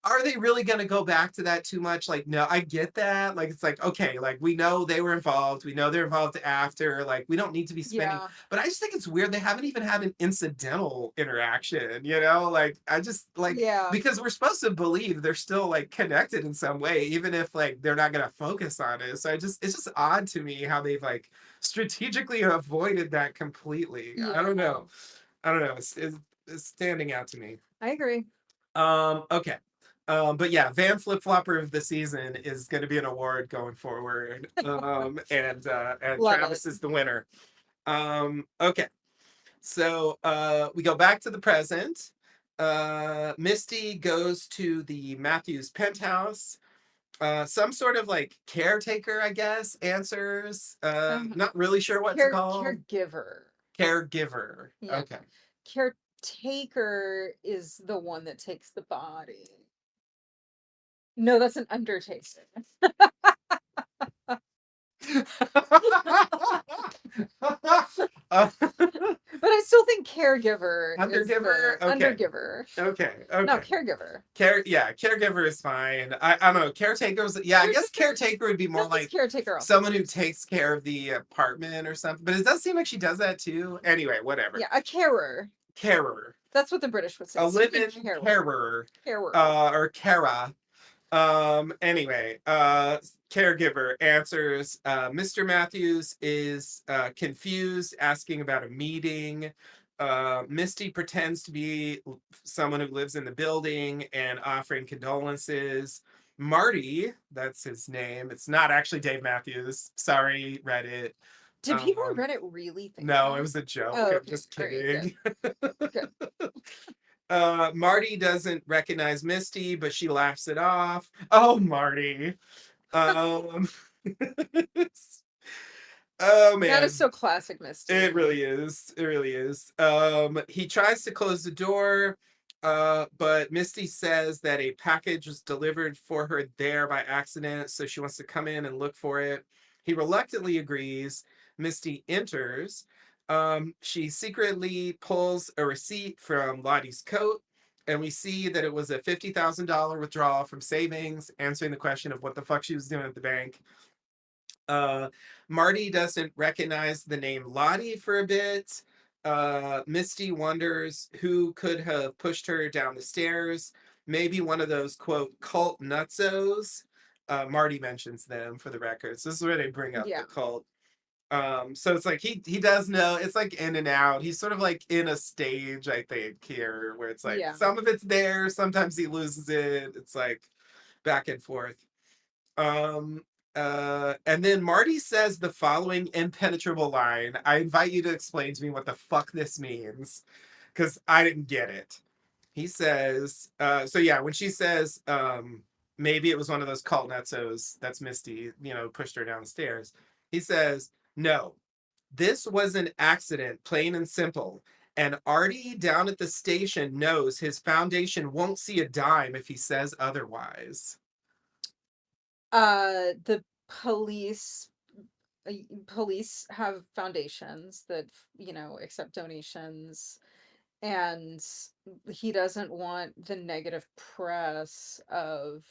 Speaker 1: Are they really going to go back to that too much? Like, no, I get that. Like, it's like, okay, like we know they were involved. We know they're involved after. Like, we don't need to be spending.
Speaker 2: Yeah.
Speaker 1: But I just think it's weird. They haven't even had an incidental interaction, Like, I just like,
Speaker 2: Yeah.
Speaker 1: because we're supposed to believe they're still like connected in some way, even if like they're not going to focus on it. So it's just odd to me how they've like strategically avoided that completely.
Speaker 2: Yeah.
Speaker 1: I don't know. I don't know. It's standing out to me.
Speaker 2: I agree.
Speaker 1: Okay. But yeah, Van Flip Flopper of the season is going to be an award going forward. And
Speaker 2: Love
Speaker 1: Travis
Speaker 2: it.
Speaker 1: is the winner. Okay. So we go back to the present. Misty goes to the Matthews penthouse. Some sort of like caretaker, I guess, answers. Not really sure what to call.
Speaker 2: Caregiver.
Speaker 1: Caregiver.
Speaker 2: Yeah.
Speaker 1: Okay.
Speaker 2: Caretaker is the one that takes the body. No, that's an undertaker.
Speaker 1: Uh,
Speaker 2: But I still think caregiver is
Speaker 1: Undergiver?
Speaker 2: the
Speaker 1: Okay.
Speaker 2: undergiver.
Speaker 1: Okay.
Speaker 2: No,
Speaker 1: Okay.
Speaker 2: caregiver.
Speaker 1: Yeah, caregiver is fine. I don't know. Caretakers, yeah, I guess
Speaker 2: Caretaker?
Speaker 1: caretaker would be more
Speaker 2: No, this
Speaker 1: like
Speaker 2: caretaker also
Speaker 1: someone who
Speaker 2: works.
Speaker 1: takes care of the apartment or something. But it does seem like she does that too. Anyway, whatever.
Speaker 2: Yeah, a carer.
Speaker 1: Carer.
Speaker 2: That's what the British would say.
Speaker 1: A
Speaker 2: Something
Speaker 1: live-in
Speaker 2: carer.
Speaker 1: carer.
Speaker 2: Carer.
Speaker 1: Or cara. Anyway, caregiver answers. Mr. Matthews is confused, asking about a meeting. Misty pretends to be someone who lives in the building and offering condolences. Marty, that's his name. It's not actually Dave Matthews. Sorry, Reddit.
Speaker 2: Did people on
Speaker 1: Um,
Speaker 2: Reddit really think
Speaker 1: no, it
Speaker 2: that?
Speaker 1: was a joke.
Speaker 2: Oh,
Speaker 1: I'm
Speaker 2: okay.
Speaker 1: just
Speaker 2: All right, good.
Speaker 1: kidding.
Speaker 2: Good.
Speaker 1: Marty doesn't recognize Misty, but she laughs it off. Oh, Marty. Um, oh
Speaker 2: That is
Speaker 1: man,
Speaker 2: so classic
Speaker 1: it
Speaker 2: Misty.
Speaker 1: really is. It really is. He tries to close the door, but Misty says that a package was delivered for her there by accident, so she wants to come in and look for it. He reluctantly agrees. Misty enters. She secretly pulls a receipt from Lottie's coat, and we see that it was a $50,000 withdrawal from savings, answering the question of what the fuck she was doing at the bank. Uh, Marty doesn't recognize the name Lottie for a bit. Misty wonders who could have pushed her down the stairs. Maybe one of those, quote, cult nutzos. Marty mentions them for the record. So this is where they bring up the
Speaker 2: Yeah.
Speaker 1: cult. So it's like he does know, it's like in and out. He's sort of like in a stage, I think, here, where it's like
Speaker 2: Yeah.
Speaker 1: some of it's there, sometimes he loses it. It's like back and forth. Um, and then Marty says the following impenetrable line. I invite you to explain to me what the fuck this means, because I didn't get it. He says, so yeah, when she says, maybe it was one of those cult nutzos, that's Misty, pushed her down the stairs. He says, no, this was an accident, plain and simple. And Artie down at the station knows his foundation won't see a dime if he says otherwise.
Speaker 2: The police have foundations that, accept donations, and he doesn't want the negative press of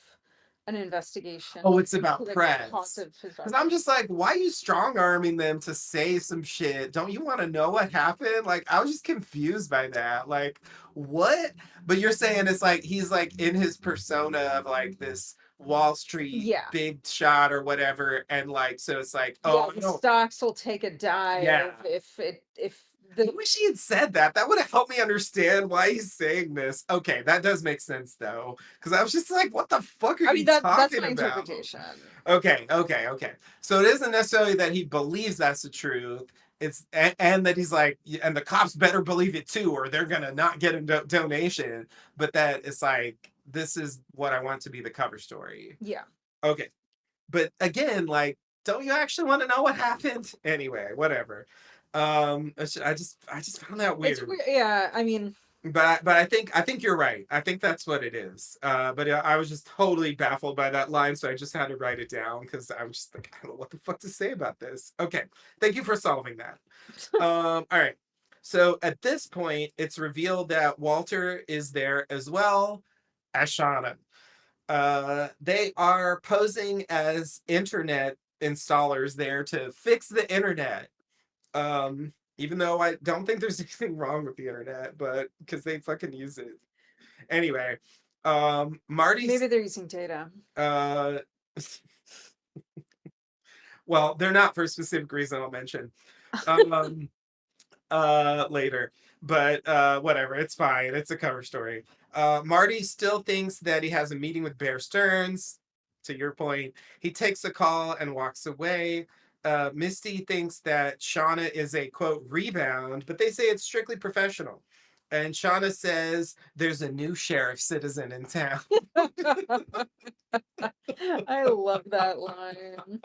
Speaker 2: an investigation
Speaker 1: Oh, it's about
Speaker 2: into the cause
Speaker 1: press.
Speaker 2: of his
Speaker 1: Because I'm
Speaker 2: foundation.
Speaker 1: just like, why are you strong arming them to say some shit? Don't you want to know what happened? Like, I was just confused by that. Like, what? But you're saying it's like he's like in his persona of like this Wall Street
Speaker 2: Yeah.
Speaker 1: big shot or whatever. And like, so it's like,
Speaker 2: Yeah,
Speaker 1: oh, I
Speaker 2: the
Speaker 1: don't,
Speaker 2: stocks will take a
Speaker 1: yeah.
Speaker 2: dive if
Speaker 1: I
Speaker 2: the
Speaker 1: wish he had said that. That would have helped me understand why he's saying this. Okay, that does make sense though. Because I was just like, what the fuck are
Speaker 2: I mean
Speaker 1: you
Speaker 2: that's
Speaker 1: talking
Speaker 2: my
Speaker 1: about?
Speaker 2: interpretation.
Speaker 1: Okay. So it isn't necessarily that he believes that's the truth. It's and that he's like, and the cops better believe it too, or they're gonna not get a donation. But that it's like, this is what I want to be the cover story.
Speaker 2: Yeah.
Speaker 1: Okay, but again, like, don't you actually want to know what happened? Anyway, whatever. I just found that
Speaker 2: It's
Speaker 1: weird.
Speaker 2: weird. Yeah, I mean,
Speaker 1: But I think you're right. I think that's what it is. But I was just totally baffled by that line, so I just had to write it down because I was just like, I don't know what the fuck to say about this. Okay, thank you for solving that. All right. So at this point, it's revealed that Walter is there as well as Shauna. They are posing as internet installers there to fix the internet. Even though I don't think there's anything wrong with the internet, but because they fucking use it. Anyway, Marty's
Speaker 2: maybe they're using data.
Speaker 1: uh well, they're not for a specific reason I'll mention. Um later. But whatever, it's fine. It's a cover story. Marty still thinks that he has a meeting with Bear Stearns. To your point, he takes a call and walks away. Misty thinks that Shauna is a quote rebound, but they say it's strictly professional. And Shauna says there's a new sheriff citizen in town,
Speaker 2: I love that line.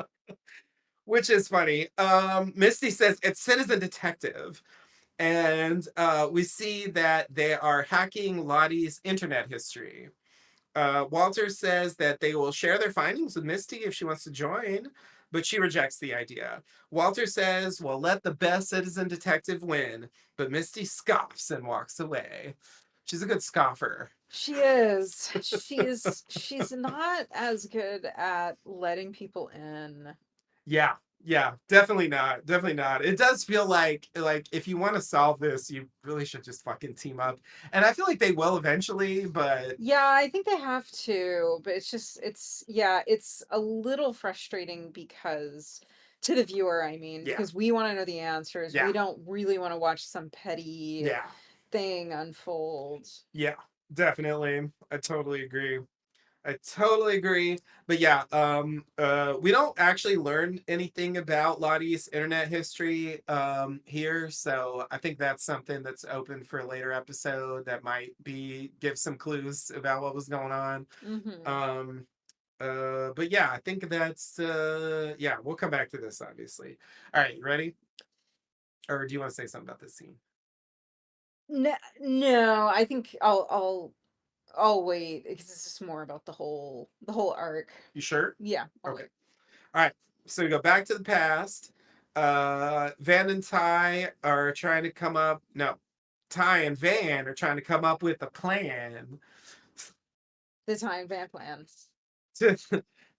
Speaker 1: which is funny. Misty says it's citizen detective. And we see that they are hacking Lottie's internet history. Walter says that they will share their findings with Misty if she wants to join. but she rejects the idea. Walter says, well, let the best citizen detective win, but Misty scoffs and walks away. She's a good scoffer.
Speaker 2: She is. She's not as good at letting people in.
Speaker 1: Yeah, yeah, definitely not. Definitely not. It does feel like if you want to solve this, you really should just fucking team up. And I feel like they will eventually, but
Speaker 2: Yeah, I think they have to, but it's a little frustrating because to the viewer, I mean,
Speaker 1: yeah,
Speaker 2: because we want to know the answers. We
Speaker 1: yeah,
Speaker 2: don't really want to watch some petty
Speaker 1: yeah,
Speaker 2: thing unfold.
Speaker 1: yeah, definitely. I totally agree. I totally agree. But yeah, we don't actually learn anything about Lottie's internet history here, so I think that's something that's open for a later episode that might be give some clues about what was going on.
Speaker 2: Hmm.
Speaker 1: Um but yeah, I think that's yeah, we'll come back to this obviously. All right, you ready? Or do you want to say something about this scene?
Speaker 2: No, no, I think I'll wait because this is more about the whole arc.
Speaker 1: You sure?
Speaker 2: Yeah, I'll
Speaker 1: Okay.
Speaker 2: wait.
Speaker 1: All right. So we go back to the past. Van and Ty are trying to come up. No, Ty and Van are trying to come up with a plan
Speaker 2: The time van plans.
Speaker 1: to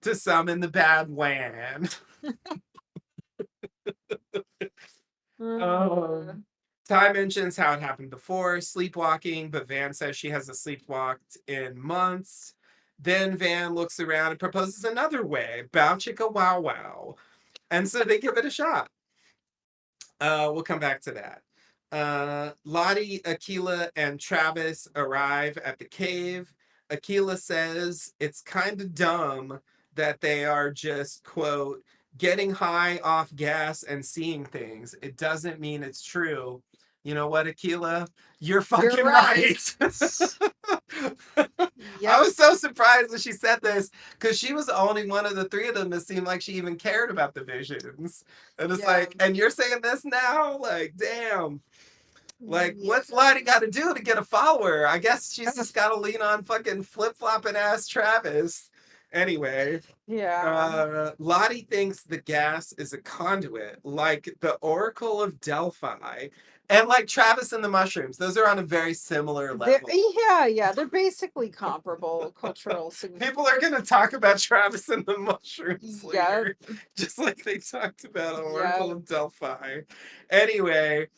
Speaker 1: to summon the bad Wan.
Speaker 2: Uh,
Speaker 1: Um, Ty mentions how it happened before, sleepwalking, but Van says she hasn't sleepwalked in months. Then Van looks around and proposes another way, bow chicka wow wow. And so they give it a shot. We'll come back to that. Lottie, Aquila, and Travis arrive at the cave. Aquila says it's kind of dumb that they are just, quote, getting high off gas and seeing things. It doesn't mean it's true. You know what, Aquila? You're
Speaker 2: you're
Speaker 1: fucking
Speaker 2: right.
Speaker 1: right. I
Speaker 2: Yep.
Speaker 1: was so surprised that she said this because she was the only one of the three of them that seemed like she even cared about the visions. And it's
Speaker 2: Yeah.
Speaker 1: like, and you're saying this now? Like, damn. Like,
Speaker 2: Yeah.
Speaker 1: what's Lottie got to do to get a follower? I guess she's just got to lean on fucking flip flopping ass Travis. Anyway,
Speaker 2: Yeah.
Speaker 1: Lottie thinks the gas is a conduit, like the Oracle of Delphi, and like Travis and the mushrooms. Those are on a very similar
Speaker 2: They're
Speaker 1: level.
Speaker 2: yeah, they're basically comparable cultural
Speaker 1: People are
Speaker 2: significance.
Speaker 1: gonna talk about Travis and the mushrooms
Speaker 2: Yeah,
Speaker 1: later, just like they talked about
Speaker 2: yeah.
Speaker 1: Oracle of Delphi. Anyway,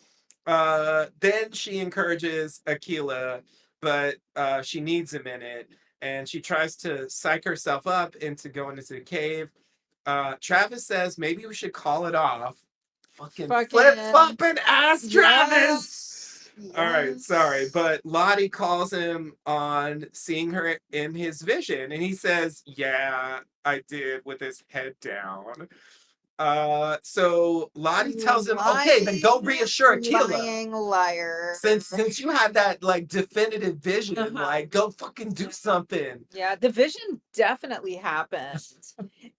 Speaker 1: then she encourages Aquila, but she needs a minute, and she tries to psych herself up into going into the cave. Travis says maybe we should call it off. Fucking flip
Speaker 2: Fucking
Speaker 1: flopping ass Travis.
Speaker 2: yes.
Speaker 1: All right, sorry,
Speaker 2: Yes.
Speaker 1: but Lottie calls him on seeing her in his vision, and he says, "Yeah, I did," with his head down. So Lottie tells him, "Okay, then go
Speaker 2: Lying,
Speaker 1: reassure Aquila.
Speaker 2: lying liar.
Speaker 1: Since you had that like definitive vision,
Speaker 2: Uh-huh.
Speaker 1: like go fucking do something."
Speaker 2: Yeah, the vision definitely happened.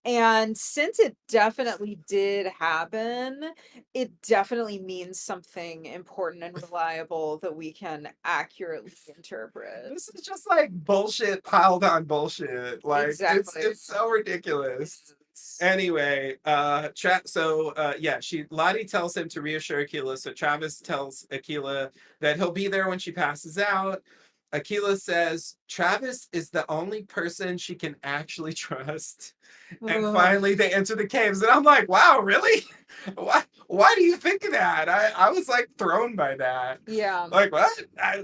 Speaker 2: And since it definitely did happen, it definitely means something important and reliable that we can accurately interpret.
Speaker 1: This is just like bullshit piled on bullshit. Like
Speaker 2: Exactly.
Speaker 1: it's so ridiculous.
Speaker 2: Yes.
Speaker 1: Anyway, yeah, she Lottie tells him to reassure Aquila. So Travis tells Aquila that he'll be there when she passes out. Aquila says Travis is the only person she can actually trust. And
Speaker 2: Ugh.
Speaker 1: finally they enter the caves. And I'm like, wow, really? Why do you think of that? I was like thrown by that.
Speaker 2: Yeah.
Speaker 1: Like what? I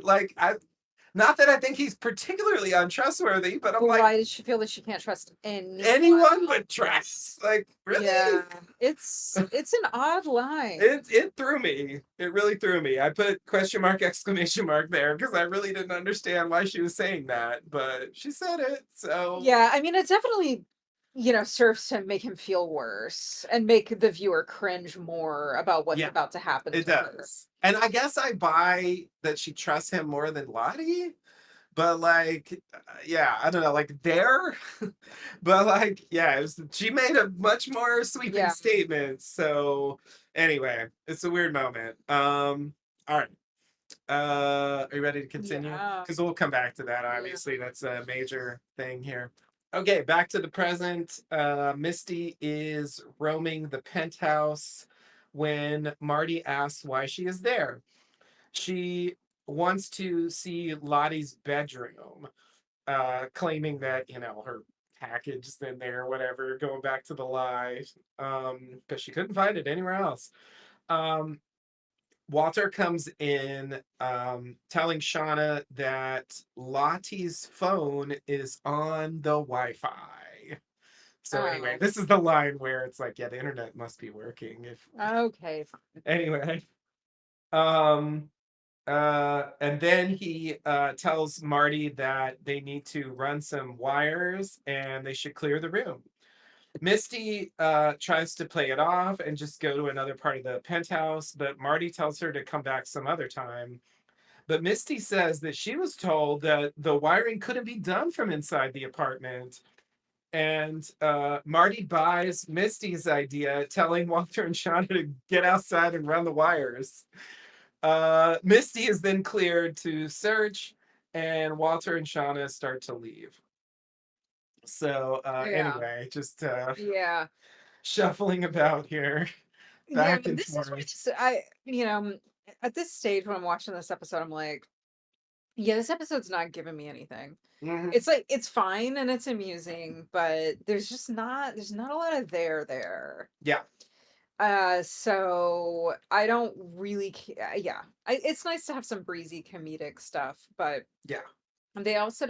Speaker 1: not that I think he's particularly untrustworthy, but I'm
Speaker 2: But
Speaker 1: like,
Speaker 2: why does she feel that she can't trust anyone
Speaker 1: anyone but
Speaker 2: else?
Speaker 1: Travis? Like, really?
Speaker 2: Yeah. It's an odd line.
Speaker 1: It threw me. It really threw me. I put question mark exclamation mark there because I really didn't understand why she was saying that, but she said it. So
Speaker 2: Yeah, I mean, it definitely, serves to make him feel worse and make the viewer cringe more about what's
Speaker 1: yeah,
Speaker 2: about to happen
Speaker 1: it
Speaker 2: to her.
Speaker 1: does. And I guess I buy that she trusts him more than Lottie. But like, yeah, I don't know, like there, but like, yeah, she made a much more sweeping
Speaker 2: Yeah.
Speaker 1: statement. So anyway, it's a weird moment. All right. Are you ready to continue?
Speaker 2: Yeah.
Speaker 1: Because we'll come back to that.
Speaker 2: Yeah.
Speaker 1: Obviously, that's a major thing here. Okay, back to the present. Misty is roaming the penthouse when Marty asks why she is there. She wants to see Lottie's bedroom, claiming that, her package is in there, whatever, going back to the lie, because she couldn't find it anywhere else. Um, Walter comes in, telling Shauna that Lottie's phone is on the Wi Fi. So, anyway,
Speaker 2: Oh,
Speaker 1: this is the line where it's like, yeah, the internet must be working. If
Speaker 2: okay.
Speaker 1: Anyway, um, and then he tells Marty that they need to run some wires and they should clear the room. Misty tries to play it off and just go to another part of the penthouse, but Marty tells her to come back some other time. But Misty says that she was told that the wiring couldn't be done from inside the apartment. And Marty buys Misty's idea, telling Walter and Shauna to get outside and run the wires. Misty is then cleared to search, and Walter and Shauna start to leave. So,
Speaker 2: Yeah.
Speaker 1: anyway, just
Speaker 2: Yeah.
Speaker 1: shuffling about here,
Speaker 2: Yeah,
Speaker 1: back and
Speaker 2: this is where
Speaker 1: forth.
Speaker 2: this at this stage when I'm watching this episode, I'm like, yeah, this episode's not giving me anything.
Speaker 1: Mhm.
Speaker 2: It's like it's fine and it's amusing, but there's not a lot of there.
Speaker 1: Yeah,
Speaker 2: So I don't really yeah. It's nice to have some breezy comedic stuff, but
Speaker 1: yeah,
Speaker 2: they also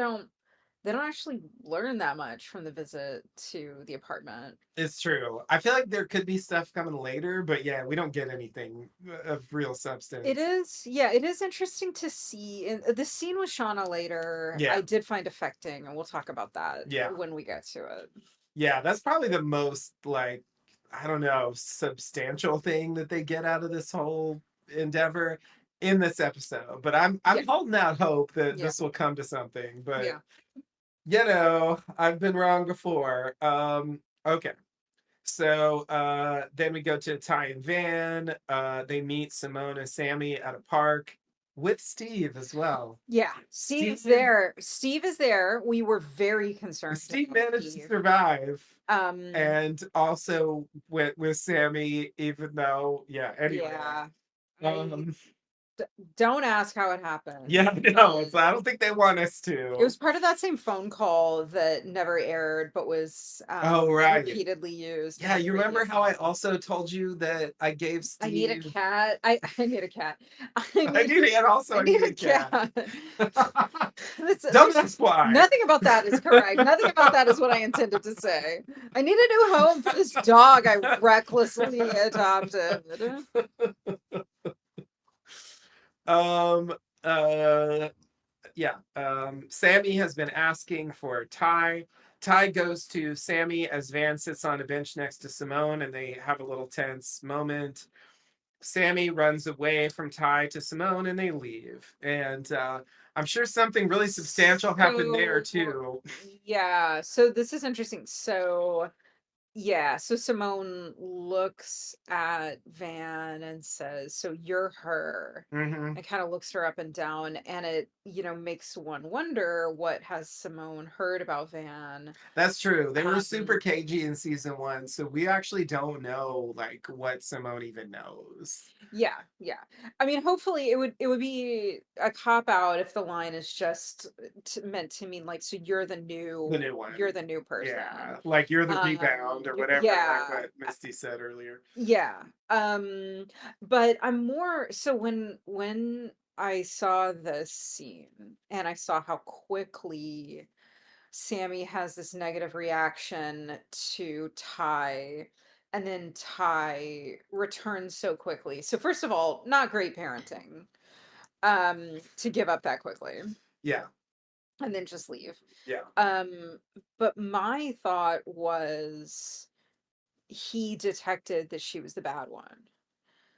Speaker 2: they don't actually learn that much from the visit to the apartment.
Speaker 1: it's true. I feel like there could be stuff coming later, but yeah, we don't get anything of real
Speaker 2: It
Speaker 1: substance.
Speaker 2: is, yeah, it is interesting to see. In the scene with Shauna later,
Speaker 1: Yeah,
Speaker 2: I did find affecting, and we'll talk about that
Speaker 1: yeah,
Speaker 2: when we get to it.
Speaker 1: yeah. That's probably the most, like, I don't know, substantial thing that they get out of this whole endeavor in this episode. But I'm
Speaker 2: Yeah,
Speaker 1: holding out hope that
Speaker 2: yeah,
Speaker 1: this will come to something. But
Speaker 2: yeah.
Speaker 1: I've been wrong before. Okay. So then we go to Ty and Van. They meet Simone and Sammy at a park with Steve as well.
Speaker 2: Yeah, Steve
Speaker 1: Steve
Speaker 2: is there. Steve is there. We were very concerned
Speaker 1: Steve
Speaker 2: about
Speaker 1: managed to
Speaker 2: Steve.
Speaker 1: survive
Speaker 2: Um,
Speaker 1: and also went with Sammy, even though, yeah, anyway.
Speaker 2: yeah. I
Speaker 1: Um,
Speaker 2: d- don't ask how it happened.
Speaker 1: yeah, no, it's, I don't think they want us
Speaker 2: It
Speaker 1: to.
Speaker 2: was part of that same phone call that never aired, but was
Speaker 1: Oh, right.
Speaker 2: repeatedly used in
Speaker 1: Yeah,
Speaker 2: the
Speaker 1: you remember
Speaker 2: previous
Speaker 1: how I
Speaker 2: season.
Speaker 1: also told you that I gave
Speaker 2: I need a
Speaker 1: Steve
Speaker 2: cat. I need a cat. I
Speaker 1: I
Speaker 2: need
Speaker 1: need and also
Speaker 2: I
Speaker 1: I
Speaker 2: need
Speaker 1: need
Speaker 2: a
Speaker 1: a cat.
Speaker 2: cat.
Speaker 1: Don't
Speaker 2: There's
Speaker 1: ask why.
Speaker 2: nothing about that is correct. Nothing about that is what I intended to say. I need a new home for this dog I recklessly adopted.
Speaker 1: um uh yeah. Sammy has been asking for Ty. Ty goes to Sammy as Van sits on a bench next to Simone and they have a little tense moment. Sammy runs away from Ty to Simone and they leave. And I'm sure something really substantial happened there
Speaker 2: So
Speaker 1: too.
Speaker 2: yeah, so this is interesting. So yeah, so Simone looks at Van and says, "So you're her."
Speaker 1: Hmm.
Speaker 2: And kind of looks her up and down, and it, makes one wonder what has Simone heard about Van.
Speaker 1: That's true. They were super
Speaker 2: Um,
Speaker 1: cagey in season 1, so we actually don't know like what Simone even knows.
Speaker 2: yeah, yeah. I mean, hopefully it would be a cop out if the line is just meant to mean like, so
Speaker 1: The new
Speaker 2: you're
Speaker 1: one.
Speaker 2: the new person.
Speaker 1: Yeah. Like you're the rebound or whatever, like
Speaker 2: Yeah.
Speaker 1: what Misty said earlier.
Speaker 2: Yeah. But I'm more so when I saw this scene and I saw how quickly Sammy has this negative reaction to Ty, and then Ty returns so quickly. So first of all, not great parenting, to give up that quickly
Speaker 1: Yeah.
Speaker 2: and then just leave.
Speaker 1: Yeah.
Speaker 2: Um, but my thought was he detected that she was the bad one.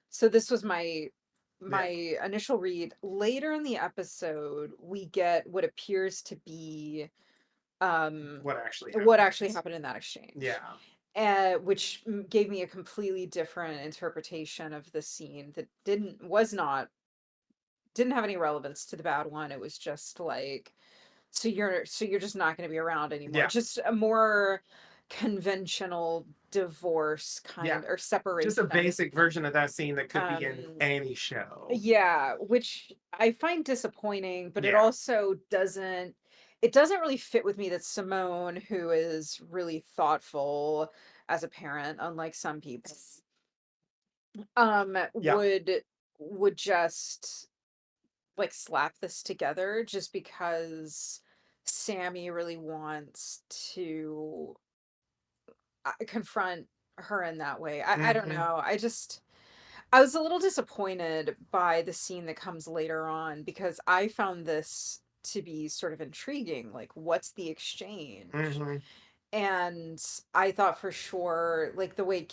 Speaker 2: So this was my
Speaker 1: Yeah.
Speaker 2: initial read. Later in the episode, we get what appears to be um
Speaker 1: What actually
Speaker 2: what
Speaker 1: happened.
Speaker 2: actually happened in that exchange.
Speaker 1: Yeah.
Speaker 2: Which gave me a completely different interpretation of the scene that didn't have any relevance to the bad one. It was just like so you're just not gonna be around anymore.
Speaker 1: Yeah,
Speaker 2: Just a more conventional divorce
Speaker 1: yeah.
Speaker 2: kind or
Speaker 1: Just a
Speaker 2: separation.
Speaker 1: basic version of that scene that could be in
Speaker 2: Um,
Speaker 1: any show.
Speaker 2: yeah, which I find disappointing, but
Speaker 1: Yeah.
Speaker 2: it doesn't really fit with me that Simone, who is really thoughtful as a parent, unlike some people, um,
Speaker 1: Yeah.
Speaker 2: would would just like slap this together just because Sammy really wants to confront her in that way. I don't
Speaker 1: Hmm.
Speaker 2: know. I was a little disappointed by the scene that comes later on because I found this to be sort of intriguing. Like, what's the exchange?
Speaker 1: Hmm.
Speaker 2: And I thought for sure, like the way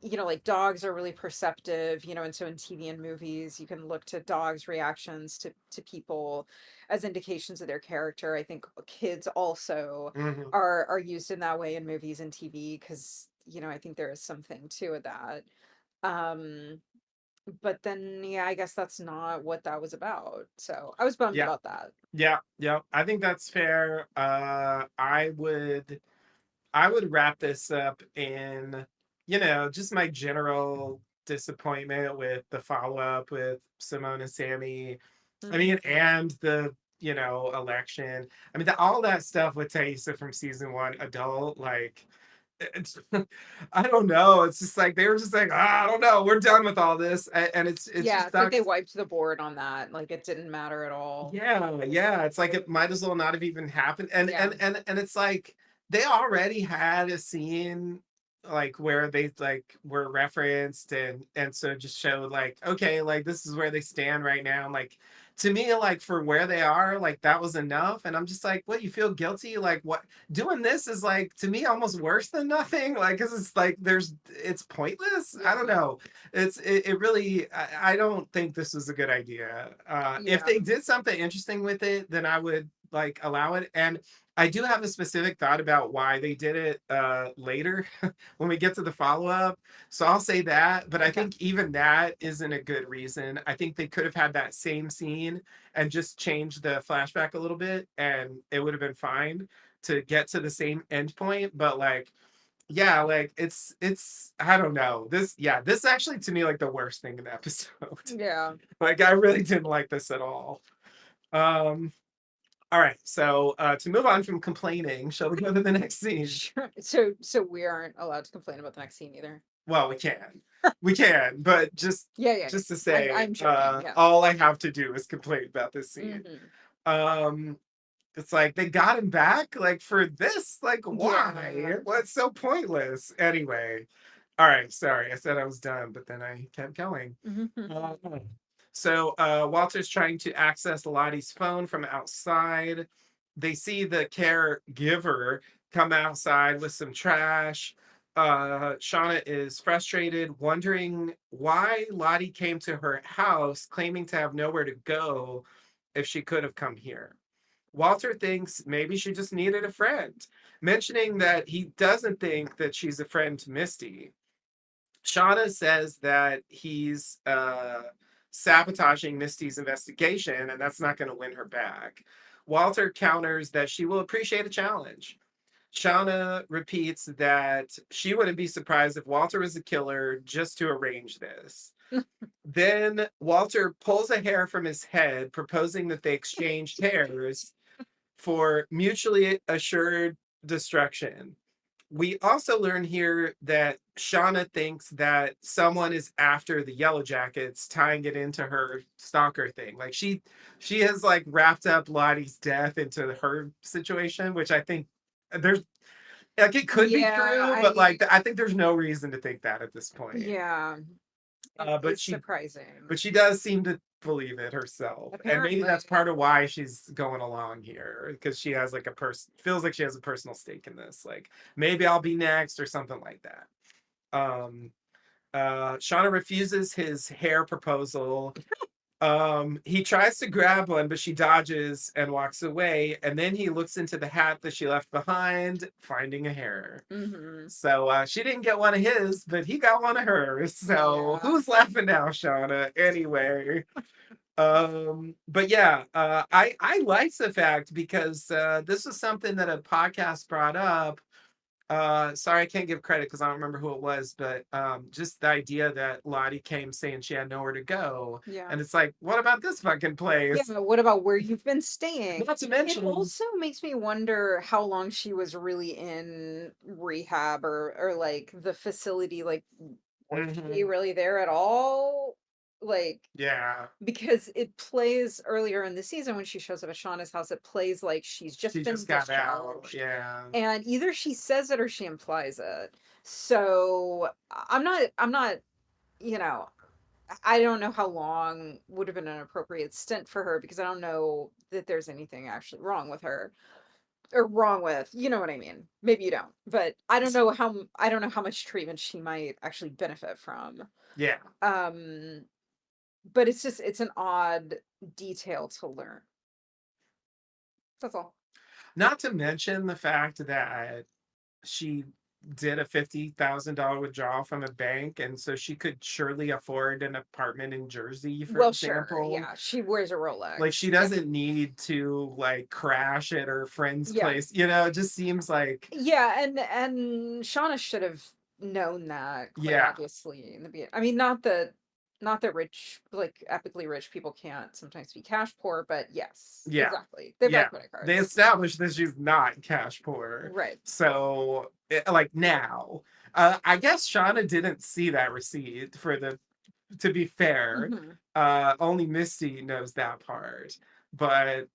Speaker 2: like dogs are really perceptive, and so in TV and movies, you can look to dogs' reactions to people as indications of their character. I think kids also
Speaker 1: Hmm.
Speaker 2: are used in that way in movies and TV because, I think there is something to that. Um, but then, yeah, I guess that's not what that was about. So I was bummed
Speaker 1: Yeah.
Speaker 2: about that.
Speaker 1: Yeah. Yeah. I think that's fair. I would wrap this up in, just my general disappointment with the follow up with Simone and Sammy. I mean,
Speaker 2: Mhm.
Speaker 1: and the, election. I mean, all that stuff with Taissa from season one, adult, like, it's, I don't know. It's just like they were just like, I don't know. We're done with all this, and it
Speaker 2: Yeah,
Speaker 1: just
Speaker 2: it's like they
Speaker 1: sucks.
Speaker 2: wiped the board on that. Like it didn't matter at all.
Speaker 1: Yeah, yeah. It's like it might as well not have even happened. And
Speaker 2: Yeah.
Speaker 1: and it's like they already had a scene like where they like were referenced and so just showed like, okay, like this is where they stand right now. Like to me, like for where they are, like that was enough. And I'm just like, what, you feel guilty? Like what, doing this is like to me almost worse than nothing. Like, cause it's like it's pointless. I don't
Speaker 2: Yeah.
Speaker 1: know. It really, I don't think this was a good idea. If
Speaker 2: Yeah.
Speaker 1: they did something interesting with it, then I would like allow it. And I do have a specific thought about why they did it later when we get to the follow up. So I'll say that, but I
Speaker 2: Okay.
Speaker 1: think even that isn't a good reason. I think they could have had that same scene and just changed the flashback a little bit, and it would have been fine to get to the same end point. But like, yeah, like it's I don't know. This actually to me like the worst thing in the episode.
Speaker 2: Yeah.
Speaker 1: Like I really didn't like this at all. Um all right, so to move on from complaining, shall we go to the next scene?
Speaker 2: Sure. So we aren't allowed to complain about the next scene either.
Speaker 1: Well, we can. We can, but
Speaker 2: Yeah, yeah, yeah.
Speaker 1: just to
Speaker 2: I'm
Speaker 1: say,
Speaker 2: I'm joking. Yeah.
Speaker 1: all I have to do is complain about this scene.
Speaker 2: Hmm.
Speaker 1: Um it's like they got him back like for this, like
Speaker 2: Yeah.
Speaker 1: why? What's so pointless? Anyway, all right, sorry. I said I was done, but then I kept going.
Speaker 2: Hmm.
Speaker 1: Uh, so Walter's trying to access Lottie's phone from outside. They see the caregiver come outside with some trash. Shauna is frustrated, wondering why Lottie came to her house claiming to have nowhere to go if she could have come here. Walter thinks maybe she just needed a friend, mentioning that he doesn't think that she's a friend to Misty. Shauna says that he's sabotaging Misty's investigation and that's not going to win her back. Walter counters that she will appreciate a challenge. Shauna repeats that she wouldn't be surprised if Walter was the killer just to arrange this. Then Walter pulls a hair from his head, proposing that they exchange hairs for mutually assured destruction. We also learn here that Shauna thinks that someone is after the Yellowjackets, tying it into her stalker thing. Like she has like wrapped up Lottie's death into her situation, which I think there's like it could be
Speaker 2: Yeah,
Speaker 1: true, but like I think there's no reason to think that at this point.
Speaker 2: yeah. It
Speaker 1: Uh, but
Speaker 2: is
Speaker 1: she
Speaker 2: surprising.
Speaker 1: but she does seem to believe it herself, and maybe
Speaker 2: Apparently.
Speaker 1: that's part of why she's going along here because she has like a person feels like she has a personal stake in this. Like maybe I'll be next or something like that. Um, Shauna refuses his hair proposal. He tries to grab one, but she dodges and walks away. And then he looks into the hat that she left behind, finding a hair.
Speaker 2: Hmm.
Speaker 1: So she didn't get one of his, but he got one of hers. So
Speaker 2: Yeah.
Speaker 1: who's laughing now, Shauna? Anyway, But yeah, I liked the fact because this was something that a podcast brought up. Sorry, I can't give credit because I don't remember who it was, but just the idea that Lottie came saying she had nowhere to go,
Speaker 2: Yeah.
Speaker 1: and it's like, what about this fucking place?
Speaker 2: Yeah, what about where you've been staying?
Speaker 1: Not to
Speaker 2: It
Speaker 1: mention,
Speaker 2: also makes me wonder how long she was really in rehab or like the facility, like was she
Speaker 1: mhm,
Speaker 2: really there at all? Like
Speaker 1: yeah,
Speaker 2: because it plays earlier in the season when she shows up at Shauna's house, it plays like she's
Speaker 1: she
Speaker 2: just been
Speaker 1: just got out.
Speaker 2: discharged.
Speaker 1: Yeah,
Speaker 2: And either she says it or she implies it. So I'm not, you know, I don't know how long would have been an appropriate stint for her because I don't know that there's anything actually wrong with her or wrong with, you know what I mean? Maybe you don't, but I don't know how much treatment she might actually benefit from.
Speaker 1: yeah.
Speaker 2: Um, but it's an odd detail to learn. That's all.
Speaker 1: Not to mention the fact that she did a $50,000 withdrawal from a bank, and so she could surely afford an apartment in Jersey, for
Speaker 2: Well, sure,
Speaker 1: example.
Speaker 2: yeah, she wears a
Speaker 1: Like she
Speaker 2: Rolex. Yeah,
Speaker 1: doesn't need to like crash at her friend's
Speaker 2: yeah,
Speaker 1: place. It just seems like
Speaker 2: yeah, and Shauna should have known that quite
Speaker 1: yeah,
Speaker 2: obviously in the beginning. I mean, not that rich, like epically rich people can't sometimes be cash poor, but yes,
Speaker 1: yeah,
Speaker 2: exactly. They've
Speaker 1: yeah.
Speaker 2: got credit
Speaker 1: They
Speaker 2: cards.
Speaker 1: established that she's not cash poor.
Speaker 2: Right.
Speaker 1: So like now, I guess Shauna didn't see that receipt for the to be fair,
Speaker 2: Hmm.
Speaker 1: only Misty knows that part. But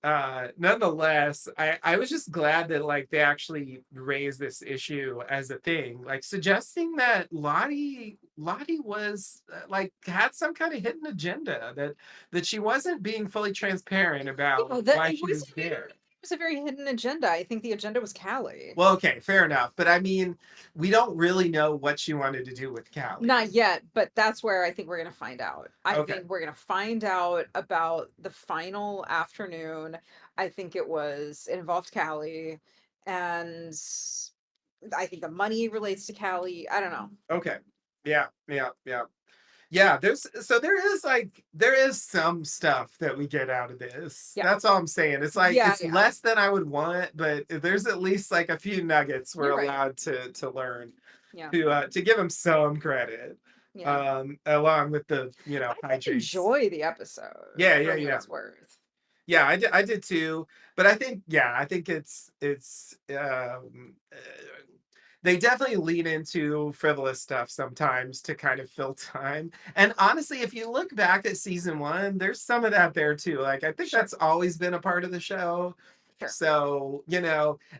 Speaker 1: nonetheless, I was just glad that like they actually raised this issue as a thing, like suggesting that Lottie was like had some kind of hidden agenda that she wasn't being fully transparent
Speaker 2: Yeah,
Speaker 1: about
Speaker 2: that
Speaker 1: why
Speaker 2: it
Speaker 1: she was
Speaker 2: wasn't even
Speaker 1: there.
Speaker 2: it was a very hidden agenda. I think the agenda was Callie.
Speaker 1: Well, okay, fair enough. But I mean, we don't really know what she wanted to do with
Speaker 2: Not
Speaker 1: Callie.
Speaker 2: yet, but that's where I think we're gonna find out. I
Speaker 1: Okay.
Speaker 2: think we're gonna find out about the final afternoon. I think it involved Callie, and I think the money relates to Callie. I don't know.
Speaker 1: Okay. Yeah, yeah, yeah. Yeah, there is some stuff that we get out of this.
Speaker 2: Yeah,
Speaker 1: That's all I'm saying. It's like
Speaker 2: yeah,
Speaker 1: it's
Speaker 2: yeah.
Speaker 1: less than I would want, but there's at least like a few nuggets we're
Speaker 2: You're right.
Speaker 1: allowed to learn
Speaker 2: Yeah,
Speaker 1: to give them some credit.
Speaker 2: yeah.
Speaker 1: Along with the,
Speaker 2: I did
Speaker 1: hijinks.
Speaker 2: enjoy the episode
Speaker 1: Yeah,
Speaker 2: for
Speaker 1: yeah,
Speaker 2: what
Speaker 1: yeah.
Speaker 2: it's worth.
Speaker 1: Yeah, I did too. But I think it's they definitely lean into frivolous stuff sometimes to kind of fill time. And honestly, if you look back at season one, there's some of that there too. Like I think
Speaker 2: Sure,
Speaker 1: that's always been a part of the show.
Speaker 2: sure.
Speaker 1: So,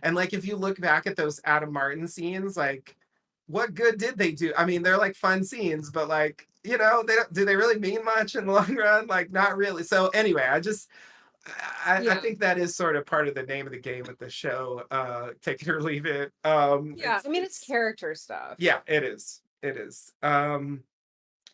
Speaker 1: and like if you look back at those Adam Martin scenes, like what good did they do? I mean, they're like fun scenes, but like, they don't, do they really mean much in the long run? Like not really. So anyway, I
Speaker 2: Yeah,
Speaker 1: think that is sort of part of the name of the game with the show. Take it or leave it.
Speaker 2: yeah. I mean, it's
Speaker 1: It's
Speaker 2: character stuff.
Speaker 1: yeah, it is. It is.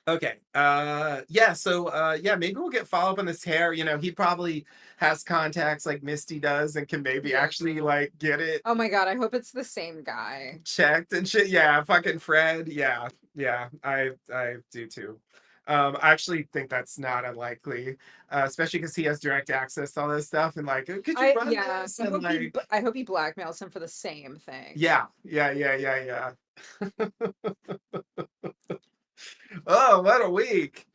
Speaker 1: Okay. Yeah, so yeah, maybe we'll get follow up on this hair. He probably has contacts like Misty does and can maybe
Speaker 2: Yeah.
Speaker 1: actually like get it
Speaker 2: Oh my God, I hope it's the same guy.
Speaker 1: checked and shit. Yeah, fucking Fred. Yeah, yeah, I do too. I actually think that's not unlikely, especially because he has direct access to all this stuff and like, could you run
Speaker 2: Yeah,
Speaker 1: this? And like,
Speaker 2: I hope he blackmails him for the same thing.
Speaker 1: yeah, yeah, yeah, yeah, yeah. Oh, what a week.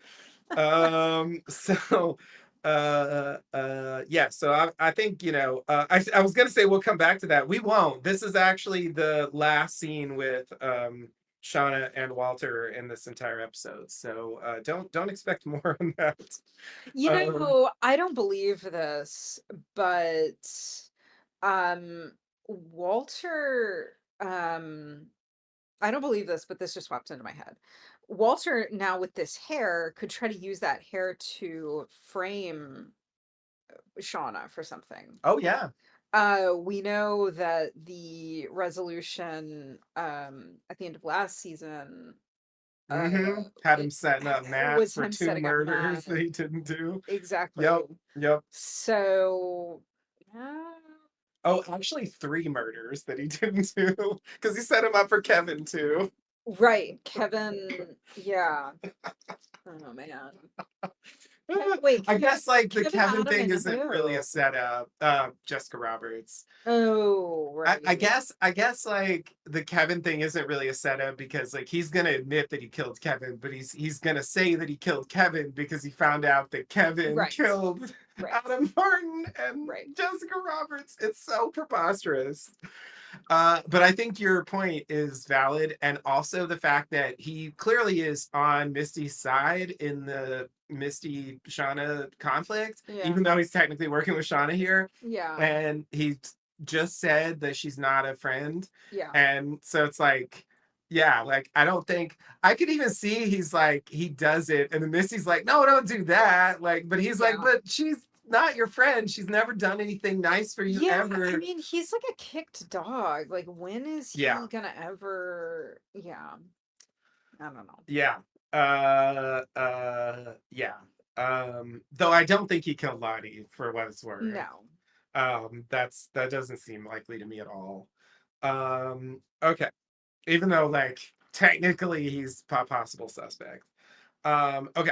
Speaker 1: So yeah, so I think, I was gonna say we'll come back to that. We won't. This is actually the last scene with Shauna and Walter in this entire episode. So don't expect more on that.
Speaker 2: You
Speaker 1: Um
Speaker 2: know, I don't believe this, but Walter I don't believe this, but this just popped into my head. Walter now with this hair could try to use that hair to frame Shauna for something.
Speaker 1: oh yeah.
Speaker 2: We know that the resolution at the end of last season uh
Speaker 1: Had him
Speaker 2: it,
Speaker 1: setting up
Speaker 2: it
Speaker 1: Matt
Speaker 2: was
Speaker 1: for
Speaker 2: him
Speaker 1: two
Speaker 2: setting up
Speaker 1: murders
Speaker 2: Matt.
Speaker 1: that he didn't do.
Speaker 2: Exactly.
Speaker 1: Yep, yep.
Speaker 2: So uh,
Speaker 1: Oh, actually three murders that he didn't do because he set him up for Kevin too.
Speaker 2: right, Kevin, yeah. Oh man. Wait,
Speaker 1: I guess like the
Speaker 2: Kevin,
Speaker 1: Kevin
Speaker 2: Adam,
Speaker 1: thing
Speaker 2: and
Speaker 1: isn't really a
Speaker 2: who?
Speaker 1: setup. Jessica Roberts.
Speaker 2: Oh,
Speaker 1: I
Speaker 2: right.
Speaker 1: guess like the Kevin thing isn't really a setup because like he's gonna admit that he killed Kevin, but he's gonna say that he killed Kevin because he found out that Kevin
Speaker 2: Right.
Speaker 1: killed
Speaker 2: Right.
Speaker 1: Adam Martin and
Speaker 2: Right.
Speaker 1: Jessica Roberts. It's so preposterous. But I think your point is valid, and also the fact that he clearly is on Misty's side in the Misty Shauna conflict,
Speaker 2: Yeah.
Speaker 1: even though he's technically working with Shauna here,
Speaker 2: Yeah.
Speaker 1: and he just said that she's not a friend,
Speaker 2: Yeah.
Speaker 1: and so it's like. Yeah, like I don't think I could even see he's like he does it, and then Misty's like, no, don't do that. Like, but he's like,
Speaker 2: Yeah.
Speaker 1: but she's not your friend. She's never done anything nice for you
Speaker 2: Yeah, I
Speaker 1: ever.
Speaker 2: mean, he's like a kicked dog. Like, when is
Speaker 1: Yeah,
Speaker 2: he gonna ever? Yeah, I don't know.
Speaker 1: yeah. Yeah. Though I don't think he killed Lottie for what it's worth.
Speaker 2: No.
Speaker 1: That doesn't seem likely to me at all. Okay. Even though like technically he's a possible suspect. Okay.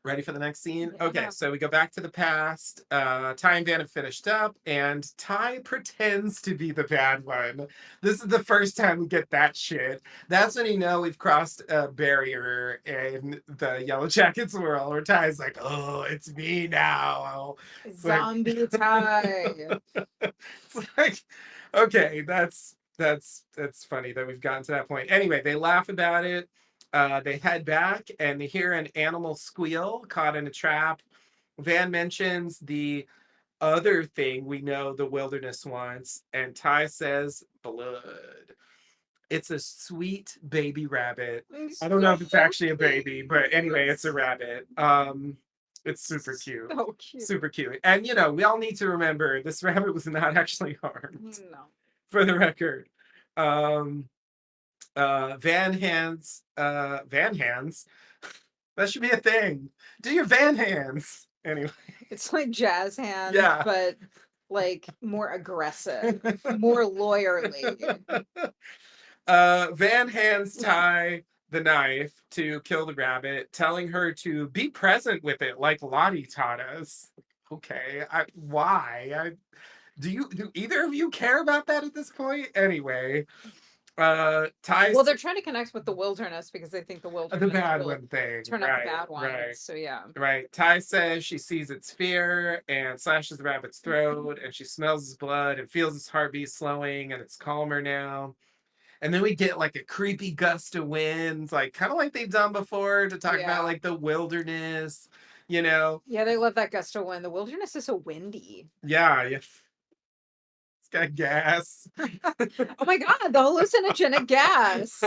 Speaker 1: Ready for the next scene? Okay,
Speaker 2: Yeah.
Speaker 1: so we go back to the past. Ty and Van have finished up, and Ty pretends to be the bad one. This is the first time we get that shit. That's when you know we've crossed a barrier in the Yellowjackets world, where Ty's like, "Oh, it's me now." It's like,
Speaker 2: Zombie tie.
Speaker 1: it's like, okay, that's funny that we've gotten to that point. Anyway, they laugh about it. They head back and they hear an animal squeal caught in a trap. Van mentions the other thing we know the wilderness wants, and Ty says blood. It's a sweet baby rabbit. I don't know
Speaker 2: So
Speaker 1: if it's actually a baby, but anyway, it's a
Speaker 2: cute.
Speaker 1: rabbit. It's super cute.
Speaker 2: So cute.
Speaker 1: Super cute. And you know, we all need to remember this rabbit was not actually harmed,
Speaker 2: No.
Speaker 1: for the record. Um Van hands. That should be a thing. Do your van hands. Anyway,
Speaker 2: It's like jazz hands,
Speaker 1: yeah.
Speaker 2: but like more aggressive, more lawyerly.
Speaker 1: Van hands Ty the knife to kill the rabbit, telling her to be present with it, like Lottie taught us. Okay, why? Do either of you care about that at this point? Anyway,
Speaker 2: Well,
Speaker 1: Ty's
Speaker 2: they're trying to connect with the wilderness because they think the
Speaker 1: the
Speaker 2: wilderness
Speaker 1: bad
Speaker 2: will
Speaker 1: one thing.
Speaker 2: turn out the
Speaker 1: Right,
Speaker 2: bad
Speaker 1: right,
Speaker 2: ones. So yeah.
Speaker 1: right. Ty says she sees its fear and slashes the rabbit's throat, and she smells his blood and feels his heartbeat slowing, and it's calmer now. And then we get like a creepy gust of wind, like kind of like they've done before to talk about
Speaker 2: Yeah.
Speaker 1: like the wilderness, you know.
Speaker 2: Yeah, they love that gust of wind. The wilderness is so windy.
Speaker 1: Yeah, yeah. It's got gas.
Speaker 2: Oh my god, the hallucinogenic gas.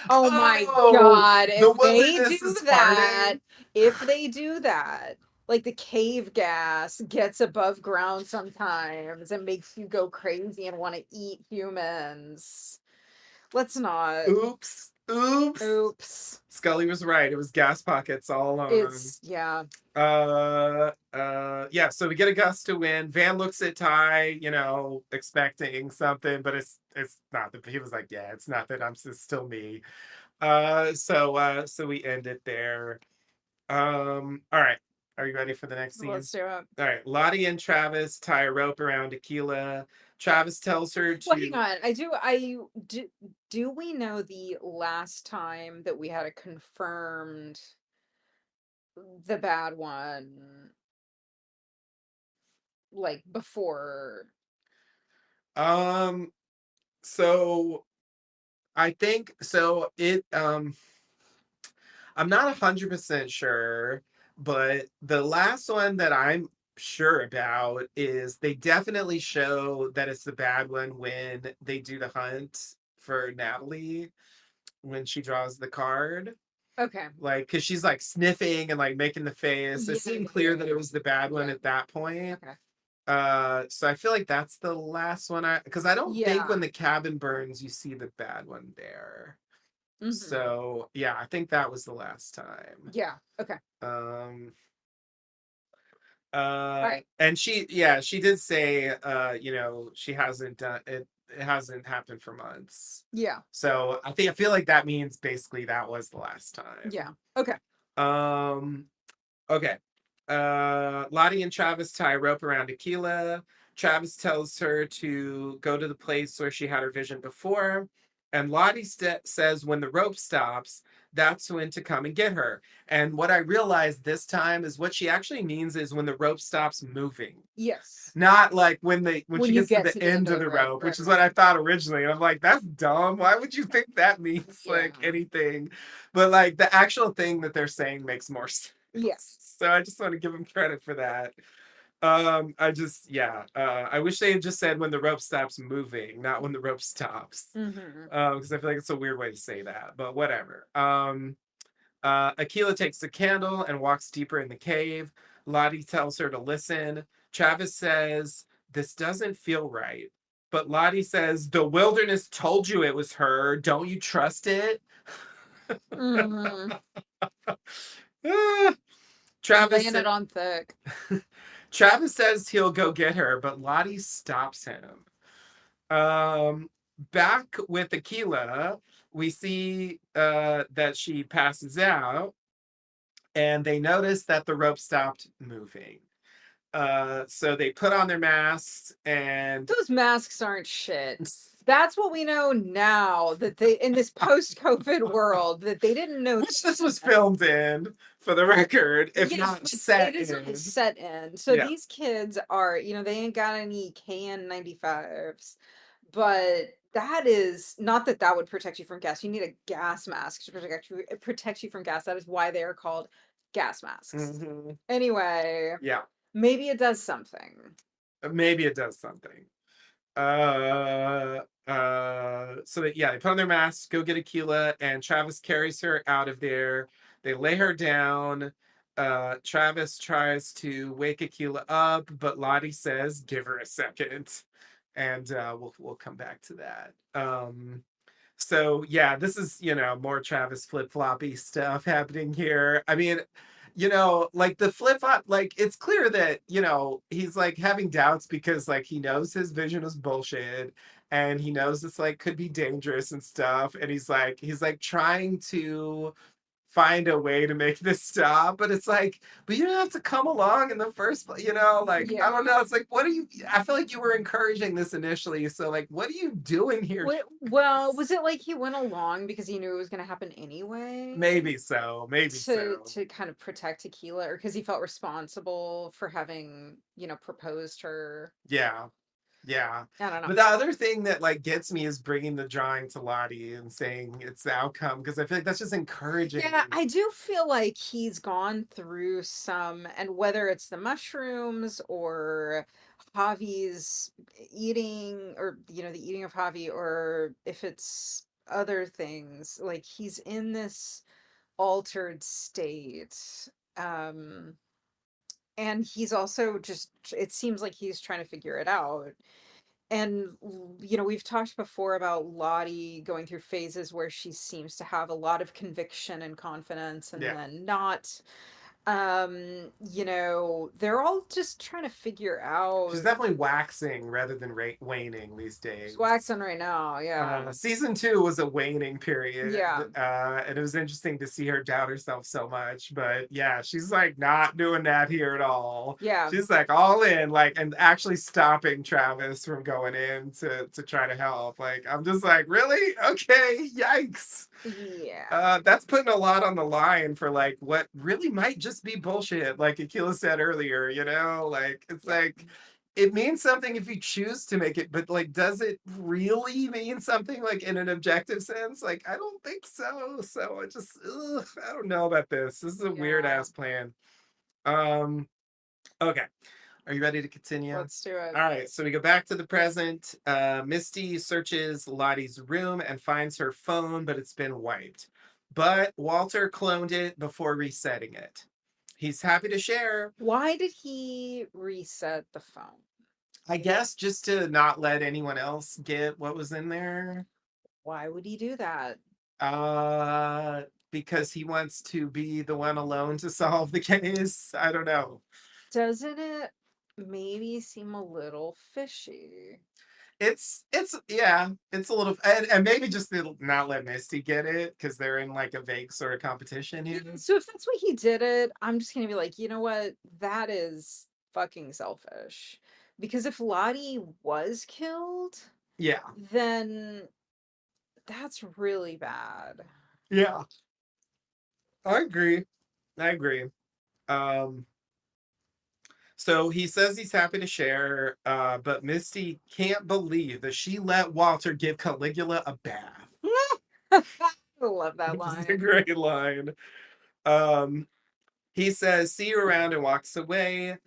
Speaker 2: Oh my
Speaker 1: Oh,
Speaker 2: god,
Speaker 1: the
Speaker 2: if they
Speaker 1: wilderness
Speaker 2: do
Speaker 1: is
Speaker 2: that,
Speaker 1: farting.
Speaker 2: if they do that, like the cave gas gets above ground sometimes and makes you go crazy and want to eat humans. Let's not.
Speaker 1: Oops. Oops.
Speaker 2: Oops.
Speaker 1: Scully was right. It was gas pockets all along.
Speaker 2: It's, yeah.
Speaker 1: Yeah, so we get a gust of wind. Van looks at Ty, you know, expecting something, but it's not that he was like, yeah, it's not that it's still me. So we end it there. All right. Are you ready for the next scene?
Speaker 2: Let's do it.
Speaker 1: All right. Lottie and Travis tie a rope around Aquila. Travis tells her
Speaker 2: Well, hang
Speaker 1: to
Speaker 2: on. Do we know the last time that we had a confirmed the bad one, like before?
Speaker 1: um so I think so I'm not 100% sure, but the last one that I'm sure about is they definitely show that it's the bad one when they do the hunt for Natalie when she draws the card.
Speaker 2: Okay.
Speaker 1: Like, because she's like sniffing and like making the face. It
Speaker 2: Yeah,
Speaker 1: seemed
Speaker 2: yeah,
Speaker 1: clear
Speaker 2: yeah,
Speaker 1: that
Speaker 2: yeah.
Speaker 1: it was the bad one
Speaker 2: Yeah.
Speaker 1: at that point.
Speaker 2: Okay.
Speaker 1: So I feel like that's the last one because I don't think when
Speaker 2: Yeah.
Speaker 1: the cabin burns, you see the bad one there.
Speaker 2: Hmm.
Speaker 1: So yeah, I think that was the last time.
Speaker 2: Yeah. Okay.
Speaker 1: Um,
Speaker 2: All right.
Speaker 1: and she did say, you know, she hasn't done it. It hasn't happened for months.
Speaker 2: Yeah.
Speaker 1: So I feel like that means basically that was the last time.
Speaker 2: Yeah. Okay.
Speaker 1: Um, Okay. Lottie and Travis tie a rope around Aquila. Travis tells her to go to the place where she had her vision before. And Lottie says when the rope stops, that's when to come and get her. And what I realized this time is what she actually means is when the rope stops moving.
Speaker 2: Yes.
Speaker 1: Not like when
Speaker 2: When
Speaker 1: she
Speaker 2: you
Speaker 1: gets to
Speaker 2: get
Speaker 1: the
Speaker 2: to the end
Speaker 1: end
Speaker 2: of
Speaker 1: of
Speaker 2: the
Speaker 1: the
Speaker 2: rope,
Speaker 1: rope,
Speaker 2: right,
Speaker 1: which is what I
Speaker 2: right.
Speaker 1: thought originally. And I'm like, that's dumb. Why would you think that means
Speaker 2: Yeah.
Speaker 1: like anything? But like the actual thing that they're saying makes more sense.
Speaker 2: Yeah.
Speaker 1: So I just want to give them credit for that. I just yeah. I wish they had just said when the rope stops moving, not when the rope stops.
Speaker 2: Hmm.
Speaker 1: Because I feel like it's a weird way to say that, but whatever. Aquila takes the candle and walks deeper in the cave. Lottie tells her to listen. Travis says, "This doesn't feel right." But Lottie says, "The wilderness told you it was her. Don't you trust it?"
Speaker 2: Hmm.
Speaker 1: Ah, Travis
Speaker 2: Laying it on thick.
Speaker 1: Travis says he'll go get her, but Lottie stops him. Um, Back with Aquila, we see that she passes out, and they notice that the rope stopped moving. So they put on their masks and
Speaker 2: Those masks aren't shit. That's what we know now, that they, in this post-COVID world, that they didn't know
Speaker 1: which this was filmed in, for the record, if
Speaker 2: yes,
Speaker 1: not
Speaker 2: but
Speaker 1: set
Speaker 2: it is a
Speaker 1: in.
Speaker 2: set in. So
Speaker 1: Yeah.
Speaker 2: these kids are, they ain't got any KN95s, but that is not that that would protect you from gas. You need a gas mask to protect you from gas. That is why they are called gas masks.
Speaker 1: Hmm.
Speaker 2: Anyway,
Speaker 1: Yeah.
Speaker 2: maybe it does something.
Speaker 1: Maybe it does something. So that yeah, they put on their masks, go get Aquila, and Travis carries her out of there. They lay her down. Travis tries to wake Aquila up, but Lottie says, "Give her a second," and we'll come back to that. So yeah, this is more Travis flip floppy stuff happening here. I mean, like the flip flop, like it's clear that he's like having doubts because like he knows his vision is bullshit, and he knows this like could be dangerous and stuff, and he's like trying to find a way to make this stop, but it's like, but you don't have to come along in the first place, like I don't
Speaker 2: Yeah.
Speaker 1: know. It's like, what are you? I feel like you were encouraging this initially, so like, what are you doing here?
Speaker 2: Well, was it like he went along because he knew it was going to happen anyway?
Speaker 1: Maybe so, maybe so.
Speaker 2: To kind of protect Tequila, or because he felt responsible for having, proposed her.
Speaker 1: Yeah, yeah.
Speaker 2: I don't know.
Speaker 1: But the other thing that like gets me is bringing the drawing to Lottie and saying it's the outcome because I feel like that's just encouraging.
Speaker 2: Yeah, I do feel like he's gone through some, and whether it's the mushrooms or Javi's eating, or the eating of Javi, or if it's other things, like he's in this altered state. Um and he's also just, it seems like he's trying to figure it out. And we've talked before about Lottie going through phases where she seems to have a lot of conviction and confidence, and
Speaker 1: Yeah.
Speaker 2: then not. They're all just trying to figure
Speaker 1: She's
Speaker 2: out.
Speaker 1: definitely waxing rather than waning these
Speaker 2: She's
Speaker 1: days.
Speaker 2: waxing right now, yeah.
Speaker 1: Season two was a waning
Speaker 2: Yeah.
Speaker 1: period, and it was interesting to see her doubt herself so much. But yeah, she's like not doing that here at all.
Speaker 2: Yeah.
Speaker 1: She's like all in, like, and actually stopping Travis from going in to try to help. Like, I'm just like, really? Okay, yikes.
Speaker 2: Yeah.
Speaker 1: That's putting a lot on the line for like what really might just be bullshit, like Akila said earlier, like it's
Speaker 2: Yeah.
Speaker 1: like it means something if you choose to make it, but like does it really mean something like in an objective sense? Like I don't think so. So I don't know about this. This is a weird
Speaker 2: Yeah.
Speaker 1: ass plan. Um okay. Are you ready to continue?
Speaker 2: Let's do it.
Speaker 1: All right, so we go back to the present. Misty searches Lottie's room and finds her phone, but it's been wiped. But Walter cloned it before resetting it. He's happy to share,
Speaker 2: Why did he reset the phone?
Speaker 1: I guess, just to not let anyone else get what was in there.
Speaker 2: Why would he do that?
Speaker 1: Uh, because he wants to be the one alone to solve the case. I don't know.
Speaker 2: Doesn't it maybe seem a little fishy?
Speaker 1: it's yeah, it's a little, and maybe just to not let Misty get it because they're in like a vague sort of competition
Speaker 2: Yeah,
Speaker 1: here.
Speaker 2: so if that's why he did it, I'm just gonna be like, you know what? That is fucking selfish. Because if Lottie was killed,
Speaker 1: Yeah,
Speaker 2: then that's really bad.
Speaker 1: yeah, I agree. I agree. Um, so he says he's happy to share, but Misty can't believe that she let Walter give Caligula a bath.
Speaker 2: I love that
Speaker 1: Which is a
Speaker 2: line.
Speaker 1: great line. Um, he says, "See you around," and walks away.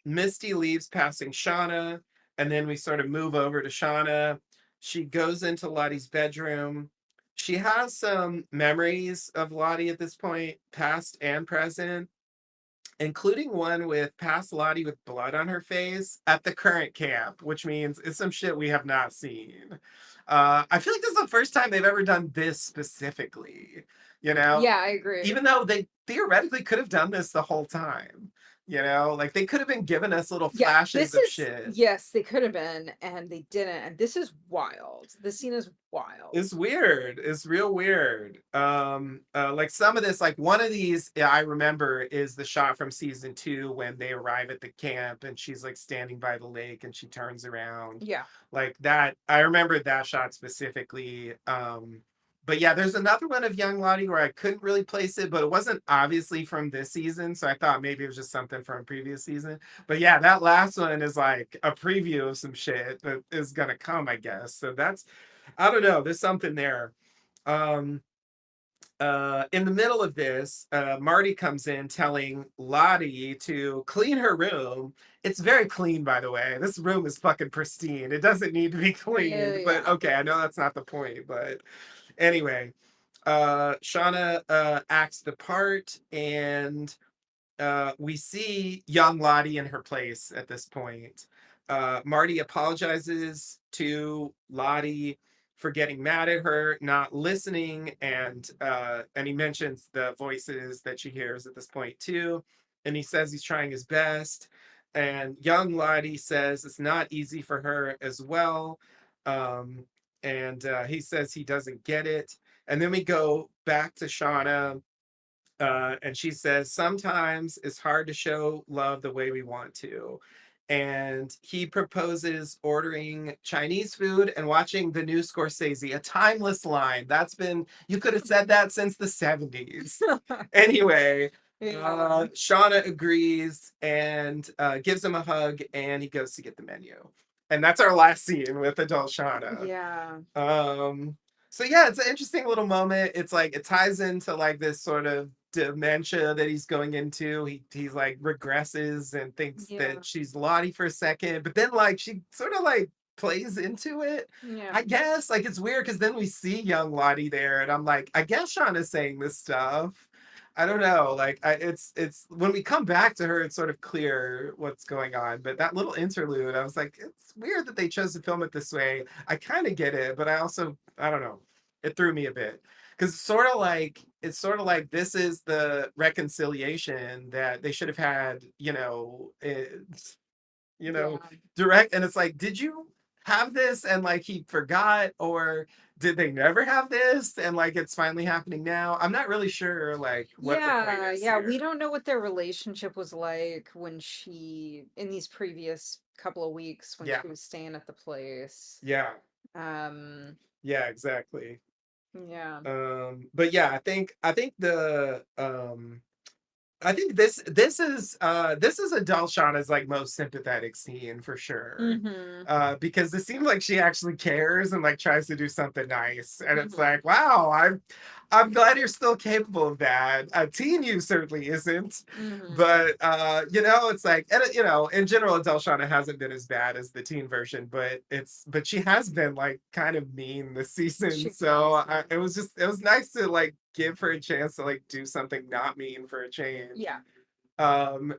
Speaker 1: Misty leaves, passing Shauna, and then we sort of move over to Shauna. She goes into Lottie's bedroom. She has some memories of Lottie at this point, past and present, including one with past Lottie with blood on her face at the current camp, which means it's some shit we have not seen. I feel like this is the first time they've ever done this specifically, you know?
Speaker 2: Yeah, I agree.
Speaker 1: Even though they theoretically could have done this the whole time, like they could have been giving us little
Speaker 2: Yeah,
Speaker 1: flashes
Speaker 2: this
Speaker 1: of
Speaker 2: is
Speaker 1: shit.
Speaker 2: yes, they could have been, and they didn't. And this is wild. This scene is
Speaker 1: It's
Speaker 2: wild.
Speaker 1: weird. It's real weird. Like some of this, like one of these, I remember is the shot from season 2 when they arrive at the camp and she's like standing by the lake and she turns around.
Speaker 2: Yeah.
Speaker 1: Like that, I remember that shot specifically. But yeah, there's another one of young Lottie where I couldn't really place it, but it wasn't obviously from this season, so I thought maybe it was just something from a previous season. But yeah, that last one is like a preview of some shit that is gonna come, I guess. So that's, I don't know. There's something there. Um, in the middle of this, Marty comes in telling Lottie to clean her room. It's very clean, by the way. This room is fucking pristine. It doesn't need to be cleaned, but
Speaker 2: Yeah.
Speaker 1: okay, I know that's not the point. But anyway, Shauna acts the part, and we see young Lottie in her place at this point. Marty apologizes to Lottie for getting mad at her, not listening, and he mentions the voices that she hears at this point too. And he says he's trying his best. And young Lottie says it's not easy for her as well. Um, and he says he doesn't get it. And then we go back to Shauna, and she says, sometimes it's hard to show love the way we want to. And he proposes ordering Chinese food and watching the new Scorsese, a timeless line. That's been, you could have said that since the 70s. Anyway,
Speaker 2: Yeah.
Speaker 1: Shauna agrees and gives him a hug, and he goes to get the menu. And that's our last scene with adult Shauna.
Speaker 2: Yeah.
Speaker 1: Um, so yeah, it's an interesting little moment. It's like it ties into like this sort of dementia that he's going into. He's like regresses and thinks
Speaker 2: Yeah.
Speaker 1: that she's Lottie for a second, but then like she sort of like plays into it.
Speaker 2: Yeah.
Speaker 1: I guess like it's weird because then we see young Lottie there, and I'm like, I guess Sean is saying this stuff. I don't know. Like it's when we come back to her, it's sort of clear what's going on. But that little interlude, I was like, it's weird that they chose to film it this way. I kind of get it, but I also, I don't know. It threw me a bit because it's sort of like this is the reconciliation that they should have had. You know,
Speaker 2: Yeah.
Speaker 1: direct, and it's like, did you have this and like he forgot, or did they never have this and like it's finally happening now? I'm not really sure like what the point
Speaker 2: Yeah,
Speaker 1: is
Speaker 2: yeah, we
Speaker 1: here.
Speaker 2: don't know what their relationship was like when she in these previous couple of weeks when
Speaker 1: Yeah,
Speaker 2: she was staying at the place.
Speaker 1: yeah,
Speaker 2: Um,
Speaker 1: yeah, exactly.
Speaker 2: yeah.
Speaker 1: But yeah, I think this is Adele Shauna's like most sympathetic scene for sure.
Speaker 2: Mhm.
Speaker 1: Because it seems like she actually cares and like tries to do something nice. And it's
Speaker 2: Mhm.
Speaker 1: like, wow, I'm glad you're still capable of that. A teen you certainly isn't.
Speaker 2: Mhm.
Speaker 1: But it's like, and in general, Adele Shauna hasn't been as bad as the teen version, but she has been like kind of mean this season.
Speaker 2: She
Speaker 1: So
Speaker 2: has been.
Speaker 1: it was nice to like give her a chance to like do something not mean for a change.
Speaker 2: Yeah.
Speaker 1: And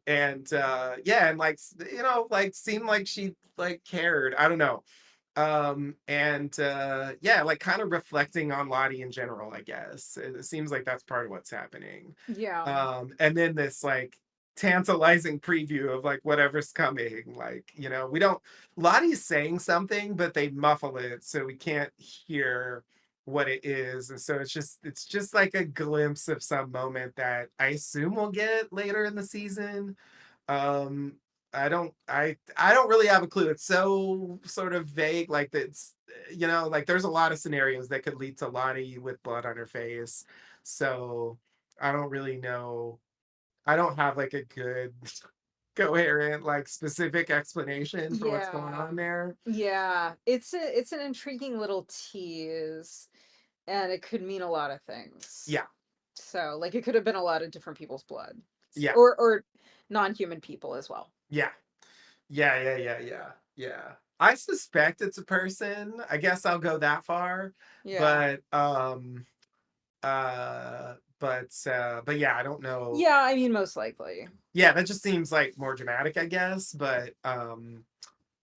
Speaker 1: yeah, and like like seemed like she like cared. I don't know. And yeah, like kind of reflecting on Lottie in general, I guess. It seems like that's part of what's happening.
Speaker 2: Yeah.
Speaker 1: And then this like tantalizing preview of like whatever's coming. Like, we don't Lottie's saying something, but they muffle it so we can't hear what it is. And so it's just like a glimpse of some moment that I assume we'll get later in the season. Um I don't really have a clue. It's so sort of vague, like that's like there's a lot of scenarios that could lead to Lottie with blood on her face. So I don't really know. I don't have like a good coherent, like specific explanation for what's going
Speaker 2: Yeah.
Speaker 1: on there.
Speaker 2: Yeah. It's an intriguing little tease, and it could mean a lot of things.
Speaker 1: Yeah.
Speaker 2: So, like, it could have been a lot of different people's blood.
Speaker 1: Yeah.
Speaker 2: Or non-human people as well.
Speaker 1: Yeah. Yeah, yeah, yeah, yeah. Yeah. I suspect it's a person. I guess I'll go that far.
Speaker 2: Yeah.
Speaker 1: But yeah, I don't know.
Speaker 2: Yeah, I mean, most likely.
Speaker 1: Yeah, that just seems like more dramatic, I guess. But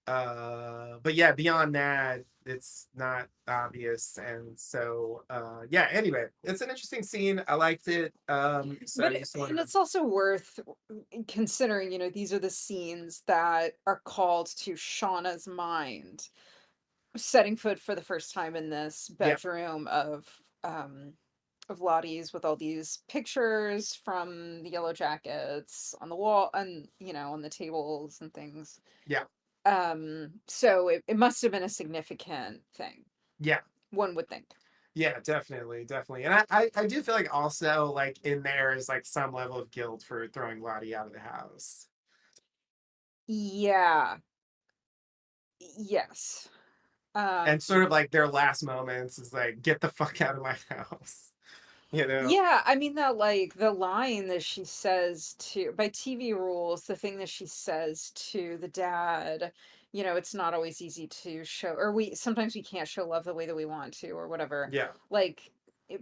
Speaker 1: yeah, beyond that, it's not obvious. And so yeah, anyway, it's an interesting scene. I liked it. So
Speaker 2: But
Speaker 1: I just
Speaker 2: and
Speaker 1: wanted to.
Speaker 2: it's also worth considering, these are the scenes that are called to Shauna's mind, setting foot for the first time in this
Speaker 1: Yeah,
Speaker 2: bedroom of Lottie's, with all these pictures from the Yellowjackets on the wall, and on the tables and things.
Speaker 1: yeah,
Speaker 2: So it must have been a significant thing,
Speaker 1: yeah.
Speaker 2: one would think.
Speaker 1: Yeah, definitely, definitely. And I do feel like also like in there is like some level of guilt for throwing Lottie out of the house.
Speaker 2: Yeah. Yes.
Speaker 1: And sort of
Speaker 2: Um
Speaker 1: like their last moments is like, get the fuck out of my house. You know?
Speaker 2: Yeah, I mean that, like, the line that she says to, by TV rules, the thing that she says to the dad, it's not always easy to show, or we can't show love the way that we want to, or whatever.
Speaker 1: Yeah,
Speaker 2: Like,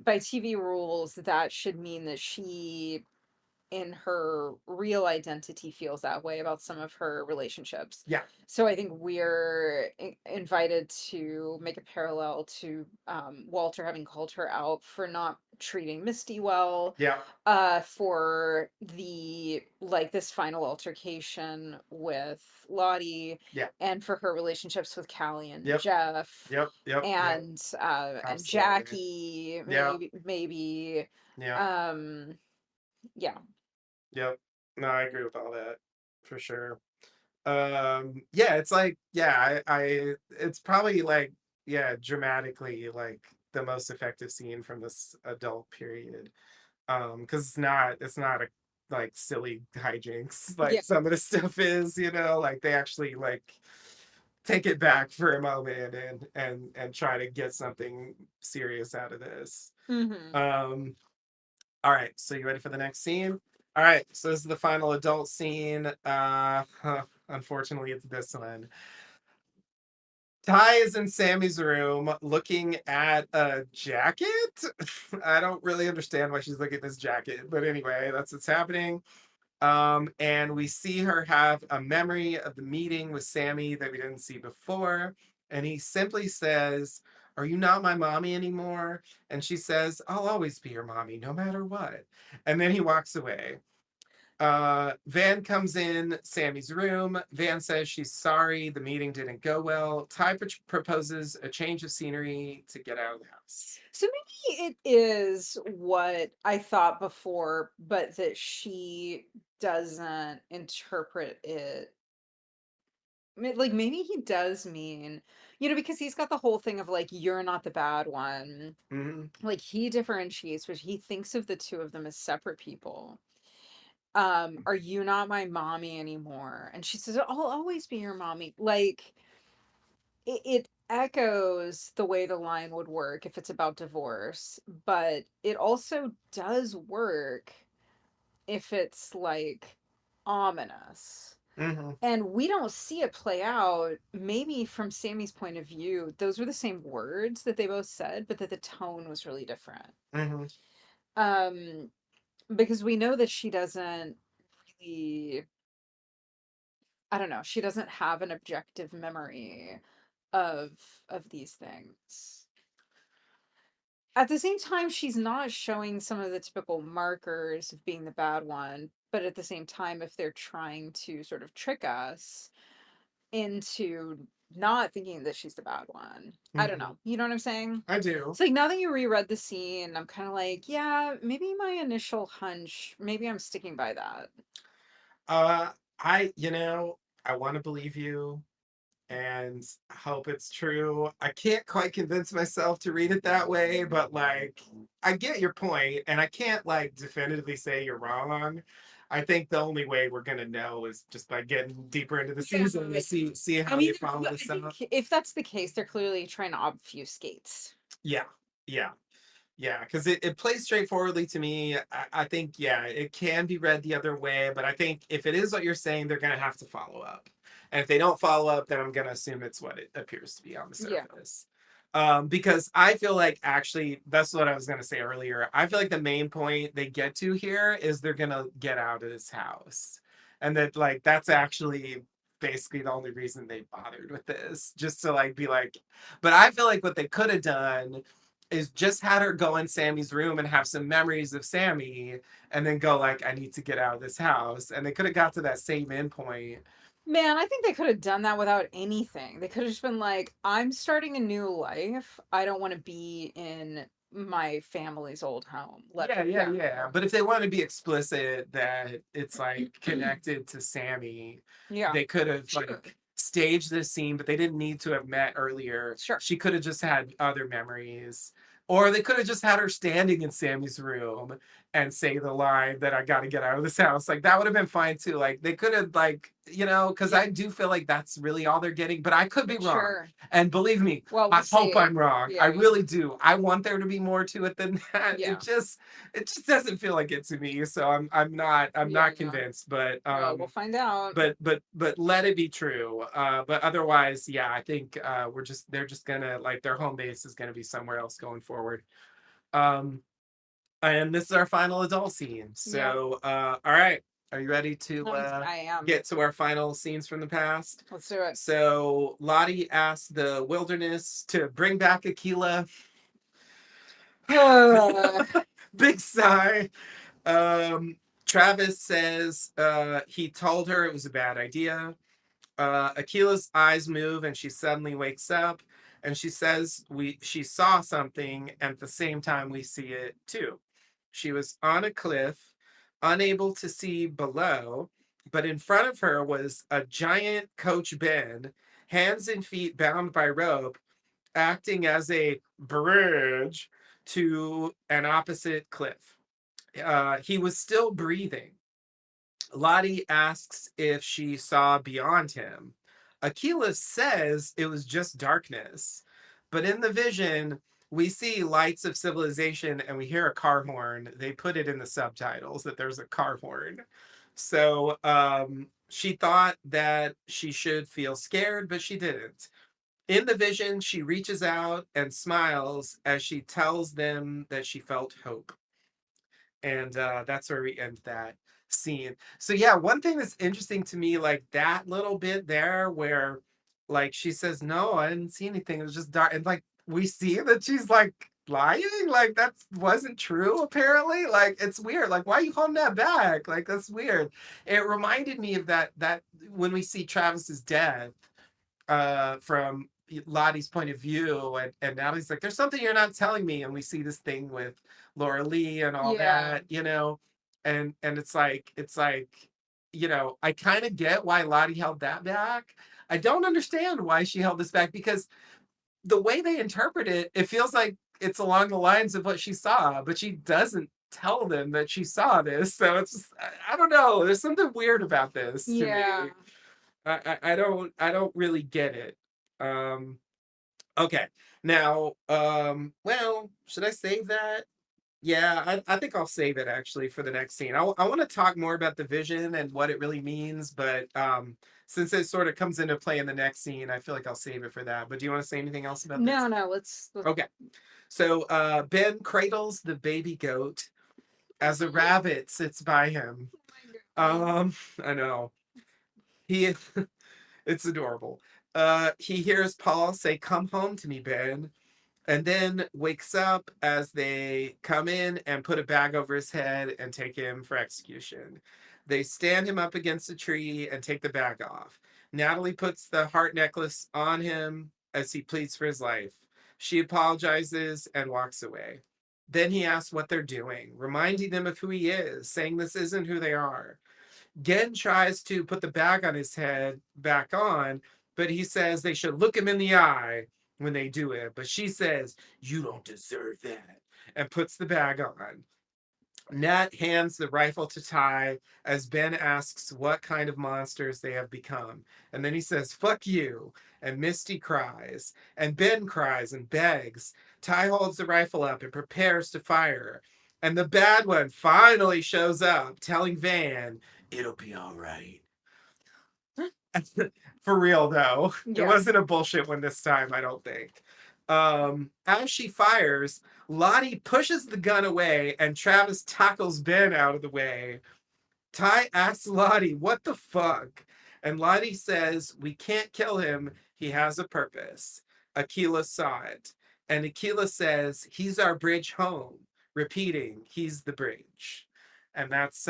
Speaker 2: by TV rules, that should mean that she, in her real identity, feels that way about some of her relationships.
Speaker 1: yeah,
Speaker 2: So I think we're invited to make a parallel to, Walter having called her out for not treating Misty well,
Speaker 1: yeah,
Speaker 2: for the, like, this final altercation with Lottie,
Speaker 1: yeah.
Speaker 2: and for her relationships with Callie and
Speaker 1: Yep,
Speaker 2: Jeff,
Speaker 1: yep, yep, yep.
Speaker 2: and
Speaker 1: Absolutely.
Speaker 2: Jackie,
Speaker 1: Yeah,
Speaker 2: maybe.
Speaker 1: yeah,
Speaker 2: um yeah.
Speaker 1: yep. No, I agree with all that for sure. Yeah, it's like, yeah, it's probably like, yeah, dramatically like the most effective scene from this adult period. Because it's not a like silly hijinks
Speaker 2: Yeah.
Speaker 1: like some of the stuff is, like they actually like take it back for a moment and try to get something serious out of this.
Speaker 2: Hmm.
Speaker 1: um all right, so you ready for the next scene? All right, so this is the final adult scene. Unfortunately it's this one. Ty is in Sammy's room looking at a jacket. I don't really understand why she's looking at this jacket, but anyway, that's what's happening. And we see her have a memory of the meeting with Sammy that we didn't see before. And he simply says, "Are you not my mommy anymore?" And she says, "I'll always be your mommy, no matter what." And then he walks away. Van comes in Sammy's room. Van says she's sorry, the meeting didn't go well. Ty proposes a change of scenery to get out of the house.
Speaker 2: So maybe it is what I thought before, but that she doesn't interpret it. Like, maybe he does mean, because he's got the whole thing of, like, you're not the bad one.
Speaker 1: Mm-hmm.
Speaker 2: Like, he differentiates, but he thinks of the two of them as separate people. Are you not my mommy anymore? And she says, I'll always be your mommy. Like, it echoes the way the line would work if it's about divorce, but it also does work if it's, like, ominous.
Speaker 1: Mm-hmm.
Speaker 2: And we don't see it play out. Maybe from Sammy's point of view, those were the same words that they both said, but that the tone was really different.
Speaker 1: Mm-hmm.
Speaker 2: Um, because we know that she doesn't really, I don't know, she doesn't have an objective memory of these things. At the same time, she's not showing some of the typical markers of being the bad one, but at the same time, if they're trying to sort of trick us into not thinking that she's the bad one. I don't
Speaker 1: Mhm.
Speaker 2: know. You know what I'm saying?
Speaker 1: I do.
Speaker 2: It's like now that you reread the scene, I'm kind of like, yeah, maybe my initial hunch, maybe I'm sticking by that.
Speaker 1: Uh, you know, I want to believe you and hope it's true. I can't quite convince myself to read it that way, but like, I get your point, and I can't like definitively say you're wrong. I think the only way we're gonna know is just by getting deeper into the
Speaker 2: Yeah.
Speaker 1: season to see
Speaker 2: I
Speaker 1: how
Speaker 2: mean,
Speaker 1: they follow
Speaker 2: I
Speaker 1: this up.
Speaker 2: think if that's the case, they're clearly trying to obfuscate.
Speaker 1: Yeah, yeah. Yeah, because it plays straightforwardly to me. I think, yeah, it can be read the other way, but I think if it is what you're saying, they're going to have to follow up. And if they don't follow up, then I'm going to assume it's what it appears to be on the
Speaker 2: Yeah.
Speaker 1: surface. Because I feel like actually, that's what I was going to say earlier. I feel like the main point they get to here is they're going to get out of this house. And that, like, that's actually basically the only reason they bothered with this, just to, like, be like, but I feel like what they could have done is just had her go in Sammy's room and have some memories of Sammy and then go like, I need to get out of this house. And they could have got to that same endpoint.
Speaker 2: Man, I think they could have done that without anything. They could have just been like, I'm starting a new life. I don't want to be in my family's old home. Let
Speaker 1: Yeah,
Speaker 2: her
Speaker 1: yeah, yeah.
Speaker 2: go.
Speaker 1: But if they want to be explicit that it's like connected to Sammy,
Speaker 2: Yeah.
Speaker 1: they could have
Speaker 2: Sure.
Speaker 1: like staged this scene, but they didn't need to have met earlier.
Speaker 2: Sure.
Speaker 1: She could have just had other memories. Or they could have just had her standing in Sammy's room and say the line that I gotta get out of this house. Like that would have been fine too. Like they could have like, because
Speaker 2: Yeah.
Speaker 1: I do feel like that's really all they're getting, but I could be wrong.
Speaker 2: Sure.
Speaker 1: And believe me,
Speaker 2: Well, we'll
Speaker 1: I hope
Speaker 2: see.
Speaker 1: I'm wrong. I
Speaker 2: Yeah.
Speaker 1: really do. I want there to be more to it than that.
Speaker 2: Yeah.
Speaker 1: It just doesn't feel like it to me. So I'm not
Speaker 2: Yeah.
Speaker 1: convinced, but
Speaker 2: Well, we'll find out.
Speaker 1: but let it be true. But otherwise, yeah, I think they're just gonna like their home base is gonna be somewhere else going forward. Um, and this is our final adult scene.
Speaker 2: Yeah.
Speaker 1: So all right, are you ready to
Speaker 2: I am.
Speaker 1: get to our final scenes from the past?
Speaker 2: Let's do it.
Speaker 1: So Lottie asked the wilderness to bring back Aquila. Big sigh. Travis says he told her it was a bad idea. Akila's eyes move and she suddenly wakes up and she says she saw something and at the same time we see it too. She was on a cliff, unable to see below, but in front of her was a giant Coach Ben, hands and feet bound by rope, acting as a bridge to an opposite cliff. He was still breathing. Lottie asks if she saw beyond him. Aquila says it was just darkness. But in the vision, we see lights of civilization and we hear a car horn. They put it in the subtitles that there's a car horn. So she thought that she should feel scared, but she didn't. In the vision, she reaches out and smiles as she tells them that she felt hope. And that's where we end that scene. So yeah, one thing that's interesting to me, like that little bit there where like she says, no, I didn't see anything. It was just dark. And like we see that she's like lying, like that wasn't true, apparently. Like it's weird. Like, why are you holding that back? Like that's weird. It reminded me of that when we see Travis's death from Lottie's point of view, and Natalie's like, "There's something you're not telling me," and we see this thing with Laura Lee and all
Speaker 2: Yeah.
Speaker 1: that, and it's like, I kind of get why Lottie held that back. I don't understand why she held this back because the way they interpret it, it feels like it's along the lines of what she saw, but she doesn't tell them that she saw this. So it's just, I don't know. There's something weird about this to
Speaker 2: Yeah.
Speaker 1: me. I don't really get it. Um, okay. Now, well, should I save that? Yeah, I think I'll save it actually for the next scene. I want to talk more about the vision and what it really means, but since it sort of comes into play in the next scene, I feel like I'll save it for that. But do you want to say anything else about this?
Speaker 2: No, no, let's
Speaker 1: Okay. So Ben cradles the baby goat as a rabbit sits by him. Um, I know. He It's adorable. He hears Paul say, "Come home to me, Ben." and then wakes up as they come in and put a bag over his head and take him for execution. They stand him up against a tree and take the bag off. Natalie puts the heart necklace on him as he pleads for his life. She apologizes and walks away. Then he asks what they're doing, reminding them of who he is, saying this isn't who they are. Gen tries to put the bag on his head back on, but he says they should look him in the eye when they do it. But she says, "You don't deserve that," and puts the bag on. Nat hands the rifle to Ty as Ben asks what kind of monsters they have become. And then he says, "Fuck you." And Misty cries. And Ben cries and begs. Ty holds the rifle up and prepares to fire. And the bad one finally shows up, telling Van, "It'll be all right." For real, though. It
Speaker 2: Yeah.
Speaker 1: wasn't a bullshit one this time, I don't think. As she fires, Lottie pushes the gun away and Travis tackles Ben out of the way. Ty asks Lottie, "What the fuck?" And Lottie says, "We can't kill him. He has a purpose." Aquila saw it. And Aquila says, "He's our bridge home," repeating, "He's the bridge." And that's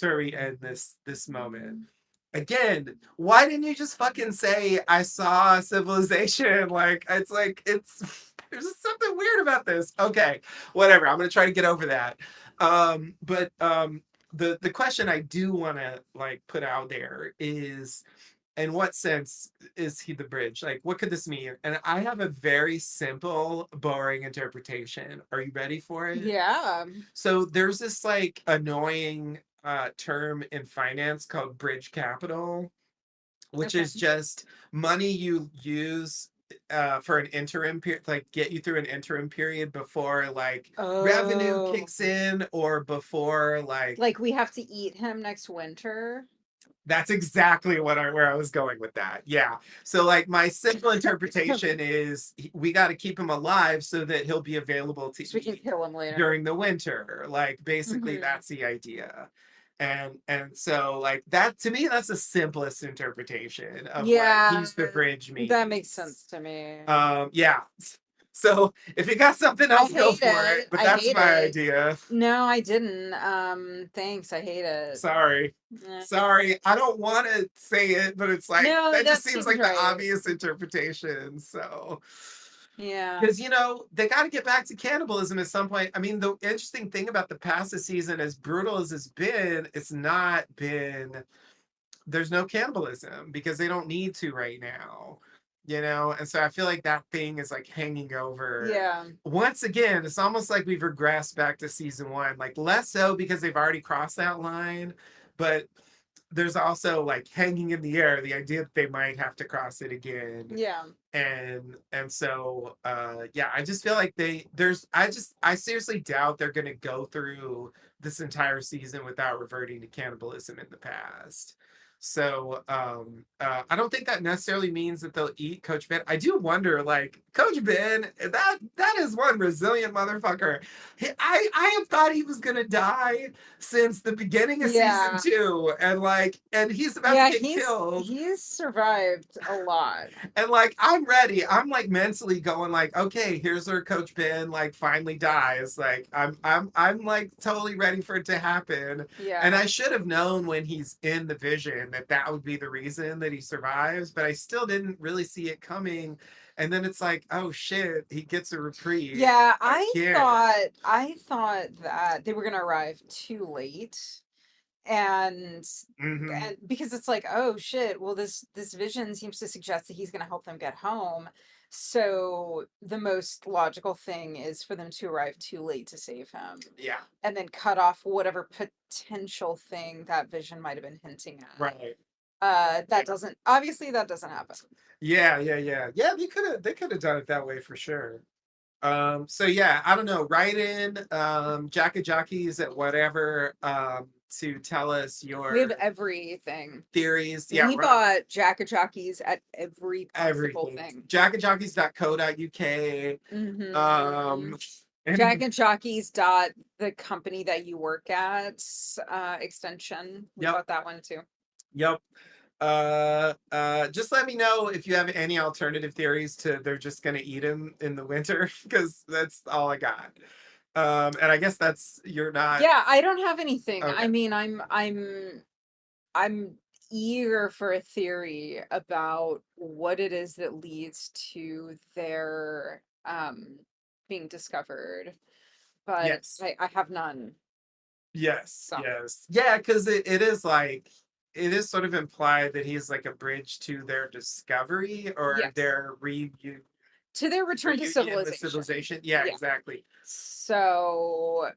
Speaker 1: where we end this moment. Again, why didn't you just fucking say I saw a civilization? Like it's there's just something weird about this. Okay, whatever. I'm gonna try to get over that. But the question I do want to like put out there is, in what sense is he the bridge? Like, what could this mean? And I have a very simple, boring interpretation. Are you ready for it?
Speaker 2: Yeah.
Speaker 1: So there's this like annoying term in finance called bridge capital, which
Speaker 2: Okay.
Speaker 1: is just money you use for an interim period, like get you through an interim period before like revenue
Speaker 2: Oh,
Speaker 1: kicks in or before like
Speaker 2: like we have to eat him next winter.
Speaker 1: that's exactly where I was going with that. Yeah. So like my simple interpretation is we got to keep him alive so that he'll be available to
Speaker 2: So we can
Speaker 1: eat
Speaker 2: kill him later.
Speaker 1: during the winter. Like basically
Speaker 2: Hmm.
Speaker 1: that's the idea. And so like that to me that's the simplest interpretation of what
Speaker 2: Yeah,
Speaker 1: he's the bridge
Speaker 2: that makes
Speaker 1: means.
Speaker 2: sense to me.
Speaker 1: Yeah. So if you got something
Speaker 2: I
Speaker 1: else, go
Speaker 2: hate
Speaker 1: for it.
Speaker 2: it.
Speaker 1: But
Speaker 2: I
Speaker 1: that's
Speaker 2: hate
Speaker 1: my
Speaker 2: it.
Speaker 1: idea.
Speaker 2: No, I didn't. Thanks. I hate it.
Speaker 1: Sorry.
Speaker 2: Eh.
Speaker 1: Sorry. I don't want to say it, but it's like
Speaker 2: No,
Speaker 1: that just
Speaker 2: that
Speaker 1: seems
Speaker 2: seems
Speaker 1: like the
Speaker 2: right.
Speaker 1: obvious interpretation. So
Speaker 2: Yeah.
Speaker 1: because they got to get back to cannibalism at some point. I mean, the interesting thing about the past season, as brutal as it's been, it's not been there's no cannibalism because they don't need to right now, and so I feel like that thing is like hanging over
Speaker 2: Yeah.
Speaker 1: once again. It's almost like we've regressed back to season one, like less so because they've already crossed that line, but there's also like hanging in the air the idea that they might have to cross it again.
Speaker 2: Yeah.
Speaker 1: And so yeah, I just feel like I seriously doubt they're going to go through this entire season without reverting to cannibalism in the past. So I don't think that necessarily means that they'll eat Coach Ben. I do wonder, like Coach Ben, that is one resilient motherfucker. I have thought he was gonna die since the beginning of season
Speaker 2: Yeah.
Speaker 1: two, and he's about to
Speaker 2: Yeah,
Speaker 1: get killed.
Speaker 2: he's survived a lot.
Speaker 1: And like I'm ready. I'm like mentally going like, okay, here's where Coach Ben like finally dies. Like I'm like totally ready for it to happen. And
Speaker 2: Yeah.
Speaker 1: I should have known when he's in the vision that that would be the reason that he survives, but I still didn't really see it coming. And then it's like, oh shit, he gets a reprieve
Speaker 2: Yeah,
Speaker 1: again.
Speaker 2: I thought that they were gonna arrive too late. And
Speaker 1: Mm-hmm.
Speaker 2: and because it's like, oh shit, well this vision seems to suggest that he's gonna help them get home. So the most logical thing is for them to arrive too late to save him
Speaker 1: Yeah.
Speaker 2: and then cut off whatever potential thing that vision might have been hinting at.
Speaker 1: Right.
Speaker 2: That doesn't obviously that doesn't happen.
Speaker 1: Yeah, yeah, yeah. Yeah, they could have done it that way for sure. So yeah, I don't know. Write in Jacket Jockeys at whatever to tell us
Speaker 2: We have
Speaker 1: your
Speaker 2: everything.
Speaker 1: theories. Yeah,
Speaker 2: We
Speaker 1: run
Speaker 2: bought jacket jockeys at every possible
Speaker 1: everything.
Speaker 2: thing.
Speaker 1: Jacketjockeys.co.uk.
Speaker 2: Mm-hmm.
Speaker 1: Um and
Speaker 2: Jack and Jockeys dot the company that you work at extension. We
Speaker 1: yep,
Speaker 2: bought that one too.
Speaker 1: yep. Just let me know if you have any alternative theories to they're just gonna eat him in the winter, because that's all I got. And I guess that's you're not
Speaker 2: Yeah, I don't have anything.
Speaker 1: okay.
Speaker 2: I mean, I'm eager for a theory about what it is that leads to their being discovered, but
Speaker 1: Yes.
Speaker 2: I have none.
Speaker 1: Yes,
Speaker 2: So
Speaker 1: yes. Yeah, because it is like it is sort of implied that he's like a bridge to their discovery or
Speaker 2: yes.
Speaker 1: their
Speaker 2: To their return to
Speaker 1: reunion with
Speaker 2: civilization.
Speaker 1: civilization. Yeah,
Speaker 2: Yeah.
Speaker 1: exactly.
Speaker 2: So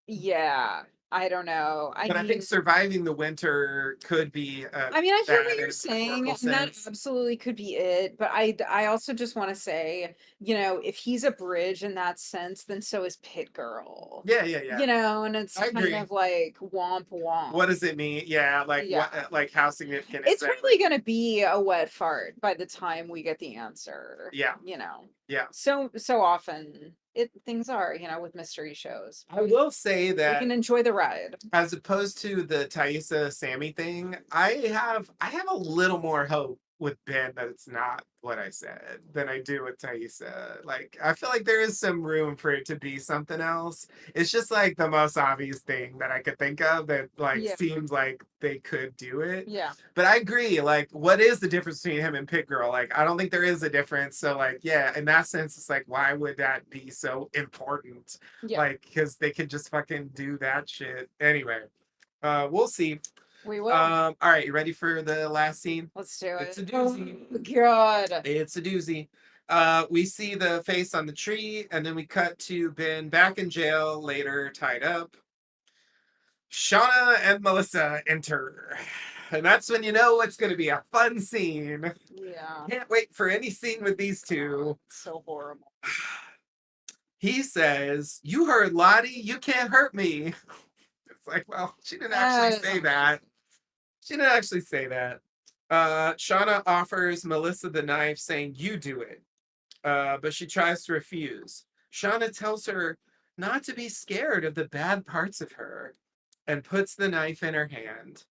Speaker 2: yeah, I don't know.
Speaker 1: But I think surviving the winter could be
Speaker 2: I mean, I hear
Speaker 1: that
Speaker 2: what
Speaker 1: in
Speaker 2: you're
Speaker 1: a
Speaker 2: saying,
Speaker 1: metaphorical
Speaker 2: and that
Speaker 1: sense.
Speaker 2: absolutely could be it. But I also just want to say, if he's a bridge in that sense, then so is Pit Girl.
Speaker 1: Yeah, yeah, yeah.
Speaker 2: And it's
Speaker 1: I
Speaker 2: kind
Speaker 1: agree.
Speaker 2: of like womp
Speaker 1: What
Speaker 2: womp.
Speaker 1: does it mean? Yeah, like
Speaker 2: Yeah.
Speaker 1: what like how significant is
Speaker 2: It's
Speaker 1: that?
Speaker 2: probably gonna be a wet fart by the time we get the answer.
Speaker 1: Yeah, yeah.
Speaker 2: So often things are, with mystery shows.
Speaker 1: I will say
Speaker 2: We can
Speaker 1: that
Speaker 2: enjoy the ride.
Speaker 1: as opposed to the Thaisa Sammy thing, I have a little more hope with Ben that it's not what I said than I do with Thaisa. Like I feel like there is some room for it to be something else. It's just like the most obvious thing that I could think of that like
Speaker 2: Yeah.
Speaker 1: seems like they could do it.
Speaker 2: Yeah.
Speaker 1: But I agree, like what is the difference between him and Pit Girl? Like I don't think there is a difference. So like yeah, in that sense, it's like why would that be so important?
Speaker 2: Yeah.
Speaker 1: Like because they could just fucking do that shit anyway. We'll see.
Speaker 2: We will.
Speaker 1: All right, you ready for the last scene?
Speaker 2: Let's do
Speaker 1: It's
Speaker 2: it.
Speaker 1: a
Speaker 2: Oh
Speaker 1: doozy.
Speaker 2: God.
Speaker 1: It's a doozy. We see the face on the tree, and then we cut to Ben back in jail later, tied up. Shauna and Melissa enter. And that's when you know it's going to be a fun scene.
Speaker 2: Yeah.
Speaker 1: Can't wait for any scene with these
Speaker 2: Oh,
Speaker 1: two.
Speaker 2: it's so horrible.
Speaker 1: He says, "You heard Lottie, you can't hurt me." It's like, well, she didn't actually
Speaker 2: That is
Speaker 1: say
Speaker 2: amazing.
Speaker 1: that. She didn't actually say that. Shauna offers Melissa the knife, saying, "You do it." But she tries to refuse. Shauna tells her not to be scared of the bad parts of her and puts the knife in her hand.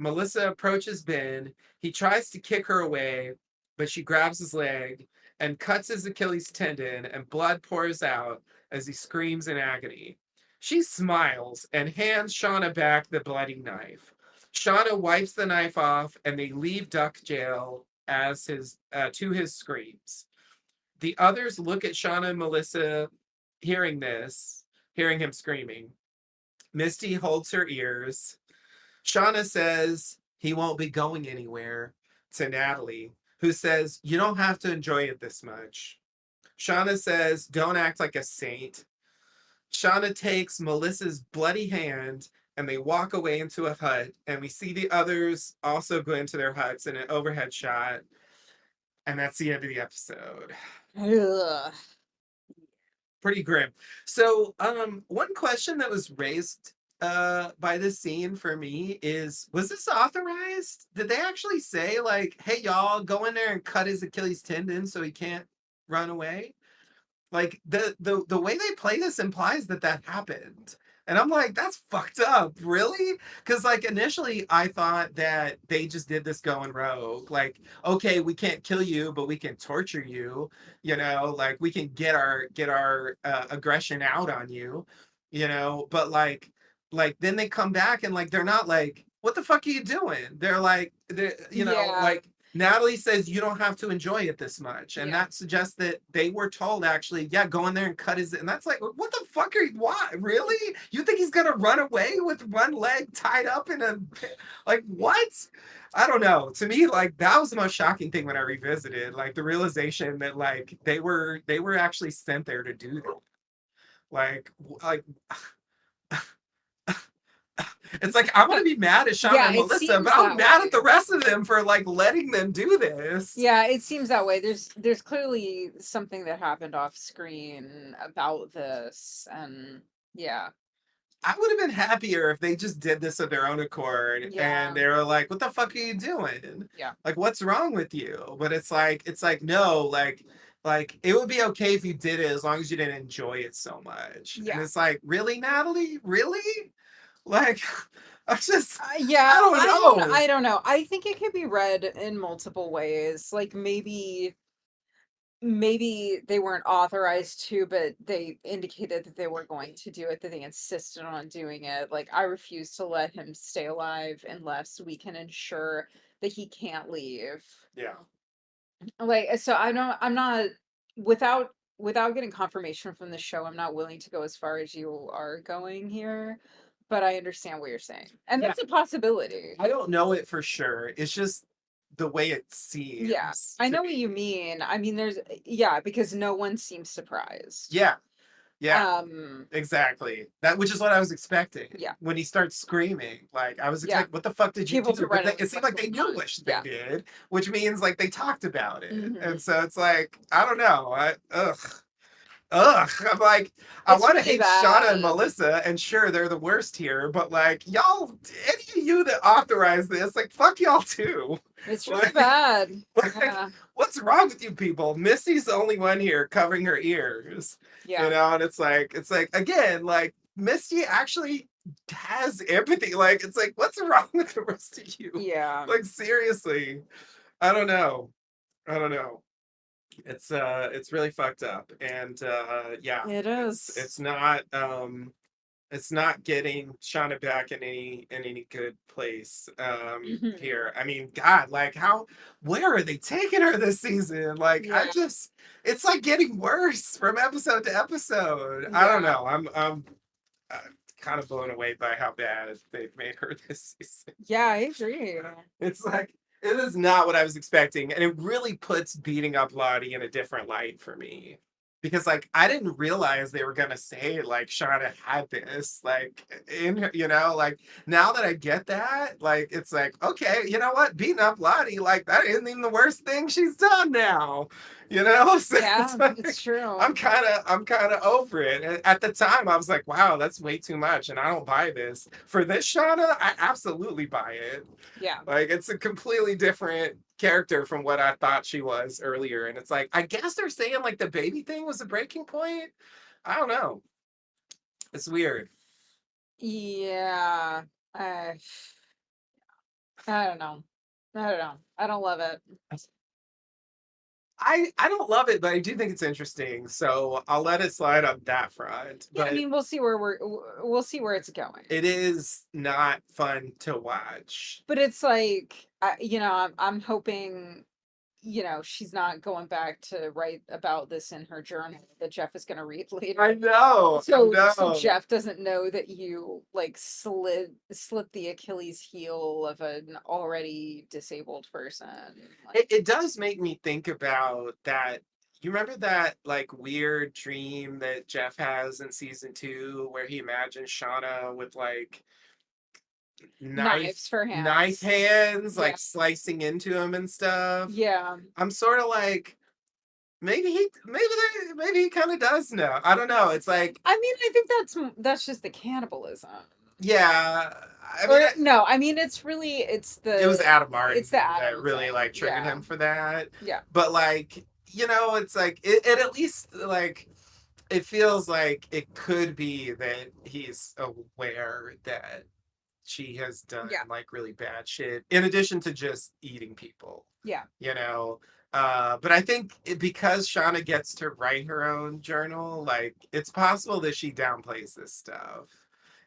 Speaker 1: Melissa approaches Ben. He tries to kick her away, but she grabs his leg and cuts his Achilles tendon, and blood pours out as he screams in agony. She smiles and hands Shauna back the bloody knife. Shauna wipes the knife off, and they leave Duck Jail as his to his screams. The others look at Shauna and Melissa, hearing this, hearing him screaming. Misty holds her ears. Shauna says he won't be going anywhere to Natalie, who says, "You don't have to enjoy it this much." Shauna says, "Don't act like a saint." Shauna takes Melissa's bloody hand and they walk away into a hut. And we see the others also go into their huts in an overhead shot. And that's the end of the episode.
Speaker 2: Ugh.
Speaker 1: Pretty grim. So, one question that was raised by this scene for me is was this authorized? Did they actually say like, "Hey y'all, go in there and cut his Achilles tendon so he can't run away"? Like the way they play this implies that that happened. And I'm like, that's fucked up, really? Because like initially I thought that they just did this going rogue. Like, okay, we can't kill you, but we can torture you. Like we can get our aggression out on you. But like then they come back and like they're not like, what the fuck are you doing? They're like,
Speaker 2: Yeah.
Speaker 1: like Natalie says you don't have to enjoy it this much. And
Speaker 2: Yeah.
Speaker 1: that suggests that they were told actually, yeah, go in there and cut his. And that's like, what the fuck are you, why? Really? You think he's going to run away with one leg tied up in a, like, what? I don't know. To me, like, that was the most shocking thing when I revisited, like, the realization that, like, they were actually sent there to do that. Like, it's like I want to be mad at Shauna
Speaker 2: Yeah,
Speaker 1: and
Speaker 2: it
Speaker 1: Melissa, but
Speaker 2: seems
Speaker 1: I'm
Speaker 2: that
Speaker 1: mad at
Speaker 2: way.
Speaker 1: the rest of them for like letting them do this.
Speaker 2: Yeah, it seems that way. There's clearly something that happened off screen about this, and yeah.
Speaker 1: I would have been happier if they just did this of their own accord and
Speaker 2: Yeah.
Speaker 1: they were like, "What the fuck are you doing?
Speaker 2: Yeah.
Speaker 1: Like, what's wrong with you?" But it's like no, like it would be okay if you did it as long as you didn't enjoy it so much. And
Speaker 2: Yeah.
Speaker 1: it's like, really, Natalie, really? Like, I just, I
Speaker 2: Yeah,
Speaker 1: don't know.
Speaker 2: I don't know. I think it could be read in multiple ways. Like maybe they weren't authorized to, but they indicated that they were going to do it, that they insisted on doing it. Like, I refuse to let him stay alive unless we can ensure that he can't leave.
Speaker 1: Yeah.
Speaker 2: Like, so I'm not without getting confirmation from the show, I'm not willing to go as far as you are going here, but I understand what you're saying. And
Speaker 1: Yeah.
Speaker 2: that's a possibility.
Speaker 1: I don't know it for sure. It's just the way it
Speaker 2: Yeah.
Speaker 1: seems
Speaker 2: I
Speaker 1: to
Speaker 2: know what you
Speaker 1: me.
Speaker 2: mean. I mean, yeah, because no one seems surprised.
Speaker 1: Yeah. Yeah.
Speaker 2: Um,
Speaker 1: Exactly. That which is what I was expecting
Speaker 2: yeah.
Speaker 1: when he starts screaming. Like I was
Speaker 2: Yeah.
Speaker 1: expecting, what the fuck did you
Speaker 2: People to
Speaker 1: do? But
Speaker 2: readily
Speaker 1: it seemed
Speaker 2: guess
Speaker 1: like
Speaker 2: what's
Speaker 1: they knew
Speaker 2: going on.
Speaker 1: what they
Speaker 2: Yeah.
Speaker 1: did, which means like they talked about it.
Speaker 2: Hmm.
Speaker 1: And so it's like I don't know. Ugh. I'm like, I
Speaker 2: It's
Speaker 1: want to
Speaker 2: really
Speaker 1: hate Shauna and
Speaker 2: bad.
Speaker 1: Melissa, and sure they're the worst here, but like y'all, any of you that authorize this, like fuck y'all too.
Speaker 2: It's really
Speaker 1: Like,
Speaker 2: bad.
Speaker 1: like,
Speaker 2: Yeah.
Speaker 1: what's wrong with you people? Missy's the only one here covering her ears,
Speaker 2: Yeah.
Speaker 1: and it's like again, like Misty actually has empathy. Like, it's like, what's wrong with the rest of you?
Speaker 2: Yeah.
Speaker 1: Like, seriously, I don't know. I don't know. It's really fucked up, and yeah,
Speaker 2: It is.
Speaker 1: it's not getting Shauna back in any good place
Speaker 2: Mhm.
Speaker 1: here. I mean, God, like how where are they taking her this season? Like I
Speaker 2: Yeah.
Speaker 1: just it's like getting worse from episode to episode. I don't
Speaker 2: Yeah.
Speaker 1: know. I'm kind of blown away by how bad they've made her this season.
Speaker 2: Yeah, I agree.
Speaker 1: It's like it is not what I was expecting, and it really puts beating up Lottie in a different light for me. Because like I didn't realize they were gonna say like Shauna had this like in her, like now that I get that, like it's like okay, you know what, beating up Lottie like that isn't even the worst thing she's done now, so it's
Speaker 2: Yeah,
Speaker 1: like
Speaker 2: it's true.
Speaker 1: I'm kind of over it. At the time, I was like, wow, that's way too much, and I don't buy this. For this Shauna, I absolutely buy it.
Speaker 2: Yeah.
Speaker 1: Like it's a completely different character from what I thought she was earlier. And it's like, I guess they're saying like the baby thing was a breaking point. I don't know. It's weird.
Speaker 2: Yeah. I I don't know. I don't know. I don't love it.
Speaker 1: I don't love it, but I do think it's interesting. So I'll let it slide on that front.
Speaker 2: Yeah, I
Speaker 1: But
Speaker 2: mean, we'll see where it's going.
Speaker 1: it is not fun to watch.
Speaker 2: But it's like, I'm hoping, she's not going back to write about this in her journal that Jeff is going to read
Speaker 1: I
Speaker 2: later.
Speaker 1: know. I
Speaker 2: So
Speaker 1: know.
Speaker 2: Jeff doesn't know that you like slit the Achilles heel of an already disabled person. Like,
Speaker 1: It does make me think about that. You remember that like weird dream that Jeff has in season two where he imagines Shauna with like
Speaker 2: knives for
Speaker 1: knife
Speaker 2: hands.
Speaker 1: hands
Speaker 2: Yeah.
Speaker 1: like slicing into him and stuff.
Speaker 2: Yeah.
Speaker 1: I'm sort of like maybe he kind of does know. I don't know. It's like
Speaker 2: I mean, I think that's just the cannibalism.
Speaker 1: yeah. I mean,
Speaker 2: Or no, I mean it's
Speaker 1: it was Adam
Speaker 2: it's the
Speaker 1: Martin that
Speaker 2: Adam
Speaker 1: really
Speaker 2: thing.
Speaker 1: like triggered
Speaker 2: Yeah.
Speaker 1: him for that.
Speaker 2: Yeah.
Speaker 1: But like it's like it at least like it feels like it could be that he's aware that she has done
Speaker 2: Yeah.
Speaker 1: like really bad shit in addition to just eating people,
Speaker 2: Yeah.
Speaker 1: you know. But I think because Shauna gets to write her own journal, like it's possible that she downplays this stuff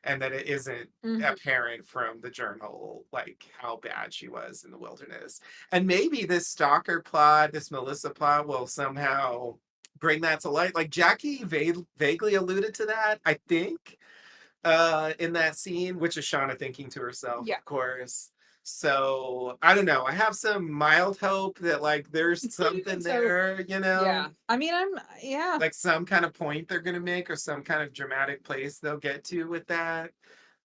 Speaker 1: and that it isn't
Speaker 2: Hmm.
Speaker 1: apparent from the journal like how bad she was in the wilderness. And maybe this stalker plot, this Melissa plot will somehow bring that to light. Like Jackie vaguely alluded to that, I think, in that scene, which is Shauna thinking to herself,
Speaker 2: Yeah.
Speaker 1: of course. So I don't know. I have some mild hope that like there's something
Speaker 2: So
Speaker 1: there,
Speaker 2: yeah. I mean, yeah.
Speaker 1: like some kind of point they're gonna make or some kind of dramatic place they'll get to with that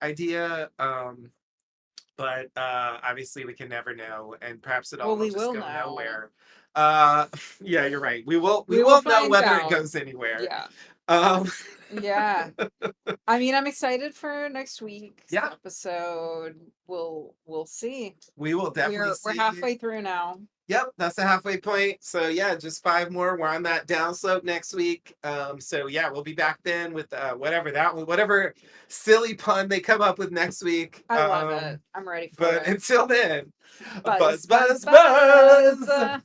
Speaker 1: idea. But obviously we can never know, and perhaps it
Speaker 2: Well,
Speaker 1: all will
Speaker 2: we
Speaker 1: just
Speaker 2: will
Speaker 1: go
Speaker 2: know.
Speaker 1: nowhere. Uh, yeah, you're right. We
Speaker 2: We will
Speaker 1: will know
Speaker 2: find
Speaker 1: whether it
Speaker 2: out.
Speaker 1: goes anywhere.
Speaker 2: Yeah.
Speaker 1: Um,
Speaker 2: Yeah. I mean, I'm excited for next week's
Speaker 1: yeah,
Speaker 2: episode. We'll see.
Speaker 1: we will definitely
Speaker 2: We're
Speaker 1: see.
Speaker 2: halfway through now.
Speaker 1: Yep, that's the halfway point. So yeah, just 5 more. We're on that downslope next week. So yeah, we'll be back then with whatever silly pun they come up with next week.
Speaker 2: I love it. I'm ready for
Speaker 1: But
Speaker 2: it.
Speaker 1: until then,
Speaker 2: Buzz,
Speaker 1: buzz,
Speaker 2: buzz,
Speaker 1: buzz, buzz.
Speaker 2: buzz.